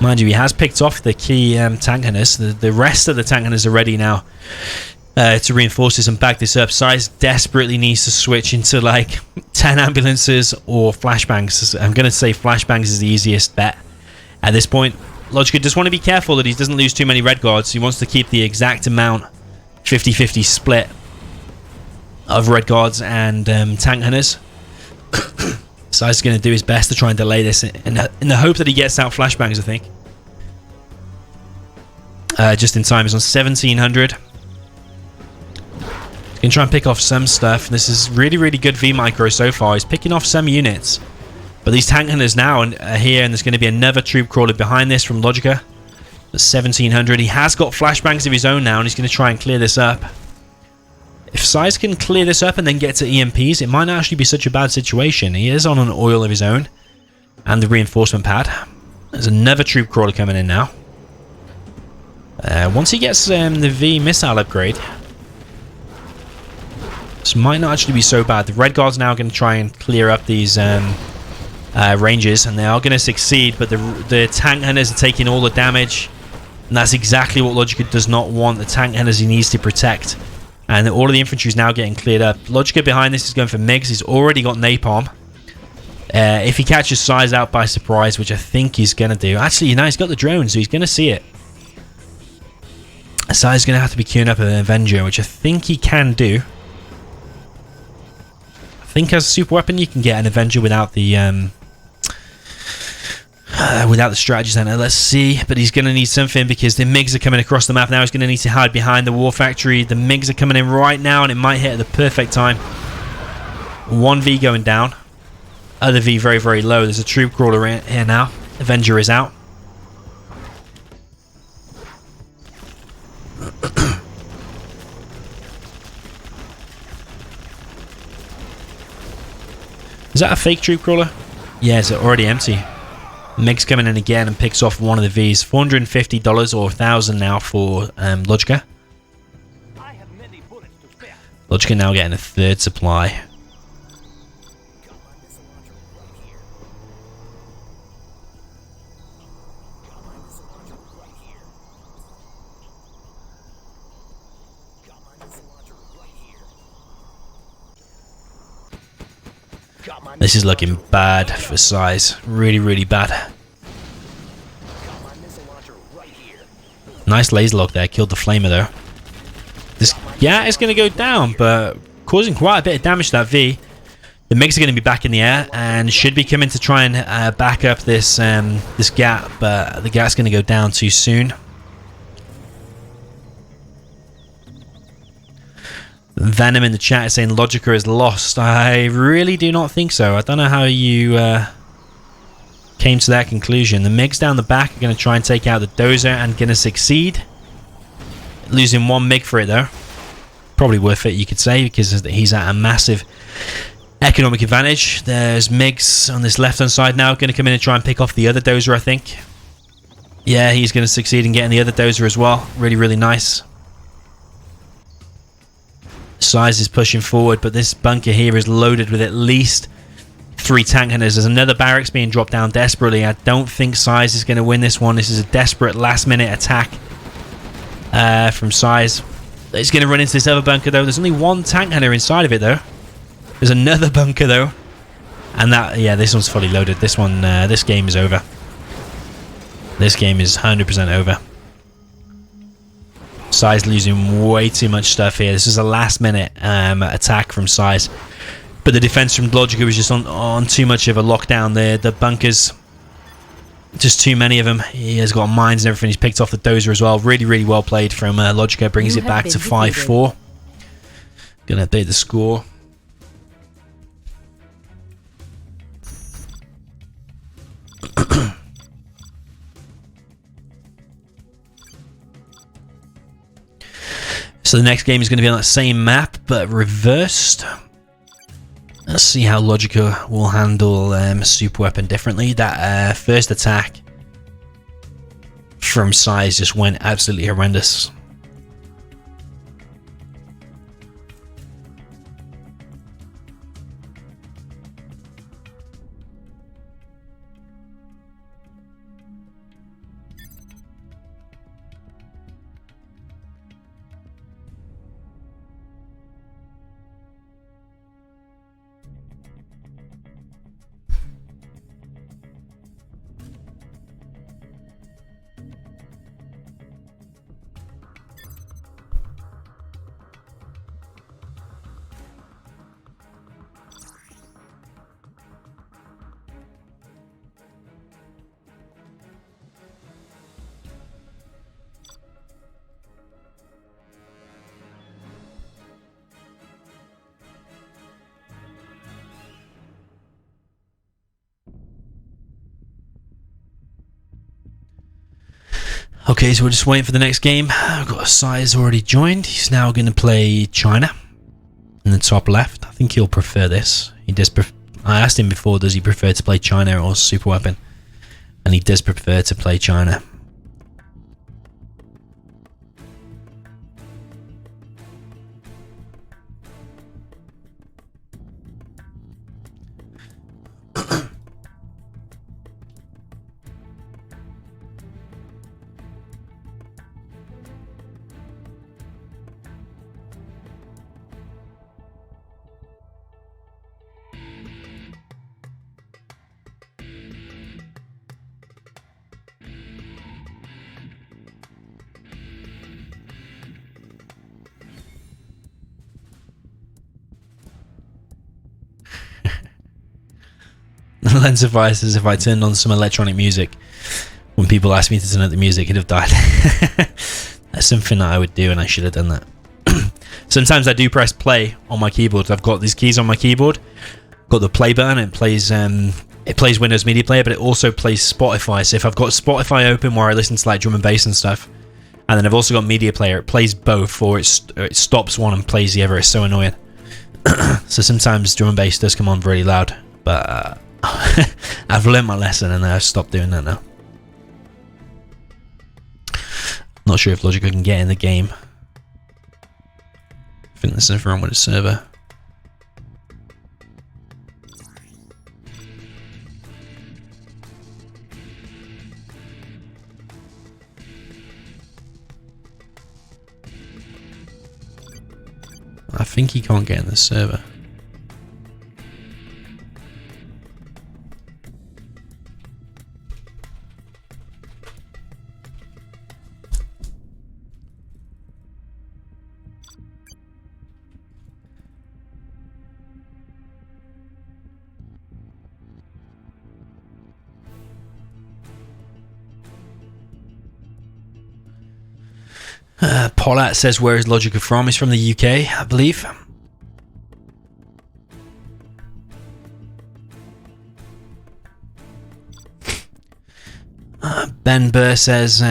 Mind you, he has picked off the key tank hunters. The rest of the tank hunters are ready now to reinforce this and back this up. Size desperately needs to switch into like 10 ambulances or flashbangs. I'm going to say flashbangs is the easiest bet at this point. Logica just want to be careful that he doesn't lose too many red guards. He wants to keep the exact amount 50-50 split of Red Guards and tank hunters. So he's going to do his best to try and delay this in the hope that he gets out flashbangs, I think. Just in time, he's on 1700. He's going to try and pick off some stuff. This is really, really good V-Micro so far. He's picking off some units. But these tank hunters now are here, and there's going to be another troop crawler behind this from Logica. That's 1700. He has got flashbangs of his own now, and he's going to try and clear this up. If Size can clear this up and then get to EMPs, it might not actually be such a bad situation. He is on an oil of his own and the reinforcement pad. There's another troop crawler coming in now. Once he gets the V missile upgrade, this might not actually be so bad. The Red Guard's now going to try and clear up these ranges, and they are going to succeed, but the tank hunters are taking all the damage, and that's exactly what Logica does not want. The tank hunters he needs to protect. And all of the infantry is now getting cleared up. Logica behind this is going for MiGs. He's already got napalm. If he catches Size out by surprise, which I think he's going to do. Actually, he's got the drone, so he's going to see it. Size is going to have to be queuing up an Avenger, which I think he can do. I think as a super weapon, you can get an Avenger without the strategy center. Let's see, but he's going to need something because the MiGs are coming across the map now. He's going to need to hide behind the war factory. The MiGs are coming in right now, and it might hit at the perfect time. One V going down, other V very, very low. There's a troop crawler in here now. Avenger is out. Is that a fake troop crawler? Yeah, it's already empty. MiG's coming in again and picks off one of the Vs. $450 or $1,000 now for Logica. Logica now getting a third supply. This is looking bad for Size. Really, really bad. Nice laser lock there. Killed the flamer though. This Gat is going to go down, but causing quite a bit of damage to that V. The MiGs are going to be back in the air and should be coming to try and back up this this Gat, but the Gat's going to go down too soon. Venom in the chat is saying Logica is lost. I really do not think so. I don't know how you came to that conclusion. The MiGs down the back are going to try and take out the Dozer and going to succeed. Losing one MiG for it though. Probably worth it, you could say, because he's at a massive economic advantage. There's MiGs on this left hand side now going to come in and try and pick off the other Dozer, I think. Yeah, he's going to succeed in getting the other Dozer as well. Really, really nice. Size is pushing forward, but this bunker here is loaded with at least 3 tank hunters. There's another barracks being dropped down desperately. I don't think Size is going to win this one. This is a desperate last-minute attack from Size. He's going to run into this other bunker, though. There's only one tank hunter inside of it, though. There's another bunker, though. And that, yeah, this one's fully loaded. This one, this game is over. This game is 100% over. Size losing way too much stuff here. This is a last-minute attack from Size, but the defense from Logica was just on too much of a lockdown there. The bunkers, just too many of them. He has got mines and everything. He's picked off the Dozer as well. Really, really well played from Logica. Brings it back to 5-4. Gonna update the score. So the next game is going to be on that same map, but reversed. Let's see how Logica will handle super weapon differently. That first attack from Size just went absolutely horrendous. Okay, so we're just waiting for the next game. I've got Size already joined. He's now going to play China in the top left. I think he'll prefer this. He does. I asked him before, does he prefer to play China or Super Weapon? And he does prefer to play China. Lensify says if I turned on some electronic music when people asked me to turn up the music, it'd have died. That's something that I would do, and I should have done that. Sometimes I do press play on my keyboard. I've got these keys on my keyboard. Got the play button. It plays Windows Media Player, but it also plays Spotify. So if I've got Spotify open where I listen to like drum and bass and stuff, and then I've also got Media Player, it plays both, or it stops one and plays the other. It's so annoying. So sometimes drum and bass does come on really loud, but I've learned my lesson and I've stopped doing that now. Not sure if Logica can get in the game. I think there's something wrong with the server. I think he can't get in the server. Polat says, where is Logica from? He's from the UK, I believe. Ben Burr says,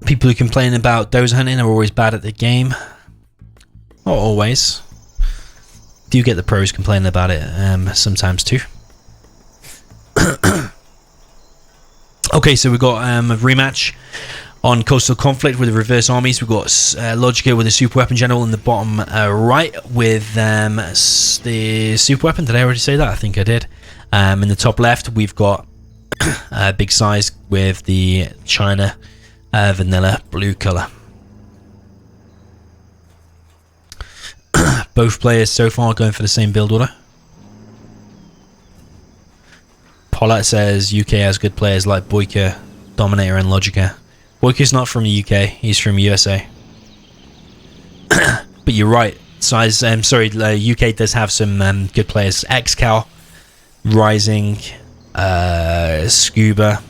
people who complain about dozer hunting are always bad at the game. Not always. Do get the pros complaining about it sometimes too. Okay, so we've got a rematch on Coastal Conflict with the Reverse Armies. We've got Logica with the Super Weapon General in the bottom right with the Super Weapon. Did I already say that? I think I did. In the top left, we've got Big Size with the China Vanilla Blue colour. Both players so far going for the same build order. Polat says UK has good players like Boyka, Dominator and Logica. Boyka's not from the UK, he's from USA. But you're right, Size, UK does have some good players. XCal, Rising, Scuba,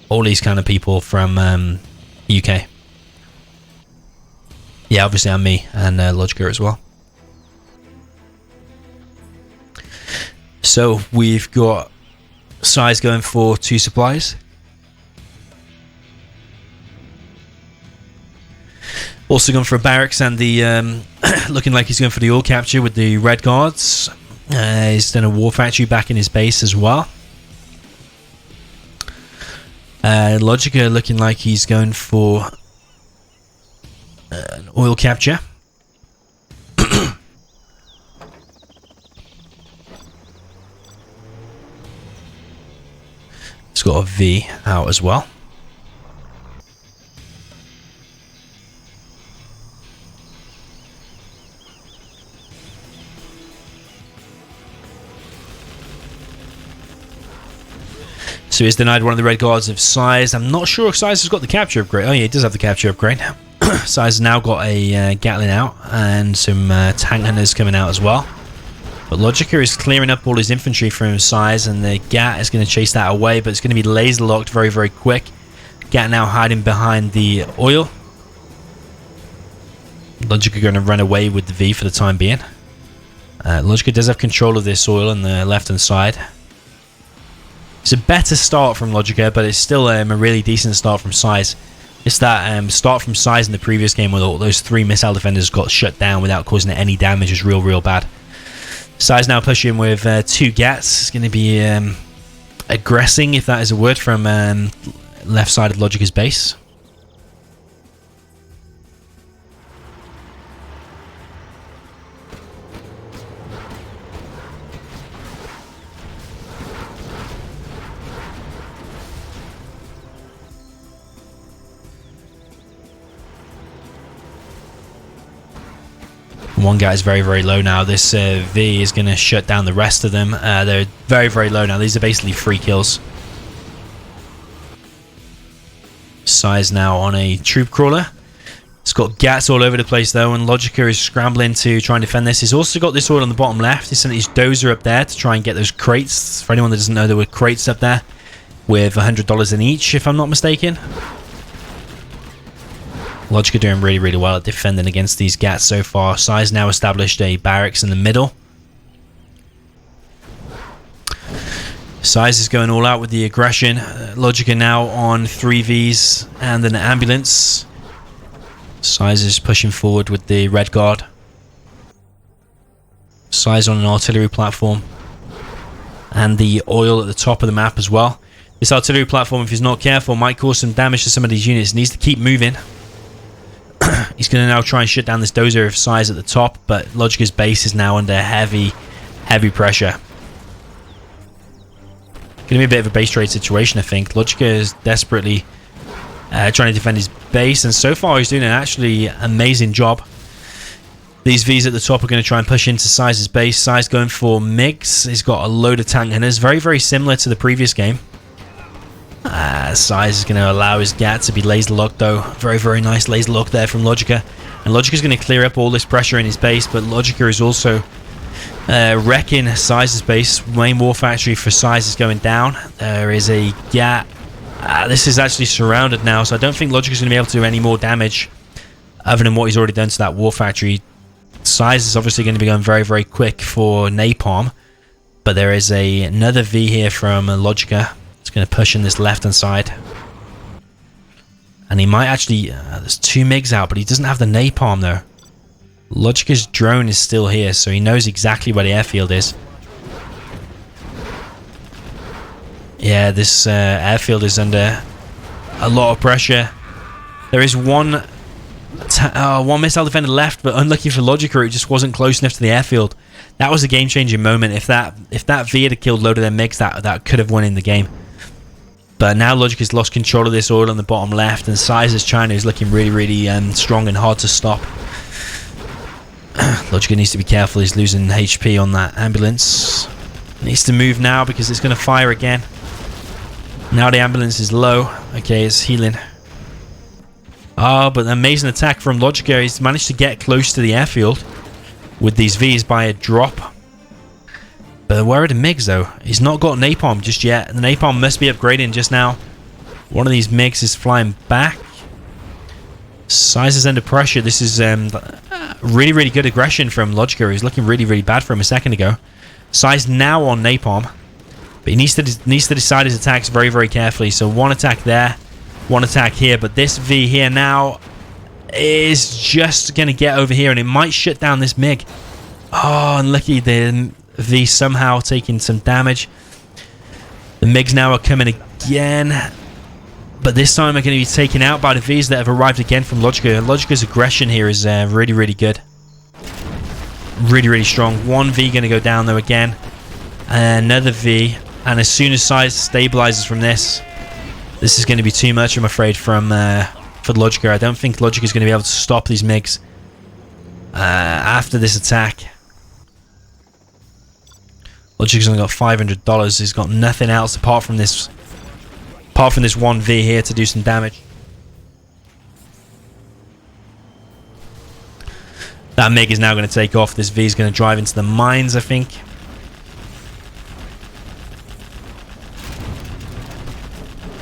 all these kind of people from UK. Yeah, obviously I'm me, and Logica as well. So we've got Size going for 2 supplies. Also going for a barracks, and the looking like he's going for the oil capture with the red guards. He's done a war factory back in his base as well. Logica looking like he's going for an oil capture. It's got a V out as well. So he's denied one of the red guards of Size. I'm not sure if Size has got the capture upgrade. Oh yeah, he does have the capture upgrade. Size has now got a Gatling out and some tank hunters coming out as well. But Logica is clearing up all his infantry from Size, and the Gat is going to chase that away, but it's going to be laser locked very, very quick. Gat now hiding behind the oil. Logica going to run away with the V for the time being. Logica does have control of this oil on the left hand side. It's a better start from Logica, but it's still a really decent start from Size. It's that start from Size in the previous game where all those 3 missile defenders got shut down without causing it any damage. It was real bad. Size now pushing with 2 Gats. It's going to be aggressing, if that is a word, from left side of Logica's base. One guy is very low now. This V is going to shut down the rest of them. They're very low now. These are basically free kills. Size now on a troop crawler. It's got Gats all over the place though, and Logica is scrambling to try and defend this. He's also got this all on the bottom left. He sent his dozer up there to try and get those crates. For anyone that doesn't know, there were crates up there with $100 in each, if I'm not mistaken. Logica doing really well at defending against these Gats so far. Size now established a barracks in the middle. Size is going all out with the aggression. Logica now on 3 Vs and an ambulance. Size is pushing forward with the Red Guard. Size on an artillery platform. And the oil at the top of the map as well. This artillery platform, if he's not careful, might cause some damage to some of these units. He needs to keep moving. He's going to now try and shut down this dozer of Size at the top, but Logica's base is now under heavy pressure. Going to be a bit of a base trade situation, I think. Logica is desperately trying to defend his base, and so far he's doing an actually amazing job. These Vs at the top are going to try and push into Size's base. Size going for MiGs. He's got a load of tank hunters, very similar to the previous game. Size is going to allow his Gat to be laser locked though. Very nice laser lock there from Logica. And Logica is going to clear up all this pressure in his base, but Logica is also wrecking Size's base. Main war factory for Size is going down. There is a Gat. This is actually surrounded now, so I don't think Logica is going to be able to do any more damage other than what he's already done to that war factory. Size is obviously going to be going very quick for napalm, but there is another V here from Logica. It's going to push in this left hand side, and he might actually there's 2 MiGs out, but he doesn't have the napalm though. Logica's drone is still here, so he knows exactly where the airfield is. Yeah, this airfield is under a lot of pressure. There is one missile defender left, but unlucky for Logica, it just wasn't close enough to the airfield. That was a game-changing moment. If that V had killed a load of their MiGs, that could have won in the game. But now Logica's lost control of this oil on the bottom left, and Size's China is looking really strong and hard to stop. Logica needs to be careful. He's losing HP on that ambulance. Needs to move now because it's going to fire again. Now the ambulance is low. Okay, it's healing. But an amazing attack from Logica. He's managed to get close to the airfield with these Vs by a drop. But where are the MiGs though? He's not got napalm just yet. The napalm must be upgrading just now. One of these MiGs is flying back. Size is under pressure. This is really good aggression from Logica. He's looking really bad for him a second ago. Size now on napalm, but he needs to decide his attacks very carefully. So one attack there, one attack here, but this V here now is just going to get over here, and it might shut down this MiG. Oh, unlucky. The V somehow taking some damage. The MiGs now are coming again, but this time they're going to be taken out by the Vs that have arrived again from Logica. Logica's aggression here is really good. Really strong. One V going to go down though again. Another V, and as soon as Size stabilizes from this is going to be too much, I'm afraid, for Logica. I don't think Logica is going to be able to stop these MiGs after this attack. Logica's only got $500. He's got nothing else apart from this one V here to do some damage. That MiG is now going to take off. This V is going to drive into the mines, I think.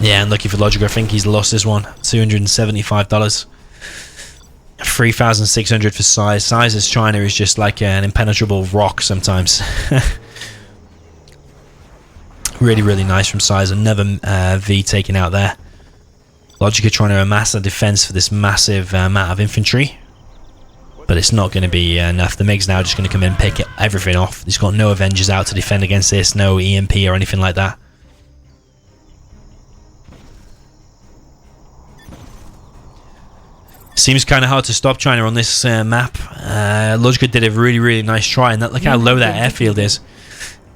Yeah, and lucky for Logica, I think he's lost this one. $275. 3,600 for Size. Size's China is just like an impenetrable rock sometimes. Really nice from Size. Another V taken out there. Logica trying to amass a defense for this massive amount of infantry. But it's not going to be enough. The MiG's now just going to come in and pick everything off. He's got no Avengers out to defend against this, no EMP or anything like that. Seems kind of hard to stop China on this map. Logica did a really nice try, and look how low that airfield is.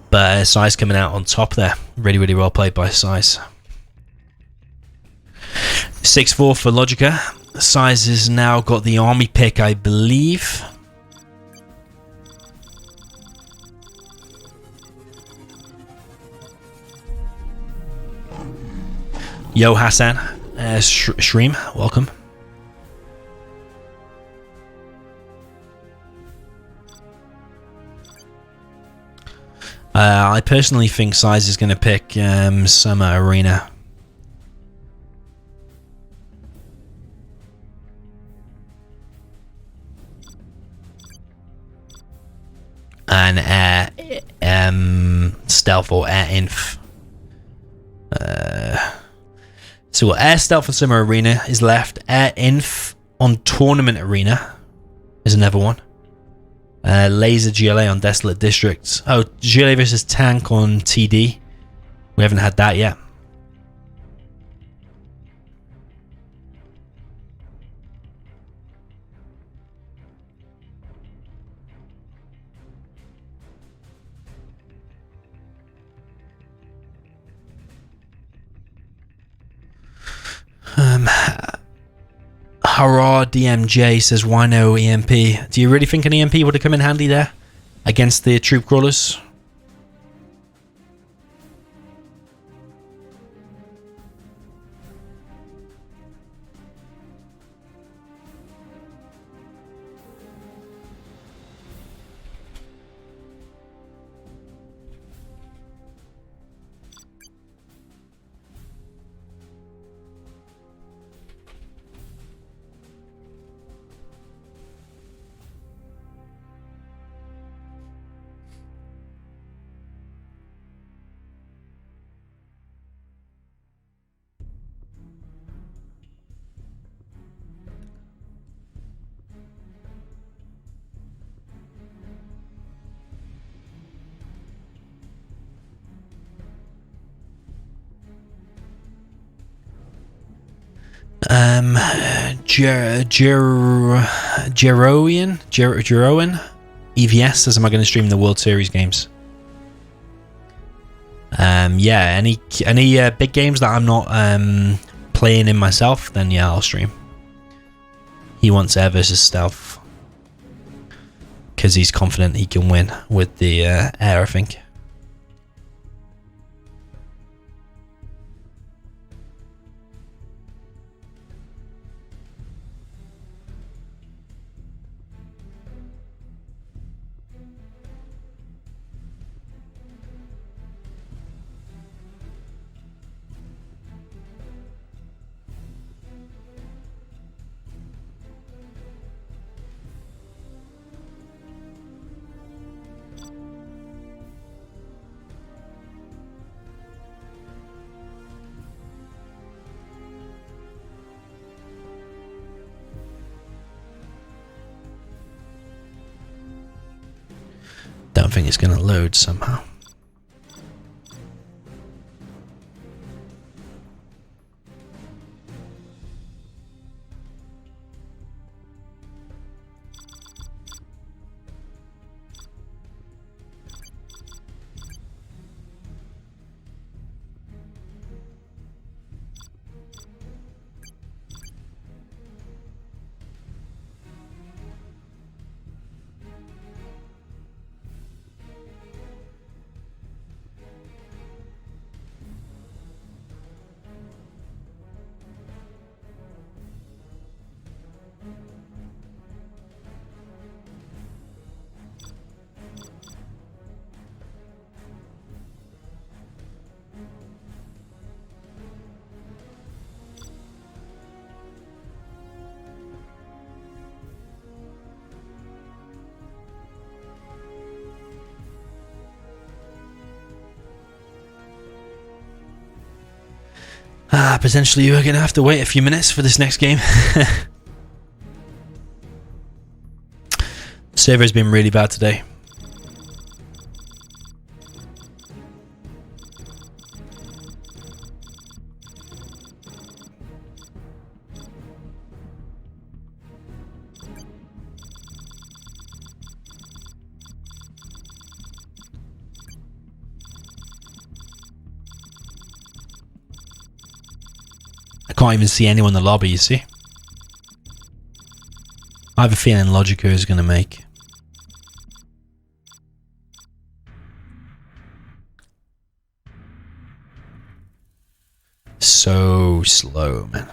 But Size coming out on top there. Really well played by Size. 6-4 for Logica. Size has now got the army pick, I believe. Yo, Hassan. Shreem, welcome. I personally think Size is going to pick Summer Arena. And stealth or air inf. So air stealth for Summer Arena is left. Air inf on Tournament Arena is another one. Laser GLA on Desolate Districts. Oh, GLA versus tank on TD. We haven't had that yet. Hurrah DMJ says, why no EMP? Do you really think an EMP would have come in handy there against the troop crawlers? Jeroen EVS says, am I going to stream the World Series games? Yeah, any big games that I'm not playing in myself, then yeah, I'll stream. He wants air versus stealth because he's confident he can win with the air, I think. Don't think it's going to load somehow. Potentially we're going to have to wait a few minutes for this next game. Server has been really bad today. I can't even see anyone in the lobby, you see? I have a feeling Logica is going to make. So slow, man.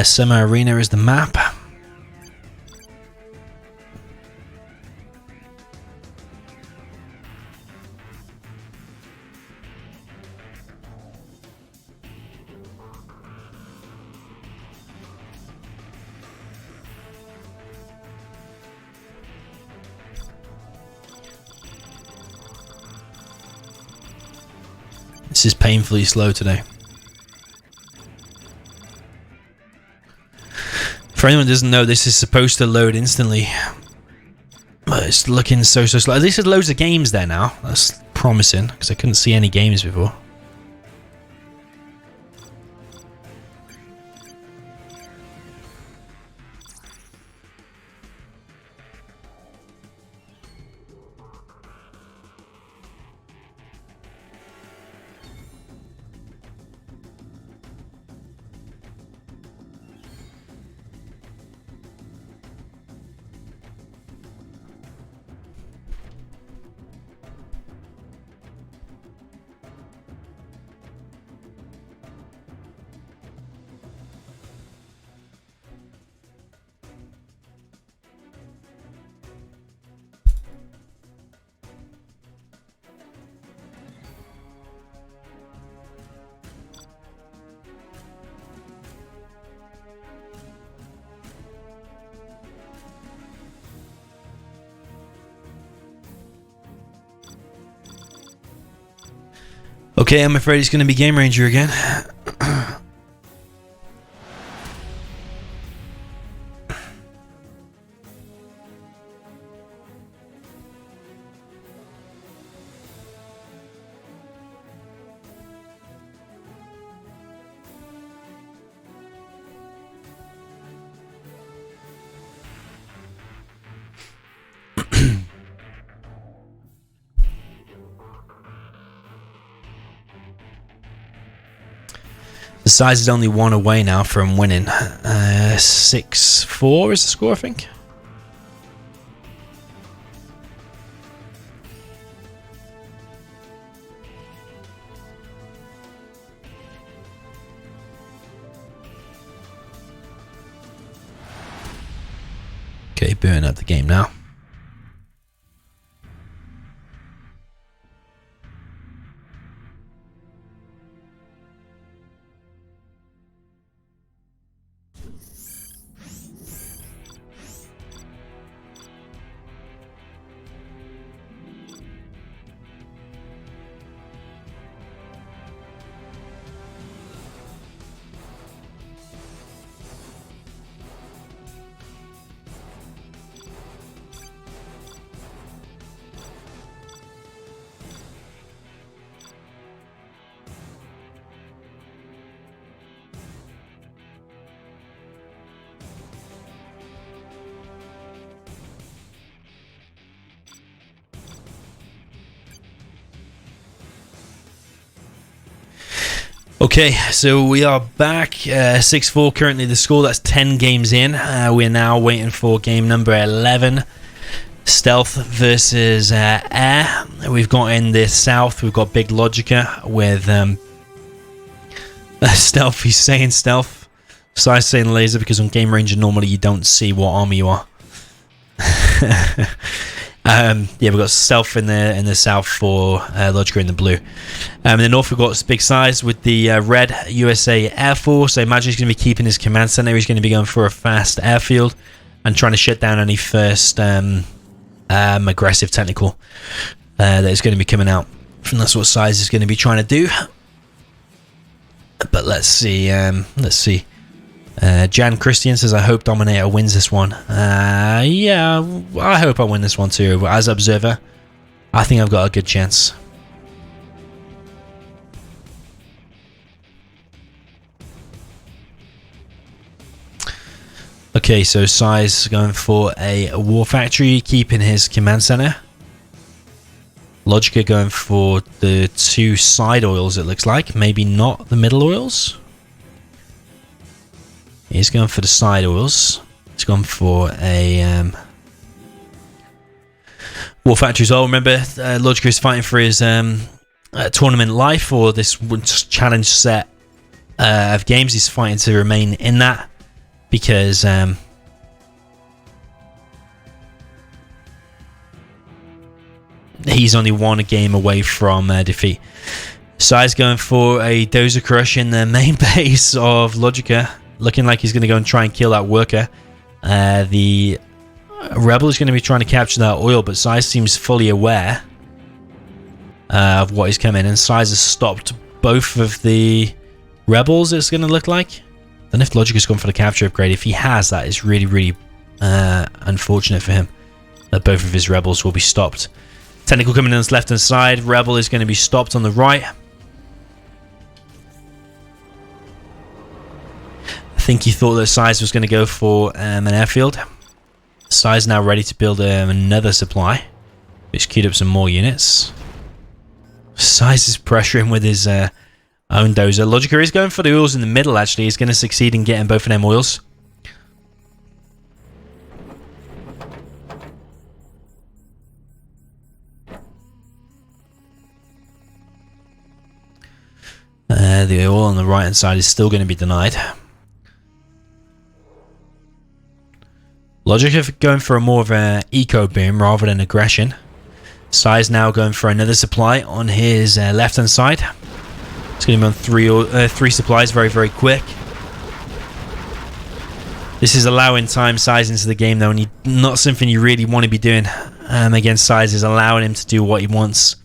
Summer Arena is the map. This is painfully slow today. For anyone who doesn't know, this is supposed to load instantly. But it's looking so slow. At least there's loads of games there now. That's promising, because I couldn't see any games before. Okay, I'm afraid it's going to be Game Ranger again. The size is only one away now from winning. 6-4 is the score, I think. Okay, booting up the game now. Okay, so we are back. 6-4 currently the score. That's 10 games in. We're now waiting for game number 11. Stealth versus Air. We've got in the south, we've got Big Logica with Stealth. He's saying Stealth. So I saying Laser because on Game Ranger normally you don't see what army you are. Yeah, we've got Stealth in the south for Logica in the blue. In the north, we've got Big Size with the red USA Air Force. I imagine he's going to be keeping his command center. He's going to be going for a fast airfield and trying to shut down any first aggressive technical that is going to be coming out. And that's what Size is going to be trying to do. But let's see. Jan Christian says, I hope Dominator wins this one. Yeah, I hope I win this one too. But as observer, I think I've got a good chance. Okay, so Size going for a War Factory, keeping his command center. Logica going for the 2 side oils, it looks like. Maybe not the middle oils. He's going for the side oils. He's gone for a War Factory as well. Remember, Logica is fighting for his tournament life, or this challenge set of games. He's fighting to remain in that because he's only one game away from defeat. Size going for a Dozer Crush in the main base of Logica. Looking like he's going to go and try and kill that worker. The Rebel is going to be trying to capture that oil, but Size seems fully aware of what is coming. And Size has stopped both of the Rebels, it's going to look like. Then if Logica's gone for the capture upgrade, if he has, that is really, really unfortunate for him. That both of his Rebels will be stopped. Technical coming in on his left-hand side. Rebel is going to be stopped on the right. I think he thought that Size was going to go for an airfield. Size now ready to build another supply, which queued up some more units. Size is pressuring with his own Dozer. Logica is going for the oils in the middle, actually. He's going to succeed in getting both of them oils. The oil on the right hand side is still going to be denied. Logica going for a more of an eco boom rather than aggression. Size now going for another supply on his left hand side. It's going to be on three supplies very, very quick. This is allowing time Size into the game though, and not something you really want to be doing against Size, is allowing him to do what he wants.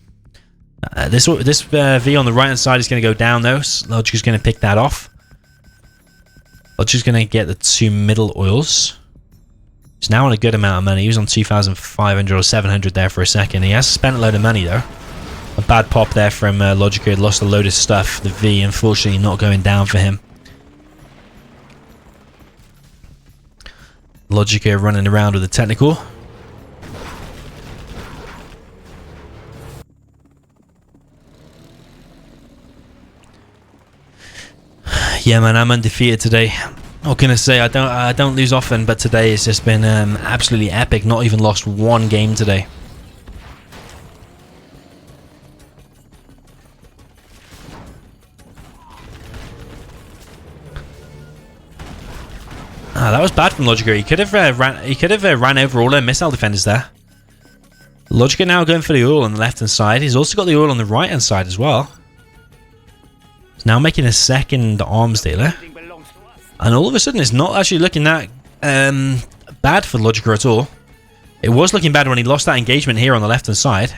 This V on the right hand side is going to go down though. Logica's going to pick that off. Logica's going to get the 2 middle oils. He's now on a good amount of money. He was on 2,500 or 700 there for a second. He has spent a load of money though. A bad pop there from Logica. He lost a load of stuff. The V, unfortunately, not going down for him. Logica running around with a technical. Yeah, man, I'm undefeated today. What can I say? I don't lose often, but today it's just been absolutely epic. Not even lost one game today. Ah, that was bad from Logica. He could have ran over all their missile defenders there. Logica now going for the oil on the left hand side. He's also got the oil on the right hand side as well. He's now making a second arms dealer. And all of a sudden, it's not actually looking that bad for Logica at all. It was looking bad when he lost that engagement here on the left-hand side.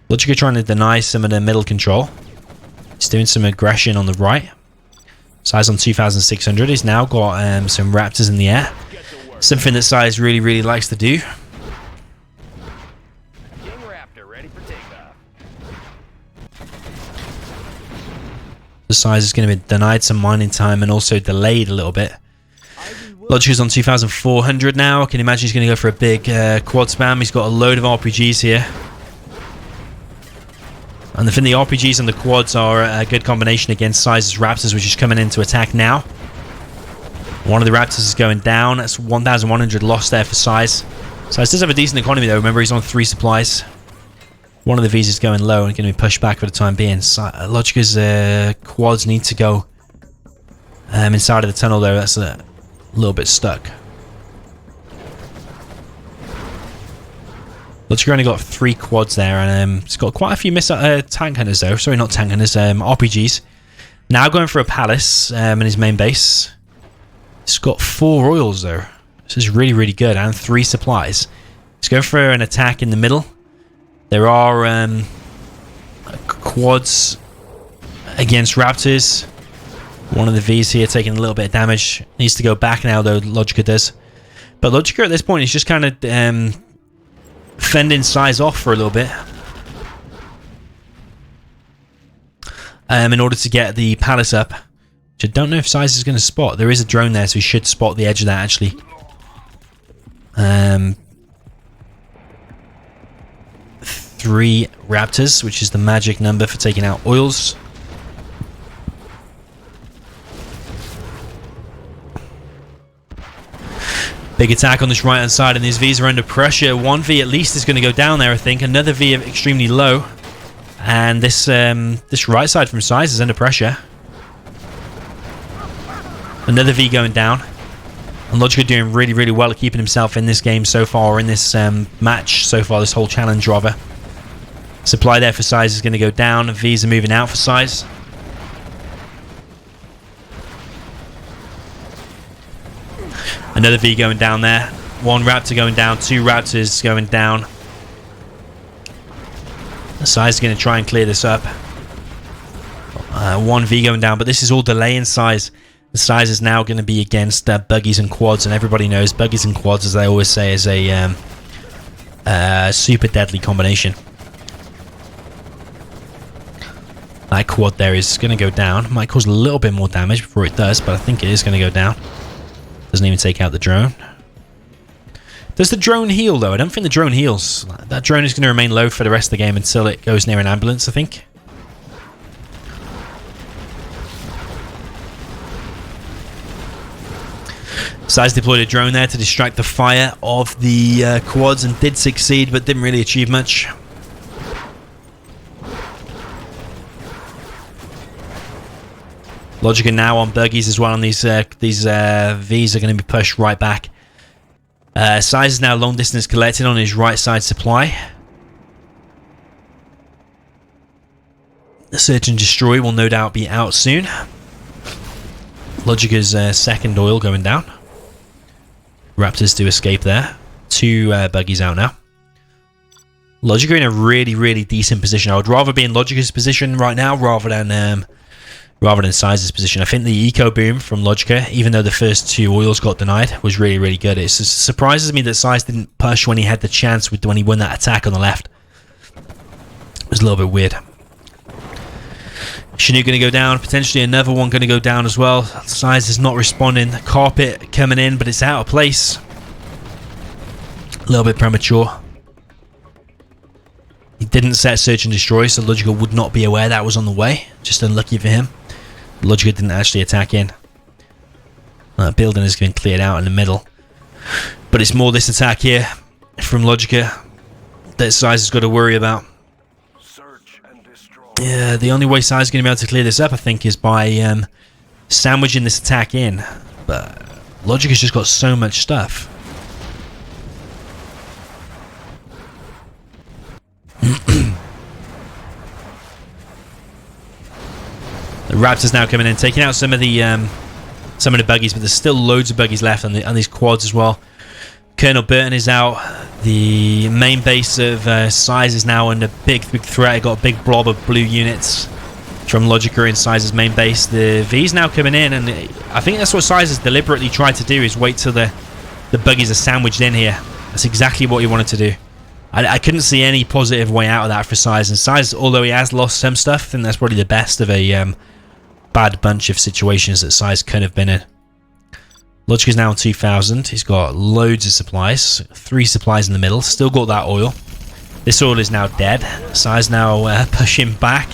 Logica trying to deny some of the middle control. He's doing some aggression on the right. Size on 2,600. He's now got some Raptors in the air. Something that Size really, really likes to do. Size is going to be denied some mining time and also delayed a little bit. Logica's on 2,400 now. I can imagine he's going to go for a big quad spam. He's got a load of RPGs here. And the RPGs and the quads are a good combination against Size's Raptors, which is coming in to attack now. One of the Raptors is going down. That's 1,100 lost there for Size. Size does have a decent economy though. Remember, he's on 3 supplies. One of the V's is going low and going to be pushed back for the time being. Logica's quads need to go inside of the tunnel though. That's a little bit stuck. Logica only got 3 quads there, and it's got quite a few tank hunters though. Sorry, not tank hunters, RPGs. Now going for a palace in his main base. It's got 4 oils though. This is really, really good, and 3 supplies. He's going for an attack in the middle. There are quads against Raptors. One of the V's here taking a little bit of damage. Needs to go back now though, Logica does. But Logica at this point is just kind of fending Size off for a little bit. In order to get the palace up. Which I don't know if Size is going to spot. There is a drone there, so he should spot the edge of that actually. 3 Raptors, which is the magic number for taking out oils. Big attack on this right hand side, and these V's are under pressure. 1 V at least is going to go down there, I think. Another V extremely low. And this right side from Size is under pressure. Another V going down. And Logica doing really, really well at keeping himself in this game so far, or in this match so far, this whole challenge rather. Supply there for Size is going to go down. V's are moving out for Size. Another V going down there. 1 Raptor going down. 2 Raptors going down. Size is going to try and clear this up. 1 V going down, but this is all delaying Size. The Size is now going to be against buggies and quads, and everybody knows buggies and quads, as I always say, is a super deadly combination. That quad there is going to go down. Might cause a little bit more damage before it does, but I think it is going to go down. Doesn't even take out the drone. Does the drone heal though? I don't think the drone heals. That drone is going to remain low for the rest of the game until it goes near an ambulance, I think. Size deployed a drone there to distract the fire of the quads and did succeed, but didn't really achieve much. Logica now on buggies as well, and these V's are going to be pushed right back. Size is now long distance collected on his right side supply. The Search and Destroy will no doubt be out soon. Logica's second oil going down. Raptors do escape there. 2 buggies out now. Logica in a really, really decent position. I would rather be in Logica's position right now rather than Size's position. I think the eco boom from Logica, even though the first 2 oils got denied, was really, really good. It surprises me that Size didn't push when he had the chance when he won that attack on the left. It was a little bit weird. Chinook going to go down. Potentially another one going to go down as well. Size is not responding. Carpet coming in, but it's out of place. A little bit premature. He didn't set Search and Destroy, so Logica would not be aware that was on the way. Just unlucky for him. Logica didn't actually attack in. Building has been cleared out in the middle. But it's more this attack here from Logica that Size has got to worry about. Yeah, the only way Size is going to be able to clear this up, I think, is by sandwiching this attack in. But Logica's just got so much stuff. The Raptors now coming in, taking out some of the buggies, but there's still loads of buggies left on these quads as well. Colonel Burton is out. The main base of Size is now under big threat. It got a big blob of blue units from Logica in Size's main base. The V's now coming in, and I think that's what Size has deliberately tried to do, is wait till the buggies are sandwiched in here. That's exactly what he wanted to do. I couldn't see any positive way out of that for Size. And Size, although he has lost some stuff, I think that's probably the best of a bad bunch of situations that Size could have been in. Logica's now on 2,000. He's got loads of supplies. 3 supplies in the middle. Still got that oil. This oil is now dead. Size now pushing back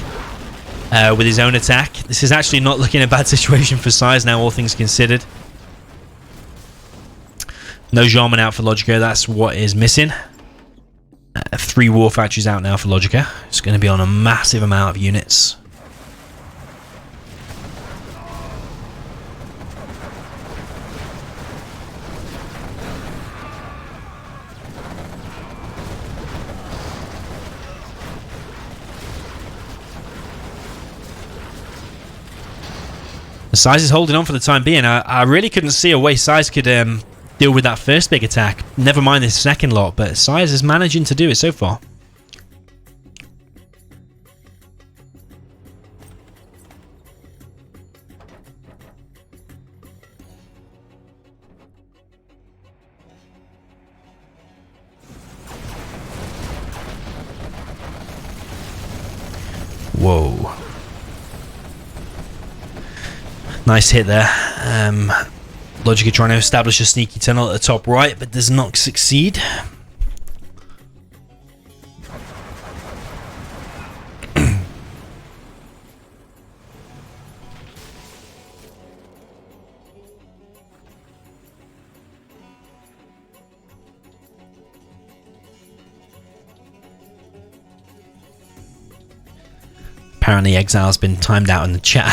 with his own attack. This is actually not looking a bad situation for Size now, all things considered. No Jarman out for Logica. That's what is missing. 3 war factories out now for Logica. It's going to be on a massive amount of units. Size is holding on for the time being. I really couldn't see a way Size could deal with that first big attack. Never mind this second lot, but Size is managing to do it so far. Whoa. Nice hit there. Logica trying to establish a sneaky tunnel at the top right, but does not succeed. Apparently Exile's been timed out in the chat.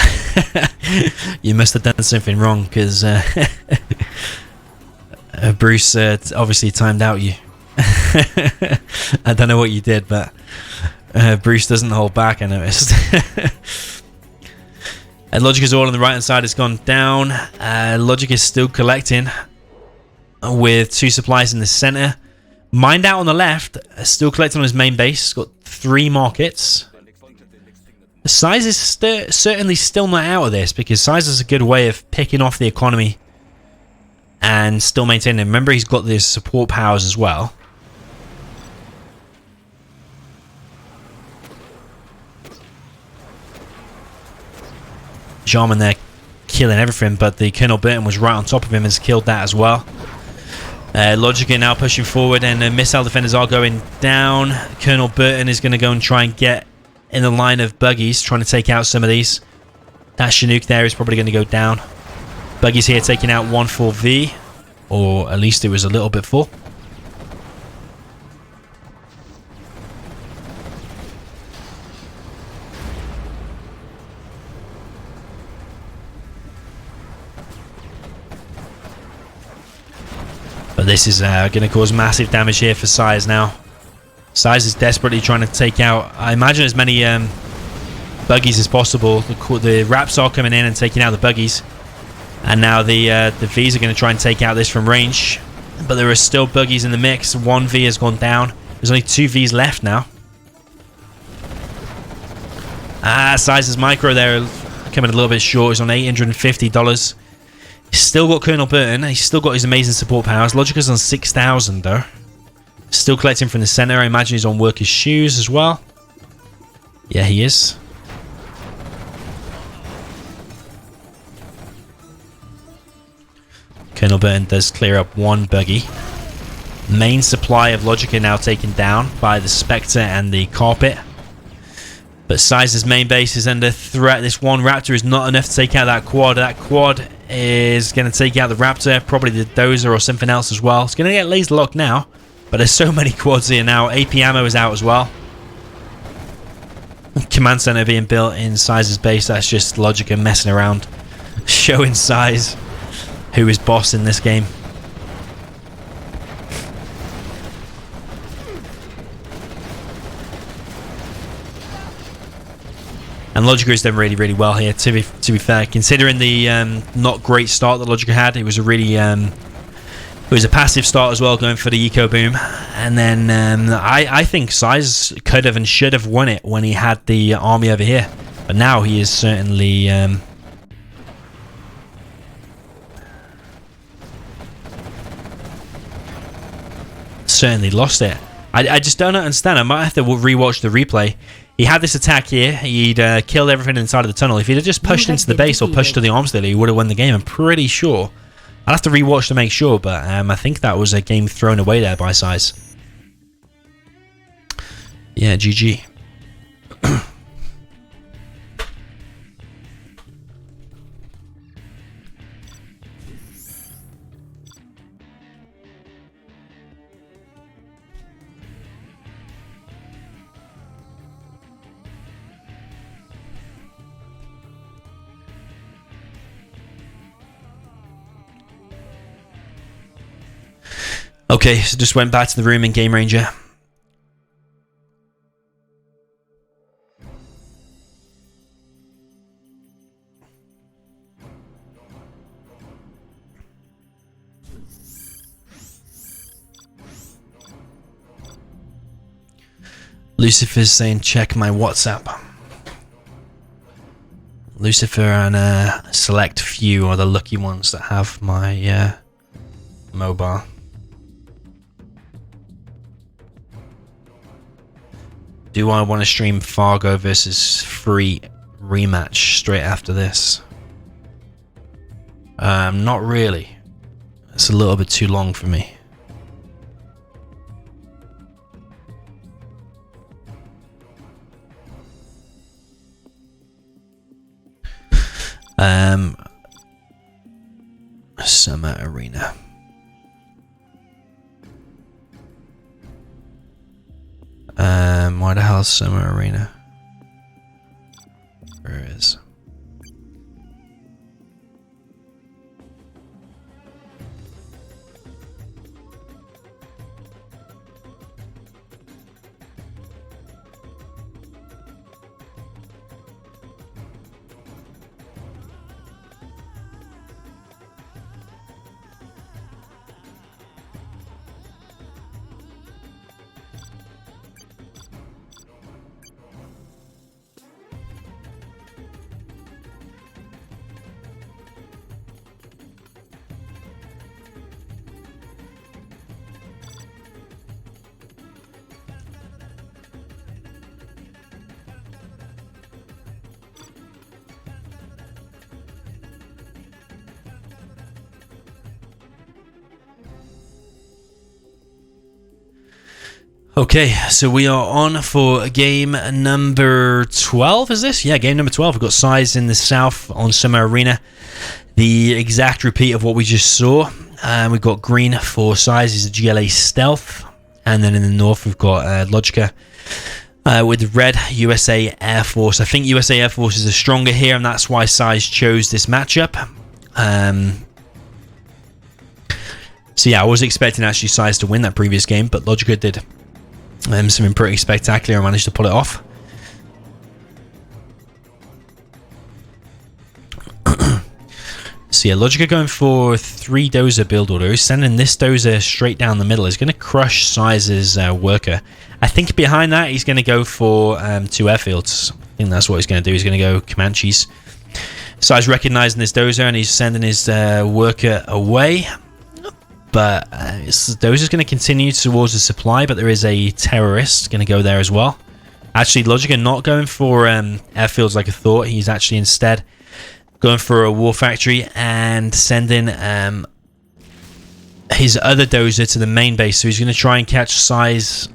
You must have done something wrong, because Bruce obviously timed out you. I don't know what you did, but Bruce doesn't hold back, I noticed. Logic is all on the right hand side, it's gone down. Logic is still collecting with 2 supplies in the center. Mind out on the left, still collecting on his main base, got 3 markets. Size is certainly still not out of this, because Size is a good way of picking off the economy and still maintaining. Remember, he's got these support powers as well. Jarman there killing everything, but the Colonel Burton was right on top of him and has killed that as well. Logica now pushing forward, and the missile defenders are going down. Colonel Burton is going to go and try and get in the line of buggies, trying to take out some of these. That Chinook there is probably going to go down. Buggies here taking out 1 full V, or at least it was a little bit full. But this is going to cause massive damage here for Size now. Size is desperately trying to take out, I imagine, as many buggies as possible. The Raps are coming in and taking out the buggies. And now the Vs are going to try and take out this from range. But there are still buggies in the mix. 1 V has gone down. There's only 2 Vs left now. Size's micro there coming a little bit short. He's on $850. He's still got Colonel Burton. He's still got his amazing support powers. Logica's on 6,000 though. Still collecting from the center. I imagine he's on Worker's Shoes as well. Yeah, he is. Colonel Burton does clear up 1 buggy. Main supply of Logica now taken down by the Spectre and the Carpet. But Size's main base is under threat. This 1 Raptor is not enough to take out that quad. That quad is going to take out the Raptor, probably the Dozer or something else as well. It's going to get laser locked now. But there's so many quads here now. AP ammo is out as well. Command center being built in Size's base. That's just Logica messing around. Showing Size who is boss in this game. And Logica has done really, really well here, to be fair. Considering the not great start that Logica had, it was a really... it was a passive start as well, going for the eco boom. And then I think Size could have and should have won it when he had the army over here. But now he is certainly... certainly lost it. I just don't understand. I might have to rewatch the replay. He had this attack here. He'd killed everything inside of the tunnel. If he'd have just pushed into the base or pushed to the arms dealer, he would have won the game. I'm pretty sure. I'll have to rewatch to make sure, but I think that was a game thrown away there by Size. Yeah, GG. Okay, so just went back to the room in Game Ranger. Lucifer's saying check my WhatsApp. Lucifer and a select few are the lucky ones that have my mobile. Do I want to stream Fargo versus Free rematch straight after this? Not really. It's a little bit too long for me. Summer Arena. Why the hell is Summer Arena? Where it is? Okay, so we are on for game number 12, is this? Yeah, game number 12. We've got Size in the south on Summer Arena. The exact repeat of what we just saw. We've got green for Size, is a GLA Stealth. And then in the north, we've got Logica with red, USA Air Force. I think USA Air Force is the stronger here, and that's why Size chose this matchup. So yeah, I was expecting actually Size to win that previous game, but Logica did something pretty spectacular and managed to pull it off. So yeah, Logica going for 3 dozer build orders, sending this dozer straight down the middle. Is going to crush Size's worker. I think behind that he's going to go for 2 airfields. I think that's what he's going to do. He's going to go Comanches. Size recognizing this dozer and he's sending his worker away. But Dozer's going to continue towards the supply, but there is a terrorist going to go there as well. Actually, Logica not going for airfields like I thought. He's actually instead going for a war factory and sending his other dozer to the main base. So he's going to try and catch Size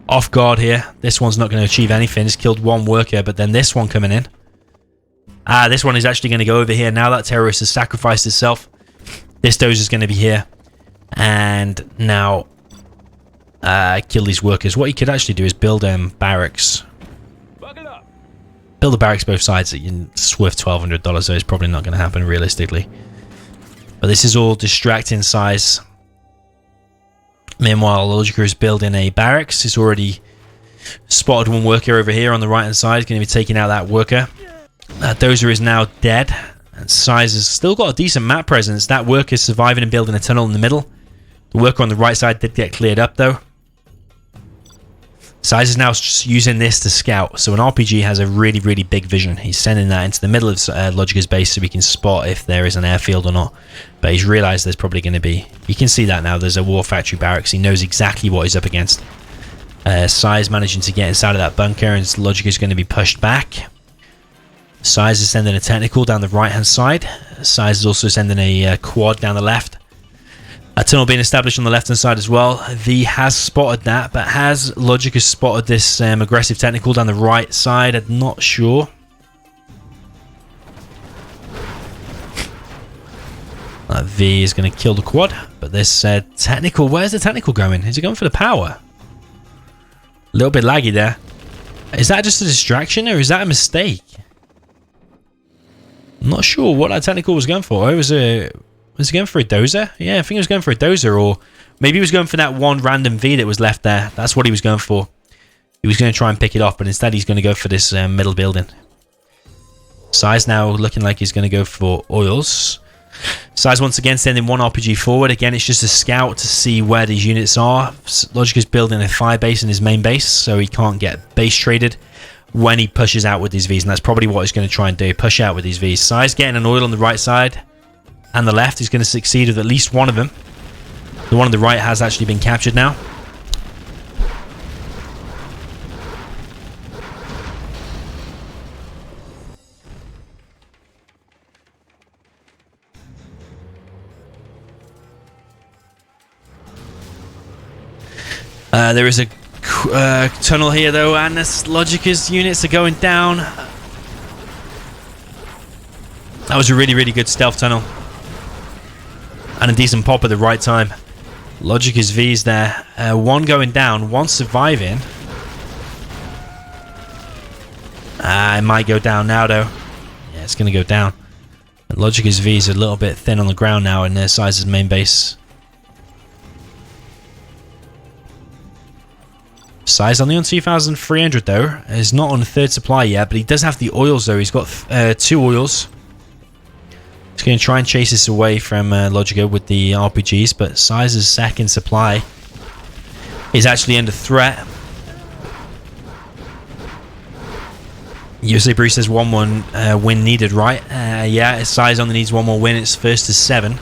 off guard here. This one's not going to achieve anything. He's killed 1 worker, but then this one coming in. This one is actually going to go over here. Now that terrorist has sacrificed itself, this dozer's going to be here. And now kill these workers. What you could actually do is build barracks. Build the barracks both sides. It's worth $1,200, so it's probably not going to happen realistically. But this is all distracting Size. Meanwhile, Logica is building a barracks. He's already spotted 1 worker over here on the right hand side. He's going to be taking out that worker. That dozer is now dead. And Size has still got a decent map presence. That worker is surviving and building a tunnel in the middle. The worker on the right side did get cleared up though. Size is now using this to scout. So an RPG has a really, really big vision. He's sending that into the middle of Logica's base so we can spot if there is an airfield or not. But he's realized there's probably going to be. You can see that now. There's a war factory barracks. He knows exactly what he's up against. Size managing to get inside of that bunker, and Logica's going to be pushed back. Size is sending a technical down the right hand side. Size is also sending a quad down the left. A tunnel being established on the left hand side as well. V has spotted that, but has Logica spotted this aggressive technical down the right side? I'm not sure. V is going to kill the quad, but this technical, where's the technical going? Is it going for the power? A little bit laggy there. Is that just a distraction or is that a mistake? I'm not sure what that technical was going for. Was it going for a dozer? Yeah, I think it was going for a dozer, or maybe he was going for that 1 random V that was left there. That's what he was going for. He was going to try and pick it off, but instead he's going to go for this middle building. Size now looking like he's going to go for oils. Size once again sending one RPG forward. Again, it's just a scout to see where these units are. Logica's building a fire base in his main base, so he can't get base traded when he pushes out with these Vs, and that's probably what he's going to try and do, push out with these Vs. Size getting an oil on the right side and the left. He's going to succeed with at least one of them. The one on the right has actually been captured now. There is a tunnel here though, and this Logica's units are going down. That was a really good stealth tunnel. And a decent pop at the right time. Logica's V's there. One going down, one surviving. It might go down now though. Yeah, it's going to go down. And Logica's V's are a little bit thin on the ground now in their Size's main base. Size only on 2,300 though. He's not on third supply yet, but he does have the oils though. He's got 2 oils. He's going to try and chase this away from Logica with the RPGs, but Size's second supply is actually under threat. USA Bruce says 1-1 win needed, right? Yeah, Size only needs 1 more win. It's first to 7.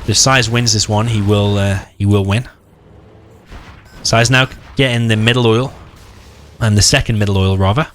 If Size wins this one, he will win. Size now getting the middle oil, and the second middle oil rather.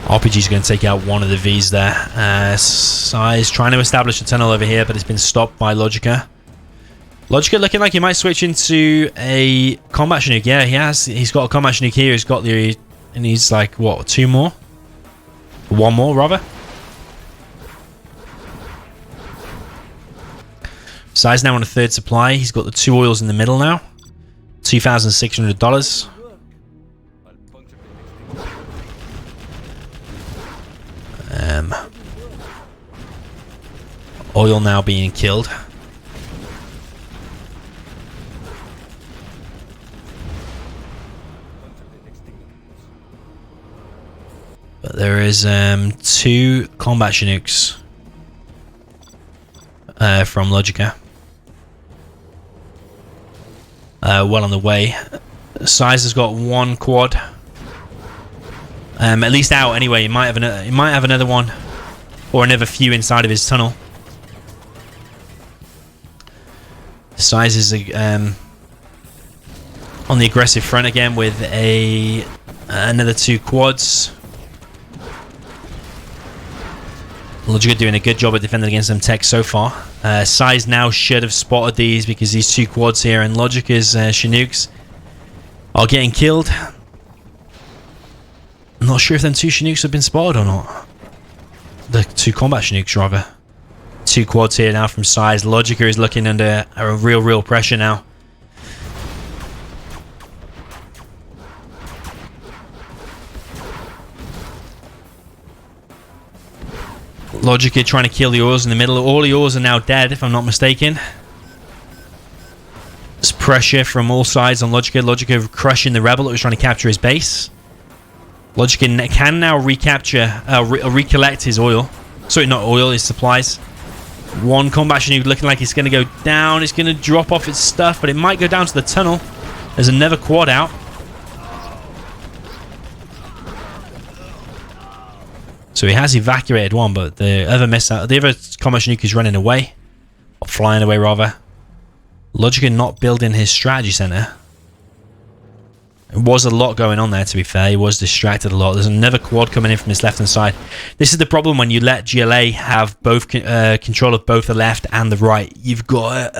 RPG's going to take out one of the Vs there. Size trying to establish a tunnel over here, but it's been stopped by Logica. Logica looking like he might switch into a combat Chinook. Yeah, he has. He's got a combat Chinook here. He's got the... And he's like, what, 2 more? 1 more, rather. Size now on a third supply. He's got the 2 oils in the middle now. $2,600. Oil now being killed. But there is 2 combat Chinooks from Logica. Well on the way. Size has got 1 quad. At least out anyway. He might have another one, or another few inside of his tunnel. Size is on the aggressive front again with another 2 quads. Logica doing a good job at defending against them tech so far. Size now should have spotted these, because these 2 quads here and Logica's Chinooks are getting killed. I'm not sure if them 2 Chinooks have been spotted or not. The 2 combat Chinooks rather. 2 quads here now from Size. Logica is looking under a real pressure now. Logica trying to kill the oils in the middle. All the oils are now dead, if I'm not mistaken. There's pressure from all sides on Logica. Logica crushing the rebel that was trying to capture his base. Logica can now recapture, recollect his oil. Sorry, not oil, his supplies. 1 combat Chinook looking like it's going to go down. It's going to drop off its stuff, but it might go down to the tunnel. There's another quad out. So he has evacuated one, but the other combat Chinook is running away. Or flying away, rather. Logica not building his strategy center. There was a lot going on there, to be fair. He was distracted a lot. There's another quad coming in from his left-hand side. This is the problem when you let GLA have both control of both the left and the right. You've got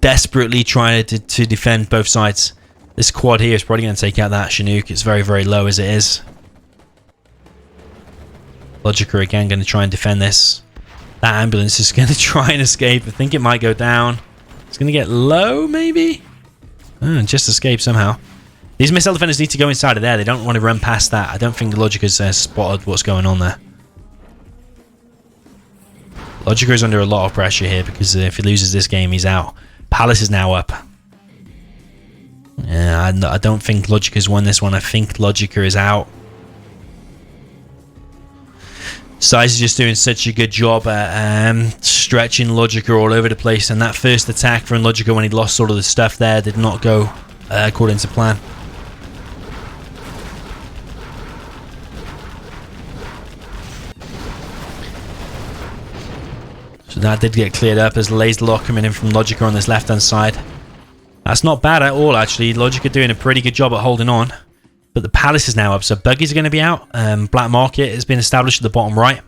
desperately trying to defend both sides. This quad here is probably going to take out that Chinook. It's very low as it is. Logica again going to try and defend this. That ambulance is going to try and escape. I think it might go down. It's going to get low, maybe? Just escaped somehow. These missile defenders need to go inside of there. They don't want to run past that. I don't think Logica's spotted what's going on there. Logica is under a lot of pressure here because if he loses this game, he's out. Palace is now up. Yeah, I don't think Logica's won this one. I think Logica is out. Size is just doing such a good job at stretching Logica all over the place, and that first attack from Logica when he lost all of the stuff there did not go according to plan. So that did get cleared up as laser lock coming in from Logica on this left hand side. That's not bad at all actually. Logica doing a pretty good job at holding on. But the Palace is now up, so buggies are going to be out. Black Market has been established at the bottom right.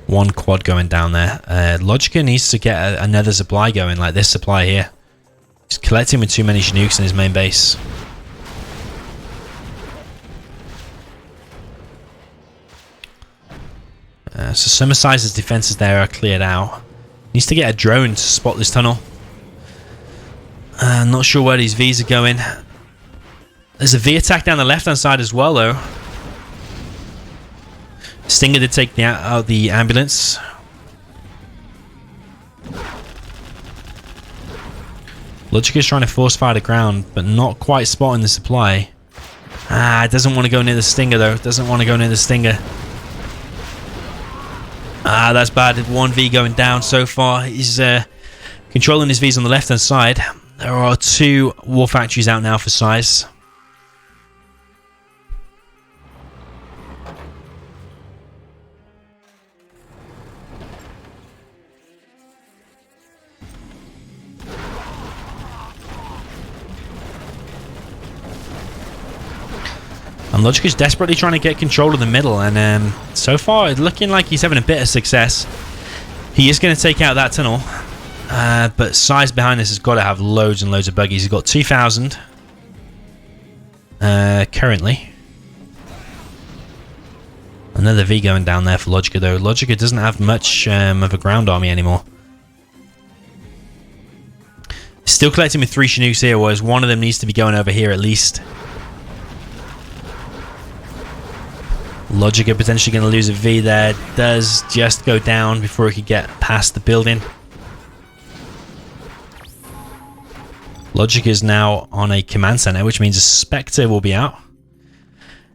One quad going down there. Logica needs to get another supply going, like this supply here. He's collecting with too many Chinooks in his main base. So Summersize's defenses there are cleared out. Needs to get a drone to spot this tunnel. Not sure where these Vs are going. There's a V attack down the left hand side as well though. Stinger did take out the ambulance. Logica is trying to force fire the ground, but not quite spotting the supply. Doesn't want to go near the Stinger though. Doesn't want to go near the Stinger. That's bad. 1V going down so far. He's controlling his Vs on the left hand side. There are 2 war factories out now for size. And Logica's desperately trying to get control of the middle, and so far it's looking like he's having a bit of success. He is going to take out that tunnel, but size behind this has got to have loads and loads of buggies. He's got 2,000 currently. Another V going down there for Logica though. Logica doesn't have much of a ground army anymore. Still collecting with 3 Chinooks here, whereas one of them needs to be going over here at least. Logica potentially going to lose a V there. Does just go down before he could get past the building. Logica is now on a command center, which means a Spectre will be out.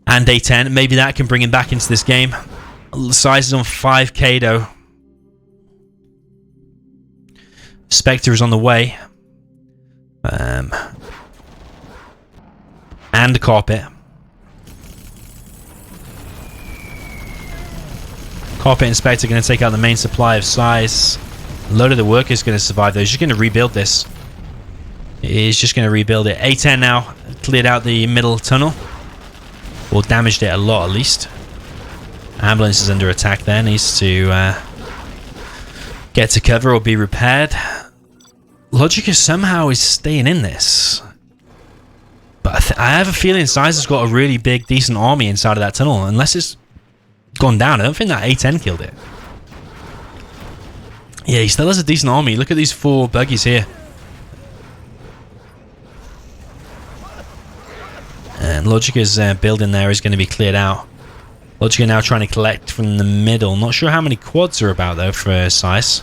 And A10. Maybe that can bring him back into this game. Size is on 5k though. Spectre is on the way. And a Carpet. Carpet and Spectre are going to take out the main supply of size. A load of the workers going to survive though. He's just going to rebuild this. He's just going to rebuild it. A10 now cleared out the middle tunnel. Or damaged it a lot at least. Ambulance is under attack there. Needs to get to cover or be repaired. Logica somehow is staying in this. But I have a feeling Size has got a really big, decent army inside of that tunnel. Unless it's gone down. I don't think that A10 killed it. Yeah, he still has a decent army. Look at these 4 buggies here. And Logica's building there is going to be cleared out. Logica now trying to collect from the middle. Not sure how many quads are about though for Size.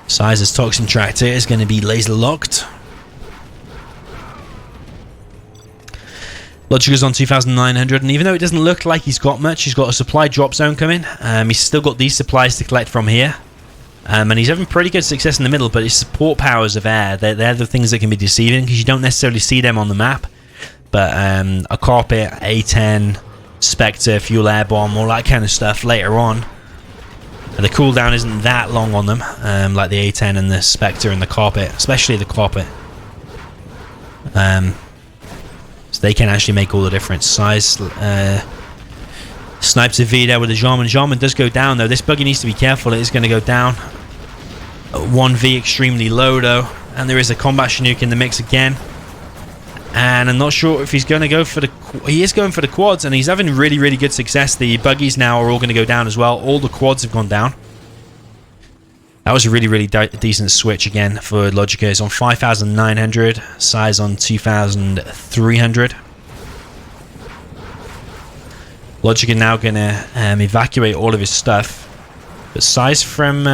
Size's Toxin tractor is going to be laser locked. Logica's on 2,900, and even though it doesn't look like he's got much, he's got a supply drop zone coming. He's still got these supplies to collect from here. And he's having pretty good success in the middle, but his support powers of air, they're the things that can be deceiving, because you don't necessarily see them on the map. But a Carpet, A10, Spectre, Fuel Air Bomb, all that kind of stuff later on. The cooldown isn't that long on them, like the A10 and the Spectre and the Carpet, especially the Carpet. So they can actually make all the difference. Size Snipes a V there with the Jarman. Jarman does go down though. This buggy needs to be careful. It is going to go down. 1V extremely low though. And there is a combat Chinook in the mix again. And I'm not sure if he's going to go for the... He is going for the quads, and he's having really, really good success. The buggies now are all going to go down as well. All the quads have gone down. That was a really, really decent switch again for Logica. It's on 5,900. Size on 2,300. Logica now going to evacuate all of his stuff. But Size from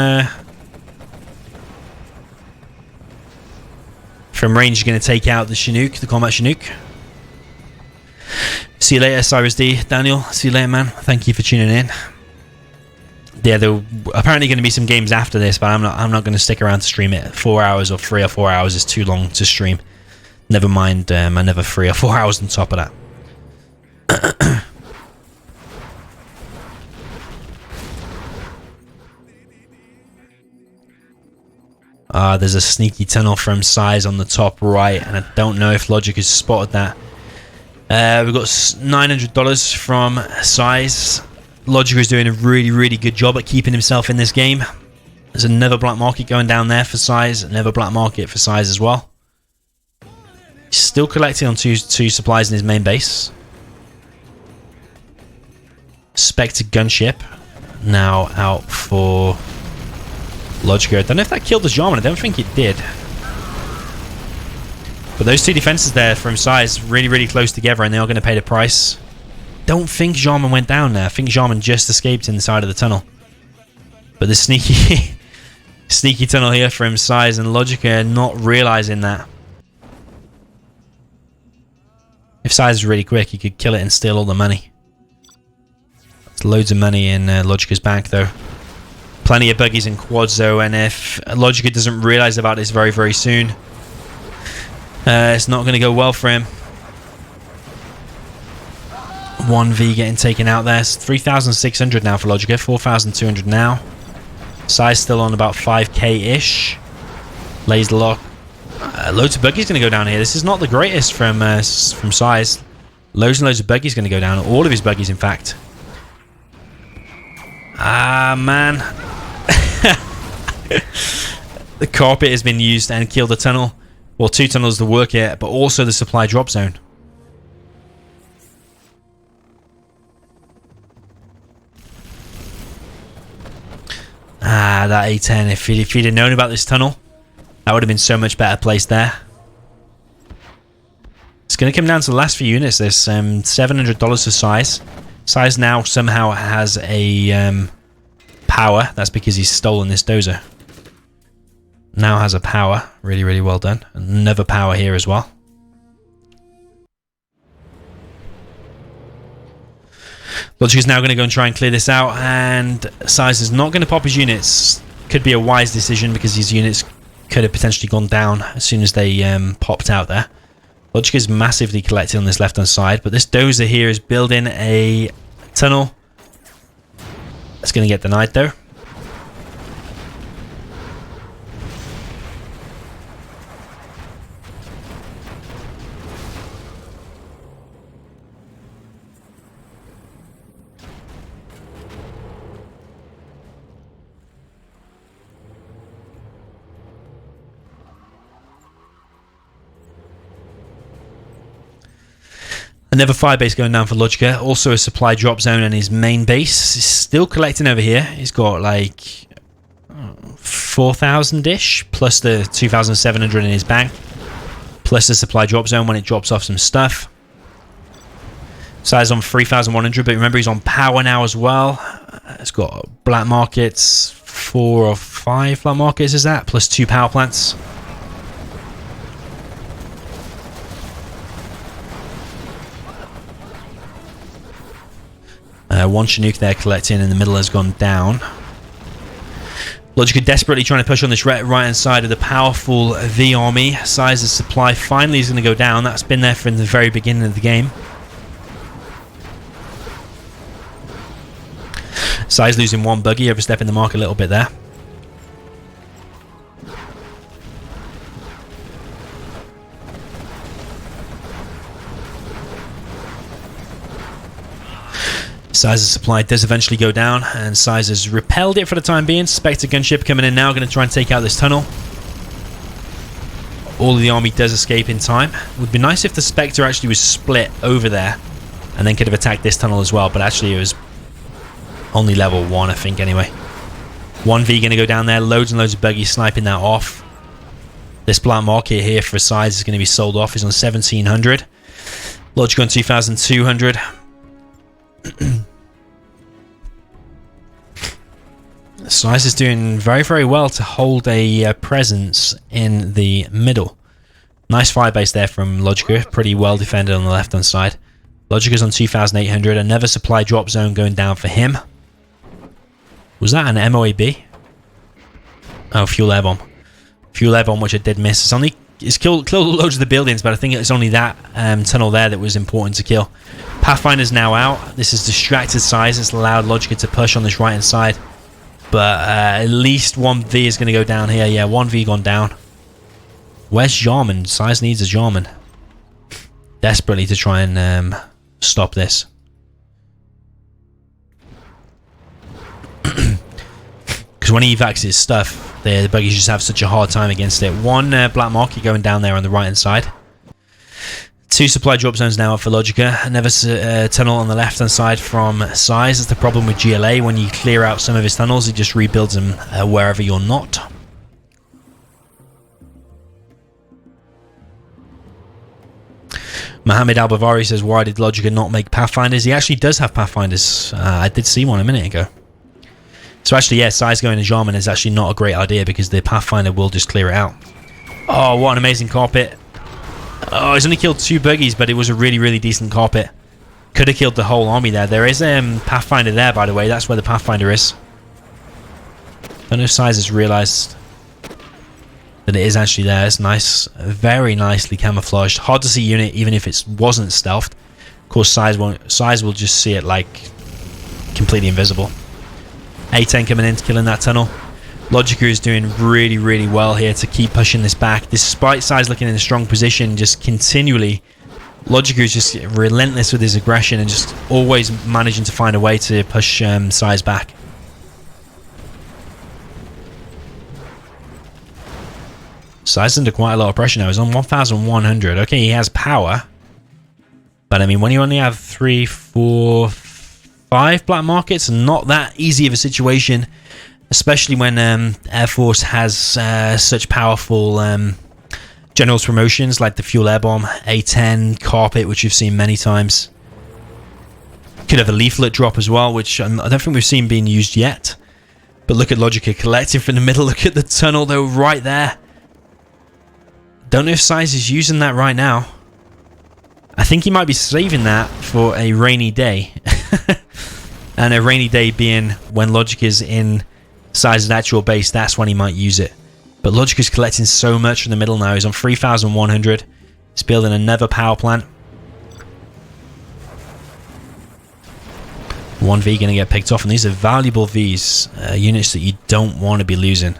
range is going to take out the Chinook, the combat Chinook. See you later, Cyrus D. Daniel, see you later, man. Thank you for tuning in. Yeah, there are apparently going to be some games after this, but I'm not going to stick around to stream it. 4 hours or 3 or 4 hours is too long to stream. Never mind another 3 or 4 hours on top of that. There's a sneaky tunnel from Size on the top right, and I don't know if Logic has spotted that. We've got $900 from Size. Logic is doing a really, really good job at keeping himself in this game. There's another black market going down there for Size, another black market for Size as well. He's still collecting on two supplies in his main base. Spectre gunship now out for Logica. I don't know if that killed the Jarman. I don't think it did. But those two defenses there from Size really, really close together, and they are going to pay the price. Don't think Jarman went down there. I think Jarman just escaped inside of the tunnel. But the sneaky sneaky tunnel here from Size and Logica, not realizing that. If Size is really quick, he could kill it and steal all the money. There's loads of money in Logica's bank though. Plenty of buggies and quads though, and if Logica doesn't realize about this very, very soon, it's not going to go well for him. 1V getting taken out there. It's 3,600 now for Logica, 4,200 now. Size still on about 5k-ish. Lays the lock. Loads of buggies going to go down here. This is not the greatest from Size. Loads and loads of buggies going to go down. All of his buggies, in fact. Ah, man. The carpet has been used and killed the tunnel. Well, 2 tunnels to work it, but also the supply drop zone. Ah, that A10. If he'd have known about this tunnel, that would have been so much better placed there. It's going to come down to the last few units. There's $700 for Size. Size now somehow has a power. That's because he's stolen this dozer. Now has a power. Really, really well done. Another power here as well. Logic is now going to go and try and clear this out, and Size is not going to pop his units. Could be a wise decision because his units could have potentially gone down as soon as they popped out there. Logic is massively collected on this left hand side, but this dozer here is building a tunnel. That's going to get denied though. Another firebase going down for Logica. Also a supply drop zone in his main base. He's still collecting over here. He's got like 4,000-ish, plus the 2,700 in his bank, plus the supply drop zone when it drops off some stuff. Size on 3,100, but remember he's on power now as well. It's got black markets, 4 or 5 black markets is that, plus 2 power plants. One Chinook there collecting in the middle has gone down. Logica desperately trying to push on this right hand side of the powerful V army. Size of supply finally is going to go down. That's been there from the very beginning of the game. Size losing 1 buggy, overstepping the mark a little bit there. Size's supply does eventually go down, and Size has repelled it for the time being. Spectre gunship coming in now, going to try and take out this tunnel. All of the army does escape in time. Would be nice if the Spectre actually was split over there, and then could have attacked this tunnel as well, but actually it was only level 1, I think, anyway. 1v going to go down there, loads and loads of buggies sniping that off. This black market here for Size is going to be sold off. He's on 1700. Logica on 2200. Size is doing very, very well to hold a presence in the middle. Nice firebase there from Logica. Pretty well defended on the left-hand side. Logica's on 2,800. Another supply drop zone going down for him. Was that an MOAB? Oh, fuel air bomb. Fuel air bomb, which I did miss. It's killed loads of the buildings, but I think it's only that tunnel there that was important to kill. Pathfinder's now out. This is distracted Size. It's allowed Logica to push on this right-hand side. But at least 1v is going to go down here. Yeah, 1v gone down. Where's Jarman? Size needs a Jarman. Desperately to try and stop this. Because when he evacs his stuff, the buggies just have such a hard time against it. One black market going down there on the right hand side. 2 supply drop zones now up for Logica. Another tunnel on the left hand side from Size. That's the problem with GLA. When you clear out some of his tunnels, he just rebuilds them wherever you're not. Mohammed Al-Bavari says, why did Logica not make Pathfinders? He actually does have Pathfinders. I did see one a minute ago. So actually, yeah, Size going to Jarman is actually not a great idea because the Pathfinder will just clear it out. Oh, what an amazing carpet. Oh, he's only killed 2 buggies, but it was a really, really decent carpet. Could have killed the whole army there. There is a Pathfinder there, by the way. That's where the Pathfinder is. Don't know if Size has realised that it is actually there. It's nice. Very nicely camouflaged. Hard to see unit, even if it wasn't stealthed. Of course, Size will just see it like completely invisible. A10 coming in, killing that tunnel. Logica is doing really, really well here to keep pushing this back. Despite Size looking in a strong position, just continually, Logica is just relentless with his aggression and just always managing to find a way to push Size back. Size is under quite a lot of pressure now. He's on 1,100. Okay, he has power. But I mean, when you only have 3, 4, 5 black markets, not that easy of a situation. Especially when Air Force has such powerful general's promotions like the Fuel Air Bomb, A10, Carpet, which you've seen many times. Could have a leaflet drop as well, which I don't think we've seen being used yet. But look at Logica collecting from the middle. Look at the tunnel though, right there. Don't know if Size is using that right now. I think he might be saving that for a rainy day. And a rainy day being when Logica is in Size's actual base, that's when he might use it. But Logica is collecting so much from the middle now. He's on 3,100. He's building another power plant. 1V going to get picked off, and these are valuable Vs, units that you don't want to be losing.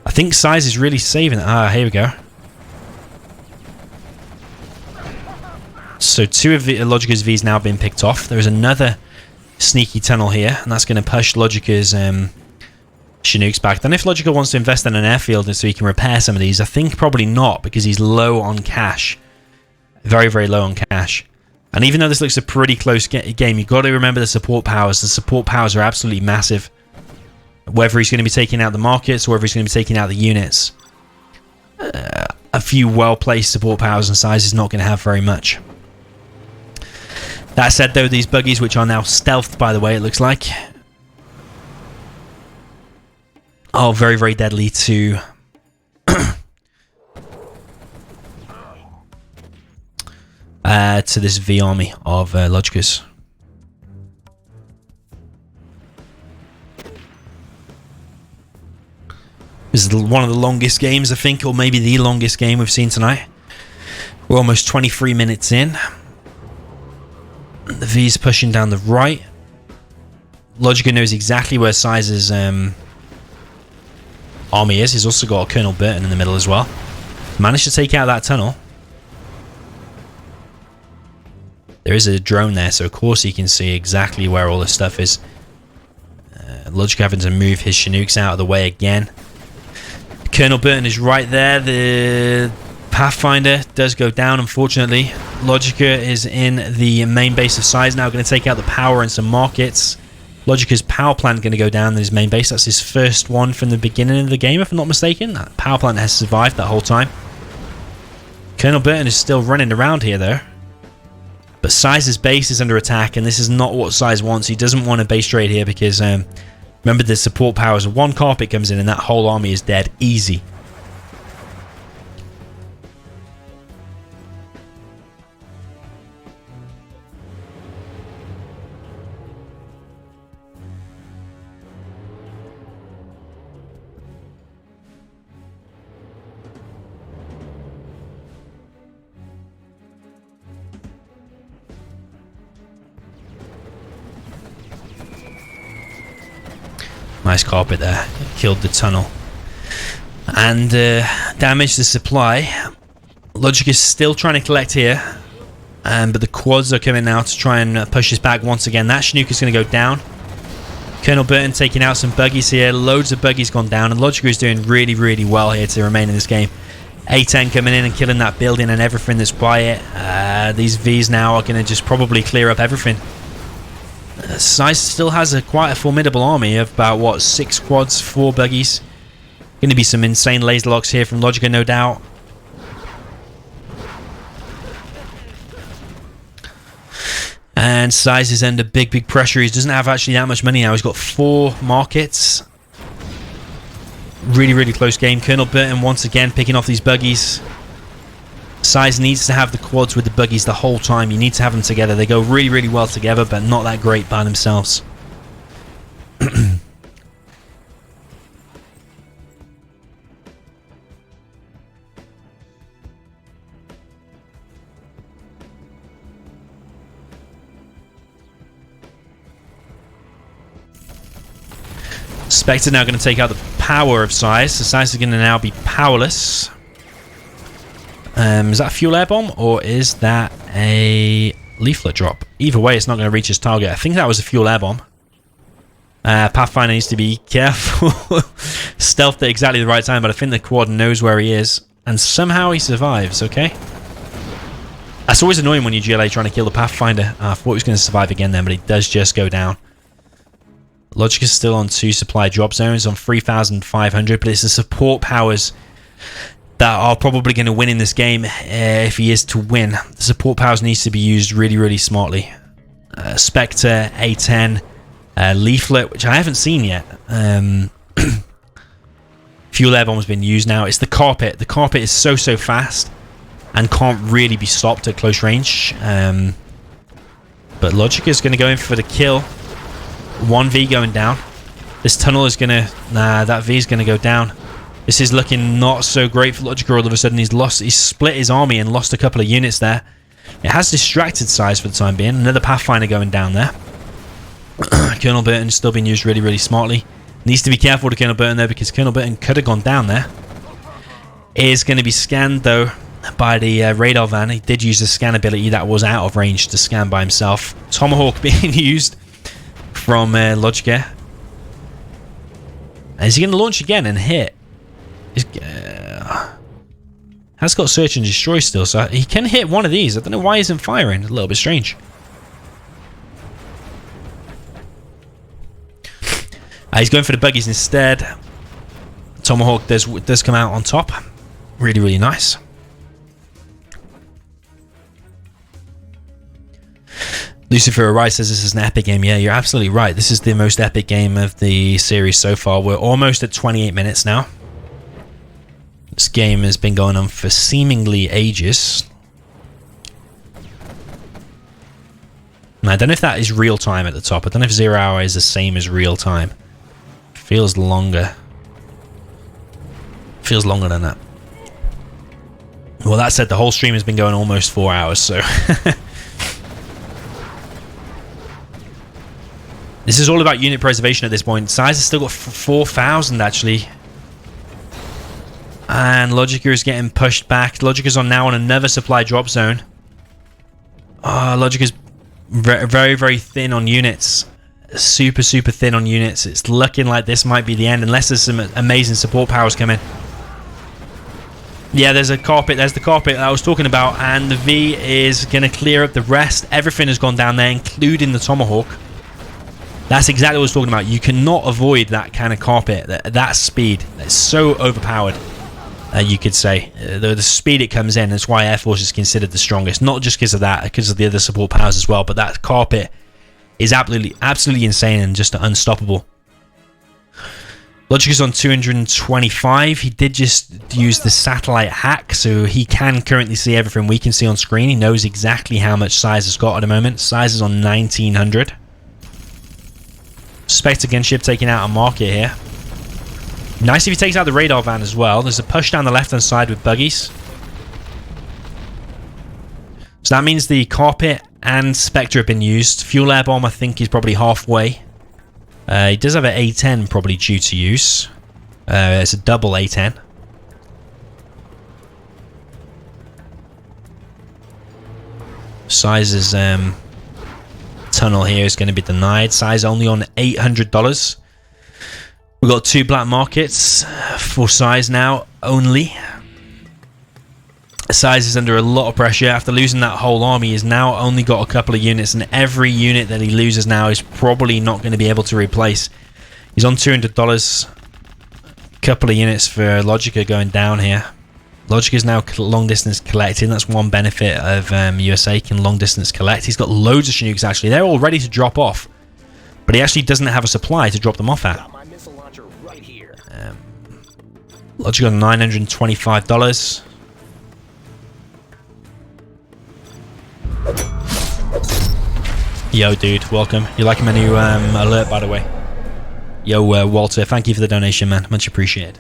I think Size is really saving it. Ah, here we go. So 2 of the Logica's V's now been picked off. There is another sneaky tunnel here, and that's going to push Logica's Chinooks back. Then if Logica wants to invest in an airfield so he can repair some of these, I think probably not, because he's low on cash. Very, very low on cash. And even though this looks a pretty close game, you've got to remember the support powers. The support powers are absolutely massive. Whether he's going to be taking out the markets or whether he's going to be taking out the units. A few well-placed support powers and Size is not going to have very much. That said, though, these buggies, which are now stealthed, by the way, it looks like, are very, very deadly to to this V army of Logica's. This is one of the longest games, I think, or maybe the longest game we've seen tonight. We're almost 23 minutes in. The V's pushing down the right. Logica knows exactly where Size's army is. He's also got Colonel Burton in the middle as well. Managed to take out that tunnel. There is a drone there, so of course he can see exactly where all this stuff is. Logica having to move his Chinooks out of the way again. Colonel Burton is right there. The Pathfinder does go down, unfortunately. Logica is in the main base of Size now, going to take out the power and some markets. Logica's power plant going to go down in his main base. That's his first one from the beginning of the game, if I'm not mistaken. That power plant has survived that whole time. Colonel Burton is still running around here, though. But Size's base is under attack, and this is not what Size wants. He doesn't want a base trade here because, remember, the support powers. One carpet comes in, and that whole army is dead. Easy. Nice carpet there. Killed the tunnel. And damaged the supply. Logic is still trying to collect here. But the quads are coming now to try and push this back once again. That Chinook is going to go down. Colonel Burton taking out some buggies here. Loads of buggies gone down. And Logica is doing really, really well here to remain in this game. A10 coming in and killing that building and everything that's by it. These Vs now are going to just probably clear up everything. Size still has quite a formidable army of about, what, 6 quads, 4 buggies. Going to be some insane laser locks here from Logica, no doubt. And Size is under big, big pressure. He doesn't have actually that much money now. He's got 4 markets. Really, really close game. Colonel Burton once again picking off these buggies. Size needs to have the quads with the buggies the whole time. You need to have them together. They go really, really well together, but not that great by themselves. Spectre now going to take out the power of Size. So Size is going to now be powerless. Is that a fuel air bomb or is that a leaflet drop? Either way, it's not going to reach its target. I think that was a fuel air bomb. Pathfinder needs to be careful. Stealthed at exactly the right time, but I think the quad knows where he is. And somehow he survives, okay? That's always annoying when you GLA trying to kill the Pathfinder. I thought he was going to survive again then, but he does just go down. Logic is still on 2 supply drop zones on 3,500, but it's the support powers that are probably going to win in this game if he is to win. The support powers needs to be used really, really smartly. Spectre, A10, Leaflet, which I haven't seen yet. Fuel air bomb has been used now. It's the carpet. The carpet is so fast and can't really be stopped at close range. But Logica is going to go in for the kill. 1V going down. This tunnel is going to... Nah, that V is going to go down. This is looking not so great for Logica. All of a sudden, he's split his army and lost a couple of units there. It has distracted Size for the time being. Another Pathfinder going down there. Colonel Burton still being used really, really smartly. Needs to be careful to Colonel Burton there because Colonel Burton could have gone down there. Is going to be scanned though by the radar van. He did use the scan ability that was out of range to scan by himself. Tomahawk being used from Logica. Is he going to launch again and hit? Has got search and destroy still, so he can hit one of these. I don't know why he isn't firing. A little bit strange. He's going for the buggies instead. Tomahawk does come out on top. Really, really nice. LuciferArise says this is an epic game. Yeah, you're absolutely right. This is the most epic game of the series so far. We're almost at 28 minutes now. This game has been going on for seemingly ages. And I don't know if that is real time at the top. I don't know if 0 hour is the same as real time. Feels longer. Feels longer than that. Well, that said, the whole stream has been going almost 4 hours, so... This is all about unit preservation at this point. Size has still got 4,000, actually. And Logica is getting pushed back. Logica is now on another supply drop zone. Logica's very, very thin on units. Super thin on units. It's looking like this might be the end unless there's some amazing support powers coming. Yeah, there's a carpet. There's the carpet that I was talking about, and the V is going to clear up the rest. Everything has gone down there, including the Tomahawk. That's exactly what I was talking about. You cannot avoid that kind of carpet. That speed. That's so overpowered, you could say. The speed it comes in, that's why Air Force is considered the strongest. Not just because of that, because of the other support powers as well, but that carpet is absolutely insane and just unstoppable. Logica's on 225. He did just use the satellite hack, so he can currently see everything we can see on screen. He knows exactly how much Size has got at the moment. Size is on 1900. Spectre gunship taking out a market here. Nice if he takes out the radar van as well. There's a push down the left-hand side with buggies. So that means the carpet and Spectre have been used. Fuel air bomb, I think, is probably halfway. He does have an A10 probably due to use. It's a double A10. Size's tunnel here is going to be denied. Size only on $800. We've got 2 black markets for Size now only. Size is under a lot of pressure after losing that whole army. He's now only got a couple of units, and every unit that he loses now is probably not going to be able to replace. He's on $200. Couple of units for Logica going down here. Logica is now long distance collecting. That's one benefit of USA, can long distance collect. He's got loads of Chinooks actually. They're all ready to drop off, but he actually doesn't have a supply to drop them off at. Logica on $925. Yo, dude, welcome. You like my new alert, by the way? Yo, Walter, thank you for the donation, man. Much appreciated.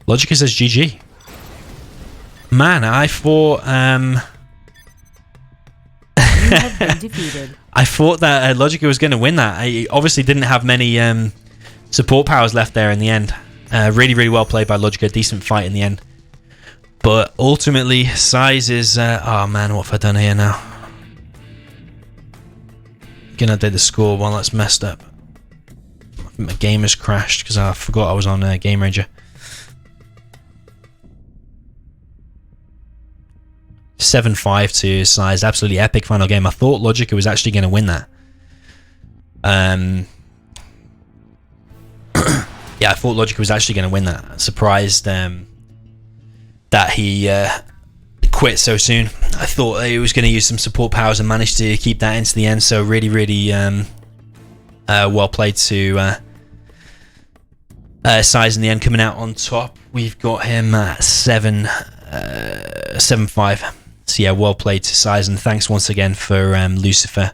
Logica says GG. Man, I thought You have been defeated. I thought that Logica was going to win that. I obviously didn't have many support powers left there in the end. Really well played by Logica. Decent fight in the end. But ultimately, Size is... oh man, what have I done here now? Gonna update the score while that's messed up. My game has crashed because I forgot I was on Game Ranger. 7-5 to Size. Absolutely epic final game. I thought Logica was actually going to win that. Yeah, I thought Logica was actually going to win that. Surprised that he quit so soon. I thought he was going to use some support powers and managed to keep that into the end. So really well played to Size in the end, coming out on top. We've got him at 7-5. So yeah, well played to Size, and thanks once again for Lucifer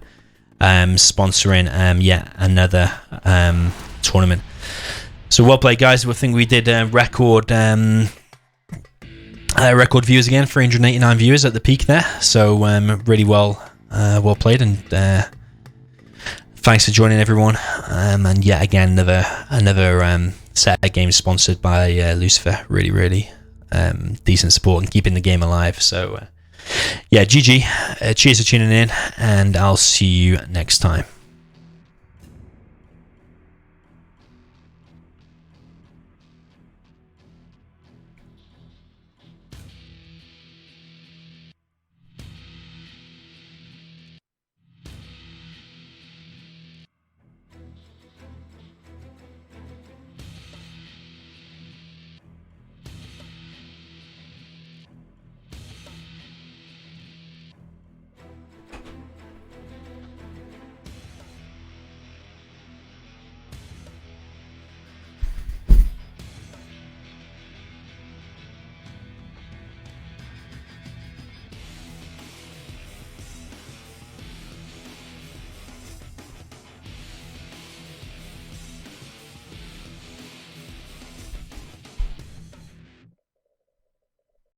sponsoring yet another tournament. So well played, guys. I think we did record viewers again, 389 viewers at the peak there. So really well played, and thanks for joining everyone. And yet again, another set of games sponsored by Lucifer. Really decent support and keeping the game alive. So yeah, GG. Cheers for tuning in, and I'll see you next time.